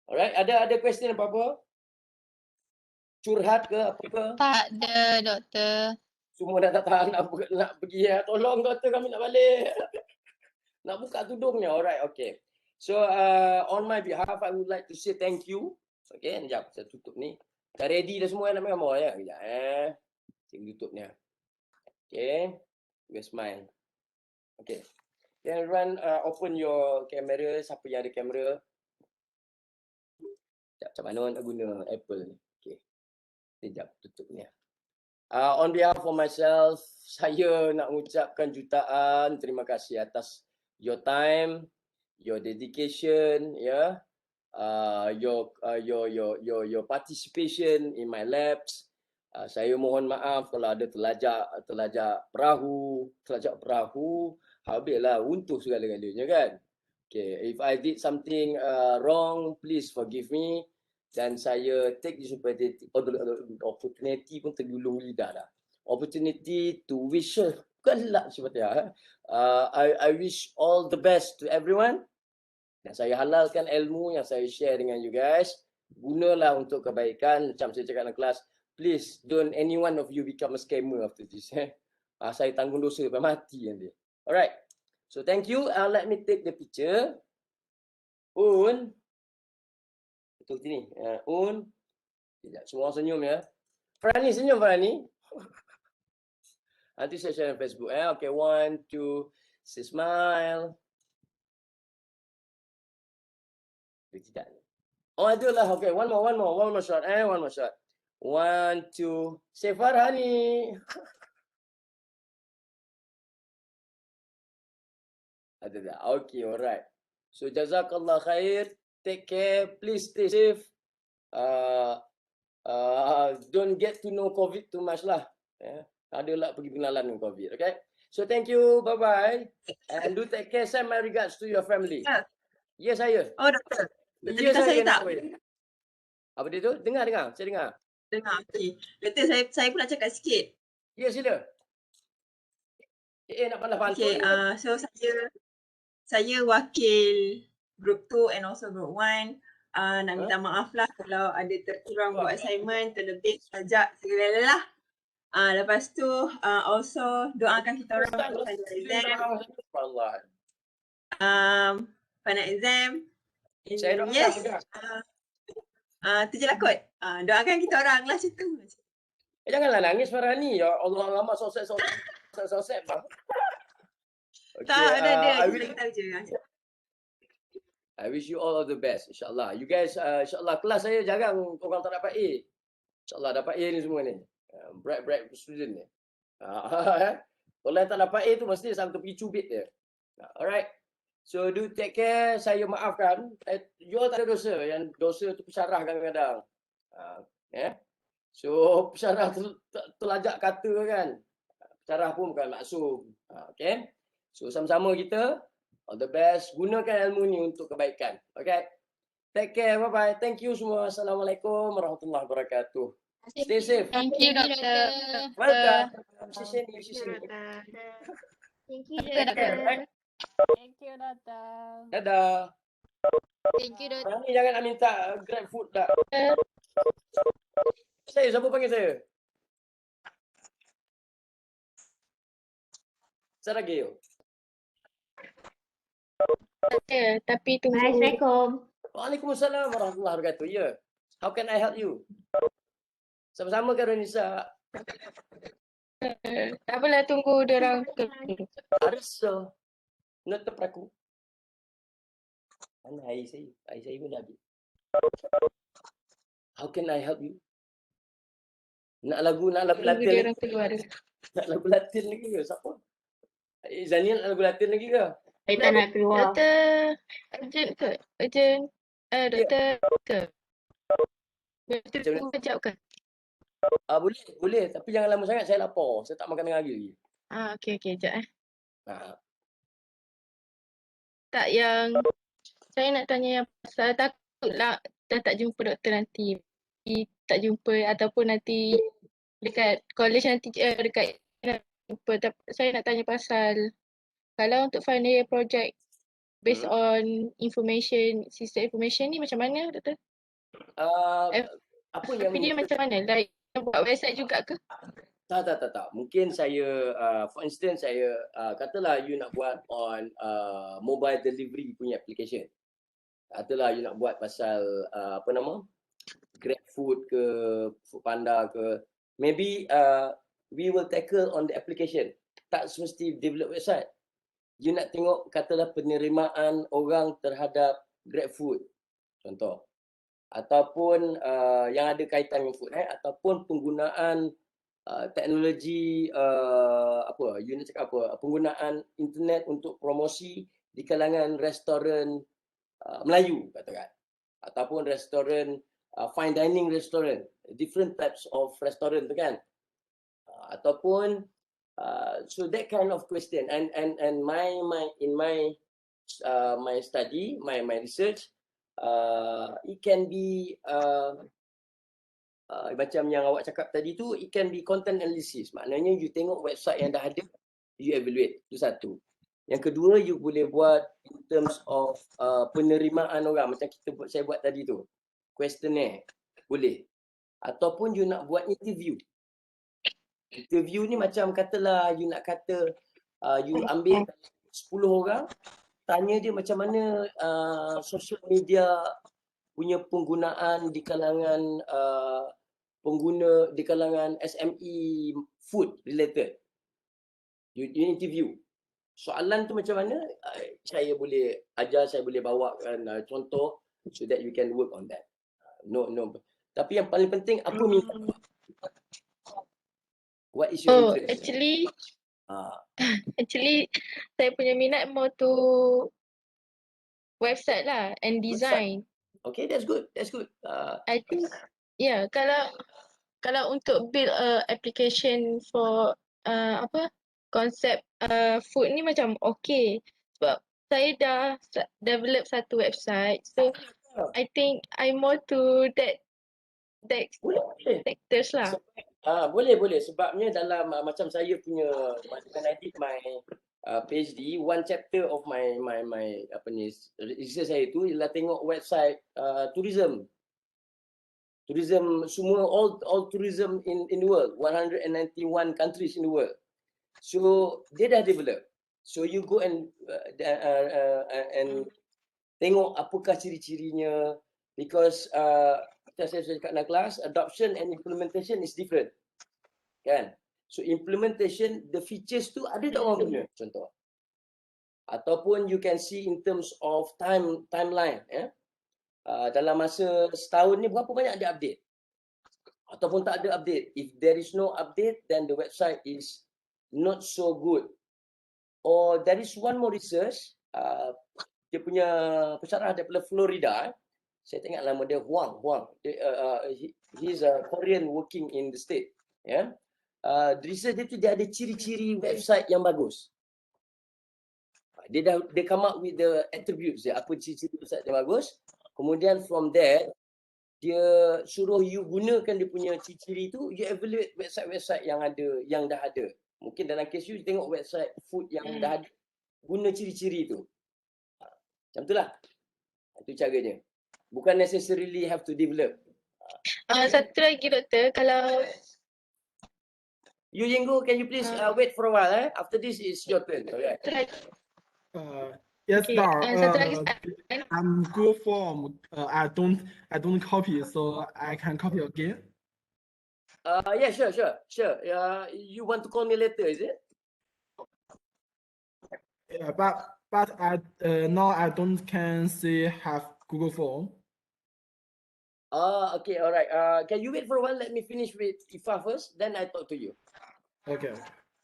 Alright, ada question apa-apa? Curhat ke apa ke? Tak ada, doktor. Semua dah tak tahan nak pergi ya. Tolong doktor kami nak balik. Nak buka tudungnya. Alright, okay. So on my behalf I would like to say thank you. Okay, sekejap saya tutup ni. Dah ready dah semua nak main gambar ya? Sekejap saya tutup ni. Okay. You smile. Okay. Then everyone open your camera. Siapa yang ada kamera? Macam mana nak guna Apple ni? Okay. Sekejap tutup ni. On behalf of myself, saya nak mengucapkan jutaan terima kasih atas your time, your dedication, your participation in my labs. Saya mohon maaf kalau ada terlajak perahu, habislah runtuh segala-galanya kan. Okay, if I did something wrong, please forgive me. Dan saya take this opportunity pun tergulung lidah dah. Opportunity to wish bukanlah seperti I wish all the best to everyone. Dan saya halalkan ilmu yang saya share dengan you guys. Gunalah untuk kebaikan. Macam saya cakap dalam kelas, please don't any one of you become a scammer after this. Saya tanggung dosa sampai mati nanti. Alright. So thank you. Let me take the picture. Betul sini. Semua orang senyum ya. Farani senyum Farani. Nanti saya share di Facebook. Okay, 1, 2, say smile. Tidak. Oh, itulah. Okay, one more shot. One more shot. 1, 2, say Farani. Ada. Okay, alright. So jazakallah khair. Take care. Please stay safe. Don't get to know COVID too much lah. Adalah pergi pengenalan dengan COVID. Okay. So thank you. Bye bye. And do take care. Send my regards to your family. Yes, saya. Oh, doktor. Ya, saya tak. Apa dia tu? Dengar. Saya dengar. Dengar. Okey. Doktor, saya pun nak cakap sikit. Ya, sila. Nak pandai pantun. Okey, so saya wakil group 2 and also group 1. Nak minta maaf lah kalau ada terkurang buat assignment, terlebih sajak segala lah. Lepas tu also doakan kita orang untuk final exam. Final exam. Saya doakan Yes. juga. Tu je lah kot. Doakan kita orang lah macam tu. Janganlah nangis Farani. Ya Allah, lama sosek bang. Okay, Tak ada. I wish you all the best, insyaAllah. You guys, insyaAllah kelas saya jarang orang tak dapat A. InsyaAllah dapat A ni semua ni. Bright student ni. Kalau yang tak dapat A tu mesti sampai pergi cubit dia. Alright. So do take care. Saya maafkan. You all tak ada dosa. Yang dosa tu pesyarah kadang-kadang. So pesyarah terlajak kata kan. Pesyarah pun bukan maksum. Okay. So sama-sama kita. All the best. Gunakan ilmu ni untuk kebaikan. Okay. Take care. Bye-bye. Thank you semua. Assalamualaikum warahmatullahi wabarakatuh. Stay safe. Thank you, doktor. Welcome. Sini. Thank you, Right. Thank you, Dada. Dadah. Thank you, doktor. Ni jangan nak minta grab food tak. Siapa panggil saya? Sarageo. Ya, tapi tunggu. Assalamualaikum. Waalaikumsalam warahmatullahi wabarakatuh. Ya. How can I help you? Sama-sama kan Renisa? Tak apalah, tunggu diorang. Arsa. Notep aku. Mana air saya? Air saya pun dah habis. How can I help you? Nak lagu Tunggu Latin dia lagi? orang keluar. Nak lagu Latin lagi ke? Siapa? Zania nak lagu Latin lagi ke? Saya tak nak keluar. Doktor urgent ke? Urgent. Doktor ke? Doktor Macam mana? tunggu kejap ke? Boleh. Tapi jangan lama sangat. Saya lapar. Saya tak makan tengah hari lagi. Okey, kejap Ha. Tak, yang saya nak tanya yang pasal takutlah dah tak jumpa doktor nanti. Tak jumpa ataupun nanti dekat college nanti dekat nak jumpa. Saya nak tanya pasal kalau untuk final year project based on system information ni macam mana doktor? Apa yang Tapi dia macam mana? Like buat website juga ke? Tak. Mungkin saya, for instance, saya katalah you nak buat on mobile delivery punya application. Katalah you nak buat pasal GrabFood ke, Foodpanda ke. Maybe we will tackle on the application. Tak semesti develop website. You nak tengok katalah penerimaan orang terhadap GrabFood. Contoh. Ataupun yang ada kaitan dengan food, ataupun penggunaan teknologi you nak cakap apa, penggunaan internet untuk promosi di kalangan restoran Melayu katakan, ataupun restoran fine dining restaurant, different types of restaurant tu kan, ataupun so that kind of question and my study, my research, it can be macam yang awak cakap tadi tu, it can be content analysis. Maknanya you tengok website yang dah ada, you evaluate. Itu satu. Yang kedua, you boleh buat in terms of penerimaan orang. Macam saya buat tadi tu. Questionnaire. Boleh. Ataupun you nak buat interview. Interview ni macam katalah you nak kata you ambil 10 orang, tanya dia macam mana social media punya penggunaan di kalangan pengguna, di kalangan SME food related. You interview. Soalan tu macam mana? Saya boleh ajar, saya boleh bawakan contoh so that you can work on that. No. Tapi yang paling penting, apa minat? What is your interest? Actually saya punya minat more to website lah and design. Okay, that's good. I think kalau untuk build a application for konsep food ni macam okay, sebab saya dah develop satu website, so I think I'm more to that sectors lah. Boleh. Sebabnya dalam macam saya punya, when I did my PhD, one chapter of my research saya tu ialah tengok website tourism semua, all tourism in the world, 191 countries in the world. So dia dah develop. So you go and tengok apakah ciri-cirinya, because saya cakap dalam kelas, adoption and implementation is different. Kan? So implementation, the features tu ada tak orang punya, contoh. Ataupun you can see in terms of timeline, dalam masa setahun ni berapa banyak dia update, ataupun tak ada update. If there is no update, then the website is not so good. Or there is one more research, dia punya pensyarah daripada Florida, saya tengok nama dia Huang. He's a Korean working in the state. Research dia tu, dia ada ciri-ciri website yang bagus. Dia come up with the attributes dia, apa ciri-ciri website yang bagus. Kemudian from there, dia suruh you gunakan dia punya ciri-ciri tu, you evaluate website-website yang dah ada. Mungkin dalam kes you tengok website food yang dah ada, guna ciri-ciri tu. Macam itulah. Itu caranya. Bukan necessarily have to develop. Satu lagi doktor, kalau You Yinggo, can you please wait for a while? After this is your turn. Alright. Yes, okay. sir. Satu lagi, I'm Google Form. I don't copy, so I can copy again. Yeah, sure. You want to call me later, is it? Yeah, but I now I don't can see have Google Form. Okay, all right. Can you wait for a while? Let me finish with Ifa first, then I talk to you. Okay.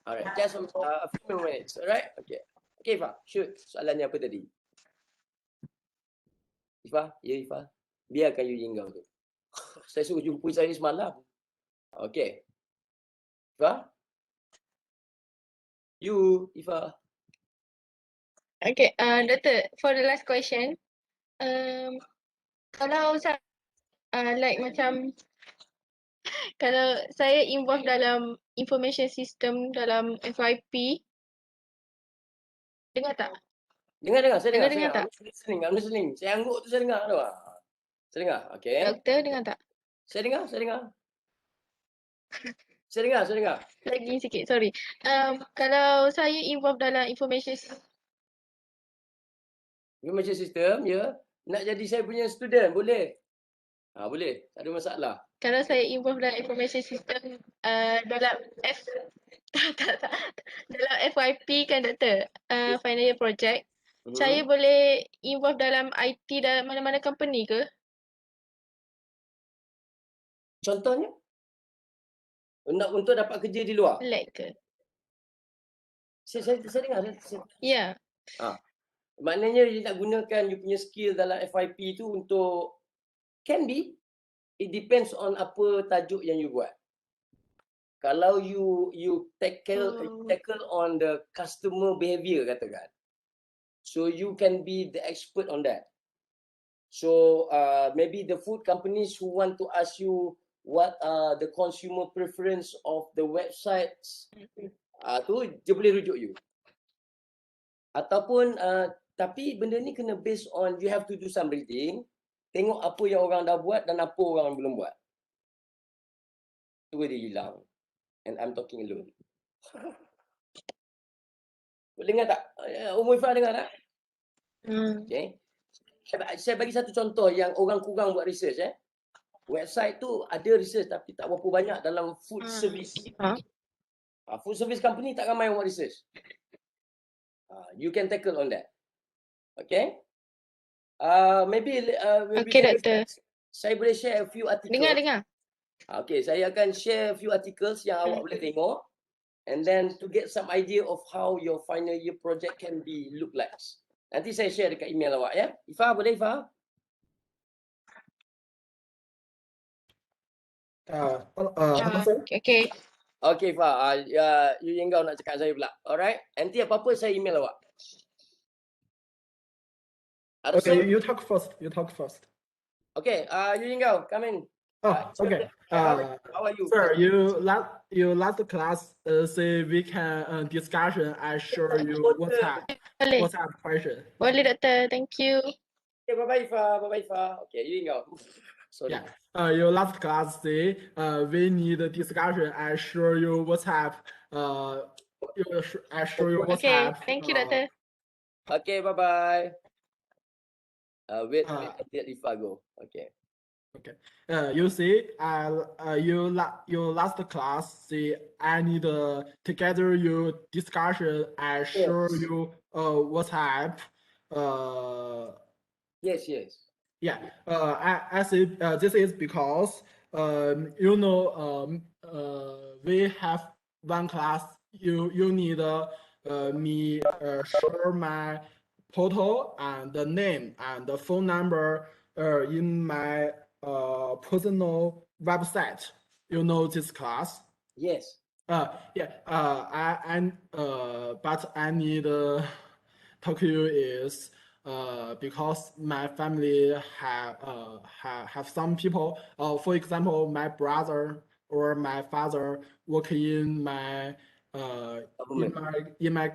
All right, just a few minutes. All right. Okay. Okay, Ifa. Shoot. Soalannya apa tadi? Ifa, ya Ifa. Biarkan you Yinggau tu. Saya suruh jumpa saya semalam. Okay. Ifa? You, Ifa. Okay, Doctor, for the last question, kalau like macam kalau saya involve dalam information system dalam FYP, dengar tak? Dengar, saya dengar. Dengar tak? I'm listening. Saya angguk tu saya dengar tu. Saya dengar, okay. Doktor dengar tak? Saya dengar. Saya dengar. Lagi sikit, sorry. Kalau saya involve dalam information Information system, ya. Nak jadi saya punya student, boleh? Boleh. Tak ada masalah. kalau saya involve dalam information system dalam tak. Dalam FYP kan doktor, final year project, saya boleh involve dalam IT dalam mana-mana company ke? Contohnya? Untuk dapat kerja di luar? Like ke? Saya dengar. Ya. Maknanya you nak gunakan you punya skill dalam FYP tu untuk, can be. It depends on apa tajuk yang you buat. Kalau you tackle on the customer behavior katakan. So you can be the expert on that. So maybe the food companies who want to ask you what are the consumer preference of the websites, tu dia boleh rujuk you. Ataupun tapi benda ni kena based on you have to do some reading, tengok apa yang orang dah buat dan apa orang belum buat. Tu dia hilang. And I'm talking alone. Boleh dengar tak? Umur Ifah dengar tak? Okay. Saya bagi satu contoh yang orang kurang buat research. Website tu ada research tapi tak berapa banyak dalam food service. Food service company tak ramai buat research. You can tackle on that. Okay. Maybe Okay, doktor. saya boleh share a few articles. Dengar. Okay, saya akan share a few articles yang awak boleh tengok. And then to get some idea of how your final year project can be look like. Nanti saya share dekat email awak ya. Ifah, boleh Ifah? Okay. Okay Ifah, you Yenggau nak cakap saya pula. Alright, nanti apa-apa saya email awak. Okay, you talk first. Okay, you Yenggau, come in. Okay. How are you? Sir, you last class say we can discussion. I show you WhatsApp question. Boleh doktor, thank you. Okay, bye bye Ifah. Okay, you Yenggau. Sorry. Yeah. Your last class say we need a discussion. I show you WhatsApp. I show you WhatsApp. Okay, thank you doktor. Okay, bye bye. Wait until Ifah go. Okay. You see, your last class say I need together your discussion. I show you WhatsApp. Yes. Yeah. I say this is because we have one class. You need me share my photo and the name and the phone number in my personal website. You know this class? Yes. Yeah. But I need talk to you is because my family have some people. For example, my brother or my father work in my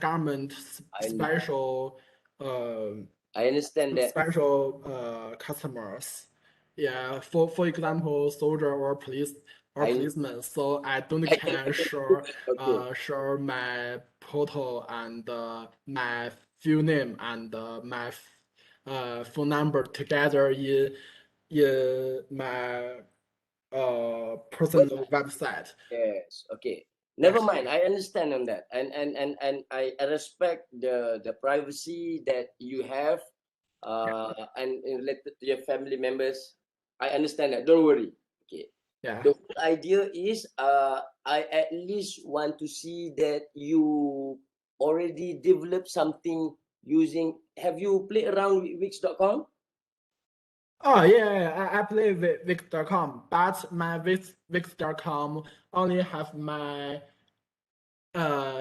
government special. I understand that. Special customers. Yeah, for example, soldier or policeman. So I don't can share my photo and my full name and my phone number together in my personal website. Yes. Okay. Never mind. I understand on that, and I respect the privacy that you have, and related to your family members. I understand that. Don't worry. Okay. Yeah. The whole idea is I at least want to see that you already developed something using. Have you played around with Wix.com? Oh yeah, I play with Wix.com, but my Wix.com only have my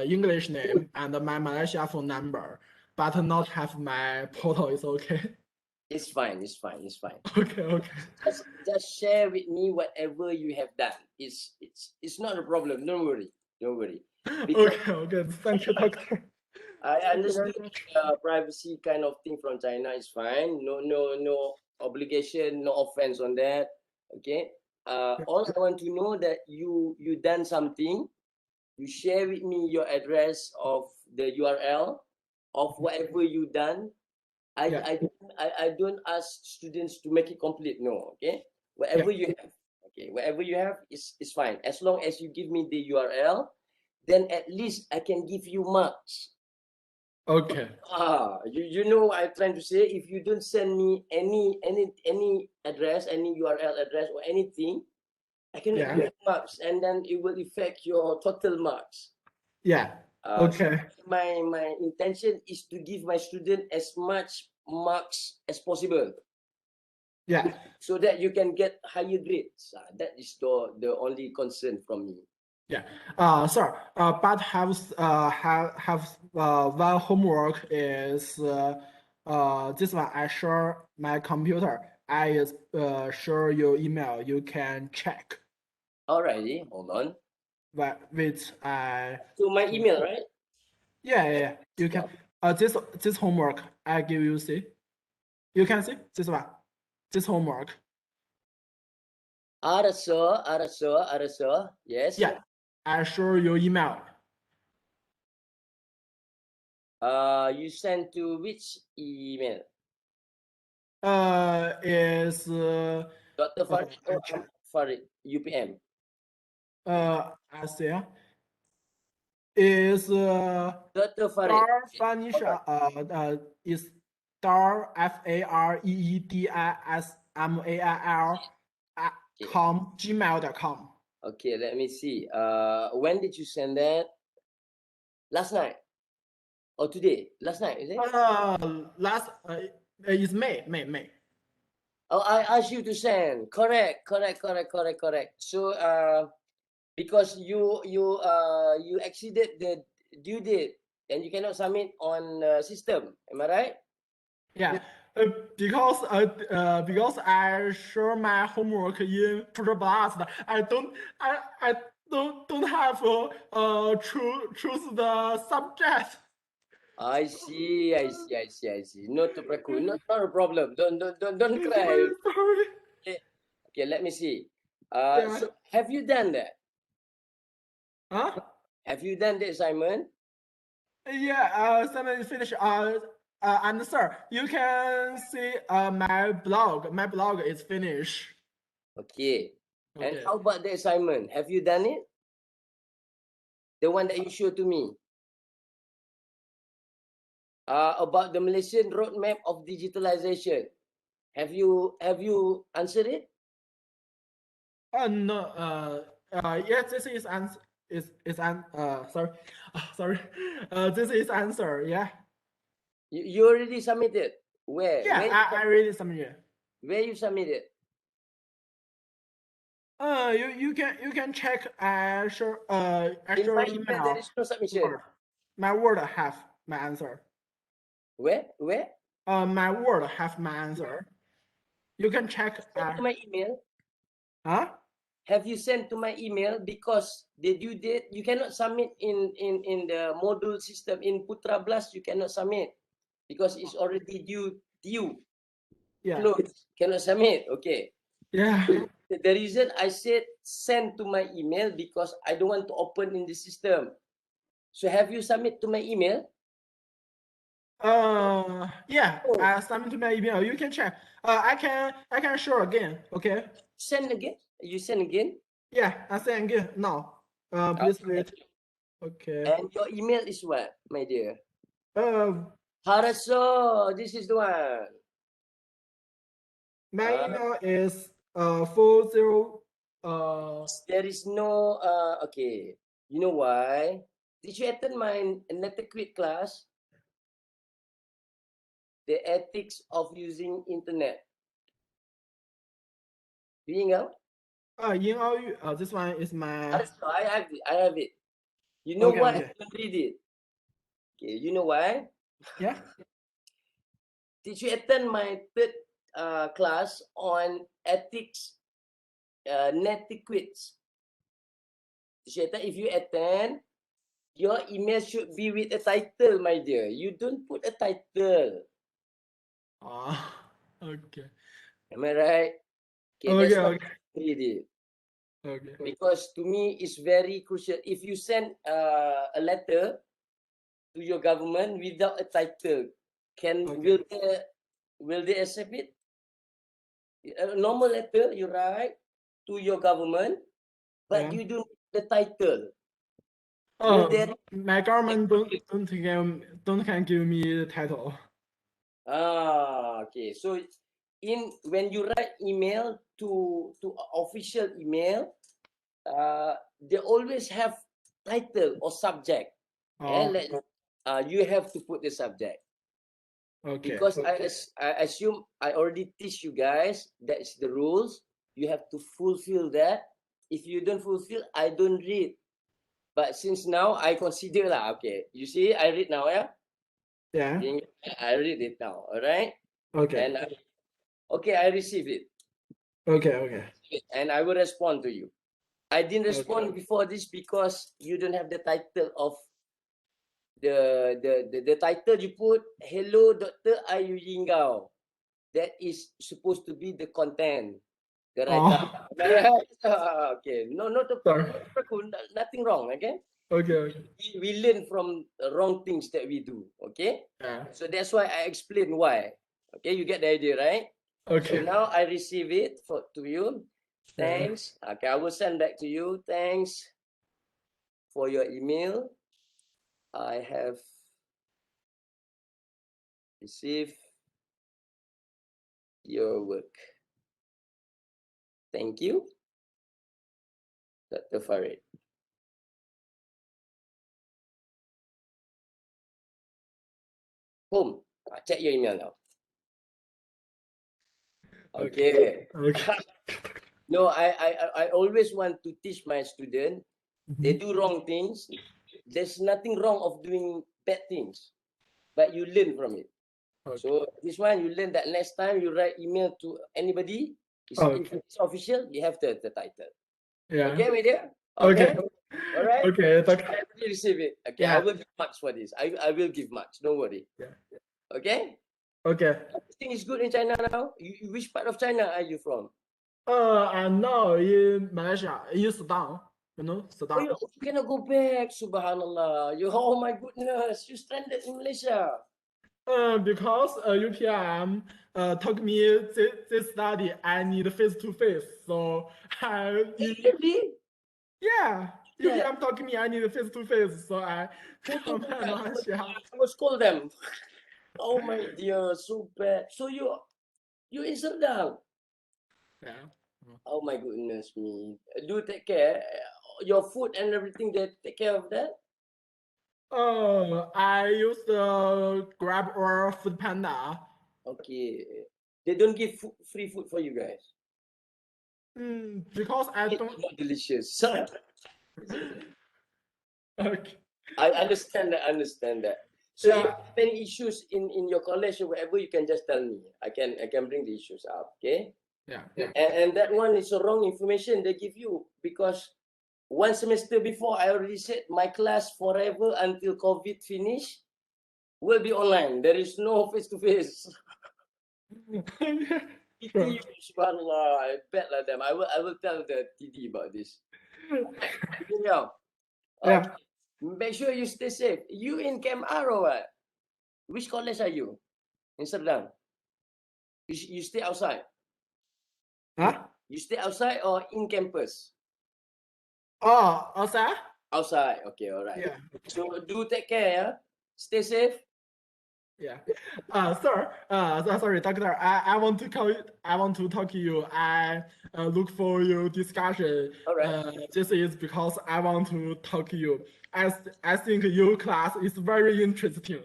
English name and my Malaysia phone number, but not have my portal. Is okay. It's fine. It's fine. It's fine. Okay. Just share with me whatever you have done. It's not a problem. Don't worry. Don't worry. Because Okay. Thank you, doctor. I Thank you very understood much. privacy kind of thing from China is fine. No obligation, no offense on that. Okay. All I want to know that you done something. You share with me your address of the URL of whatever you done. Yeah. I don't ask students to make it complete. No. Okay. Whatever you have. Okay. Whatever you have is fine. As long as you give me the URL, then at least I can give you marks. Okay. You know what I'm trying to say. If you don't send me any address, any URL address or anything, I cannot Yeah. give you marks, and then it will affect your total marks. Yeah. Okay. So my intention is to give my student as much marks as possible, Yeah. so that you can get higher grades. That is the only concern from me. Yeah. Sir. But have one homework is this one. I share my computer. I share your email. You can check. Alrighty, hold on. Which I. So my email, right? Yeah. You can. This homework I give you. See. You can see this one. This homework. Arasa. Yes. Yeah. I share your email. You sent to which email? Is Dr. Farid or Farid, UPM? I see. Is Dr. Farid. star Spanish is star FAREEDISMAIL gmail.com. Okay, let me see. When did you send that? Last night or today? Last night, is it? Last is May. Oh, I asked you to send. Correct. So because you exceeded the due date and you cannot submit on system. Am I right? Yeah. Because I share my homework in Blast, I don't have choose the subject. I see. Not a problem. Not a problem. Don't cry. Sorry. Okay, let me see. Yeah. So have you done that? Huh? Have you done the assignment? Yeah. Assignment is finished. And sir, you can see my blog. My blog is finished. Okay. And Okay. how about the assignment? Have you done it? The one that you showed to me. About the Malaysian roadmap of digitalization. Have you answered it? No. Yes, this is answer. Sorry. Sorry. This is answer. Yeah. You already submitted. Where? Yeah. Where I already submitted. where you submitted? You can check Azure In Azure my email, there email. is no submission. Word. My Word have my answer. Where? My Word have my answer. You can check. Send to my email. Huh? Have you sent to my email? Because the due date you cannot submit in the module system in Putra Blast. You cannot submit because it's already due. Yeah. Close. Cannot submit. Okay. Yeah. The reason I said send to my email because I don't want to open in the system. So have you submit to my email? Yeah. I submit to my email. You can check. I can show again. Okay. Send again. You send again. Yeah. I send again now. Please wait. Okay. And your email is what, my dear? Uh, Haraso. This is the one. my email is 40 There is no okay. You know why? Did you attend my Netiquette class? The ethics of using internet. Do you know? 英奥语 this one is my I have it. I have it. You know Okay, why okay. I don't read it? Okay, you know why? yeah. Did you attend my third class on ethics, netiquettes? Did you attend? If you attend, your email should be with a title, my dear. You don't put a title. Okay. Am I right? Okay, Okay, that's why okay. I read it. Okay. Because to me, it's very crucial. If you send a letter to your government without a title, Okay. will they accept it? A normal letter you write to your government, but Yeah. you don't put the title. Oh, there- my government can give me the title. Okay. So when you write email to official email, they always have title or subject. Oh, You have to put the subject. okay. Because I assume I already teach you guys that's the rules. You have to fulfill that. If you don't fulfill, I don't read. But since now I consider lah, okay. You see, I read now, yeah. Yeah. I read it now. All right. Okay. And okay, I receive it, Okay. Okay. and I will respond to you. I didn't Okay. respond before this because you don't have the title of the title you put. Hello, Dr. Ayu Yingao. That is supposed to be the content. The write-up. Okay. No, not the Sorry. nothing wrong. Okay. Okay. Okay. We learn from the wrong things that we do. Okay. Yeah. So that's why I explain why. Okay, you get the idea, right? Okay. So now I receive it to you. Yeah. Thanks. Okay, I will send back to you. Thanks for your email. I have received your work. Thank you, Dr. Farid. Boom. Check your email now. Okay. Okay. No, I always want to teach my student. They do wrong things. There's nothing wrong of doing bad things, but you learn from it. Okay. So this one you learn that next time you write email to anybody, if Okay. it's official, you have the title. Yeah. Okay, my dear? Okay. All right. Okay. It's I okay. will receive it. Okay, Yeah. I will give marks for this. I will give marks. Don't worry. Yeah. Okay. Okay. Everything is good in China now. Which part of China are you from? I'm now in Malaysia, in Sudan. You know, Oh, Sudan. you cannot go back. Subhanallah. Oh my goodness. You stranded in Malaysia. Because UPM told me this study I need face to face, so Really? yeah, Yeah. UPM told me I need face to face, so I come to I Malaysia. must call them. Oh my dear, so bad. So you in Serdang. Yeah. Oh my goodness me. Do take care. Your food and everything, they take care of that? I use the Grab or Food Panda. Okay. They don't give free food for you guys. Because I It's don't. not delicious. Okay. I understand that. So if you Yeah. have any issues in your college or whatever, you can just tell me. I can bring the issues up. Okay. Yeah. And that one is a wrong information they give you because one semester before I already said my class forever until COVID finish will be online. There is no face to face. Sure. Subhanallah, I bet like them. I will tell the TD about this. Yeah. Yeah. Make sure you stay safe. You in Camp R or what? Which college are you? In Serdang. You stay outside. Huh? You stay outside or in campus? Oh, outside? Outside. Okay, all right. Yeah. So do take care, yeah? Stay safe. Yeah. Sir, sorry, doctor. I want to call you. I want to talk to you. I look for your discussion. All right. This is because I want to talk to you. I think your class is very interesting.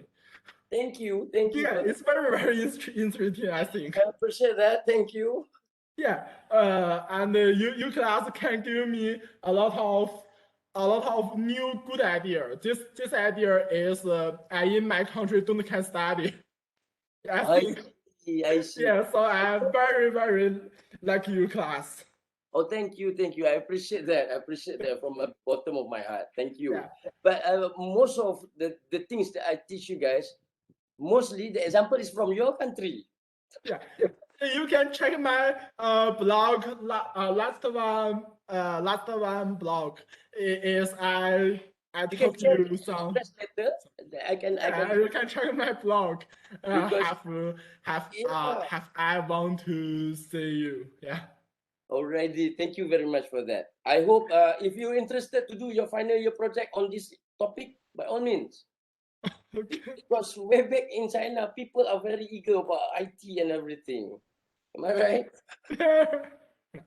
Thank you. Thank you. Yeah, For it's very, very interesting, I think. I appreciate that. Thank you. Yeah, and your class can give me a lot of new good idea. This idea is I in my country don't can study. I I think see. I see. yeah, so I'm very, very like your class. Oh, thank you. Thank you. I appreciate that. I appreciate that from the bottom of my heart. Thank you. Yeah. But most of the things that I teach you guys, mostly the example is from your country. Yeah. You can check my blog. Last one blog is I You can talk to check you some. later. I can. Yeah, you can check my blog. Because yeah. Have I want to see you? Yeah. Already. Thank you very much for that. I hope if you're interested to do your final year project on this topic, by all means. Okay. Because way back in China, people are very eager about IT and everything. Am I right?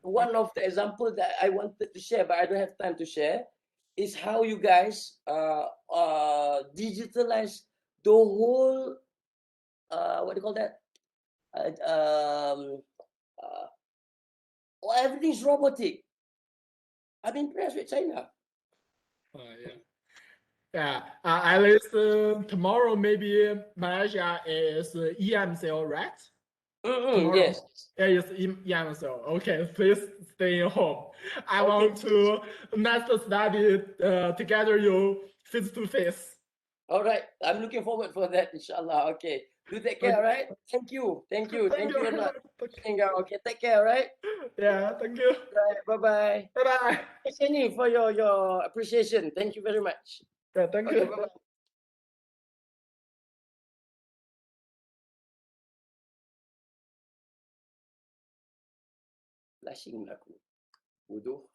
One of the examples that I wanted to share, but I don't have time to share, is how you guys digitalize the whole what do you call that? Well, everything's robotic. I'm impressed with China. Yeah. Yeah. At least tomorrow maybe Malaysia is EMCL, right? Tomorrow. Yes. Yeah, it's EMCL. Okay, please stay home. I Okay. want to next study together you face to face. All right. I'm looking forward for that, inshallah. Okay. You take care, all right? Thank you. Thank you. Thank you a lot. Okay, take care, all right? Yeah, thank you. Right. Bye-bye. Bye-bye. Thanks, Jenny, for your appreciation. Thank you very much. Yeah, thank Okay, you. bye-bye. Flashing aku. Bodoh.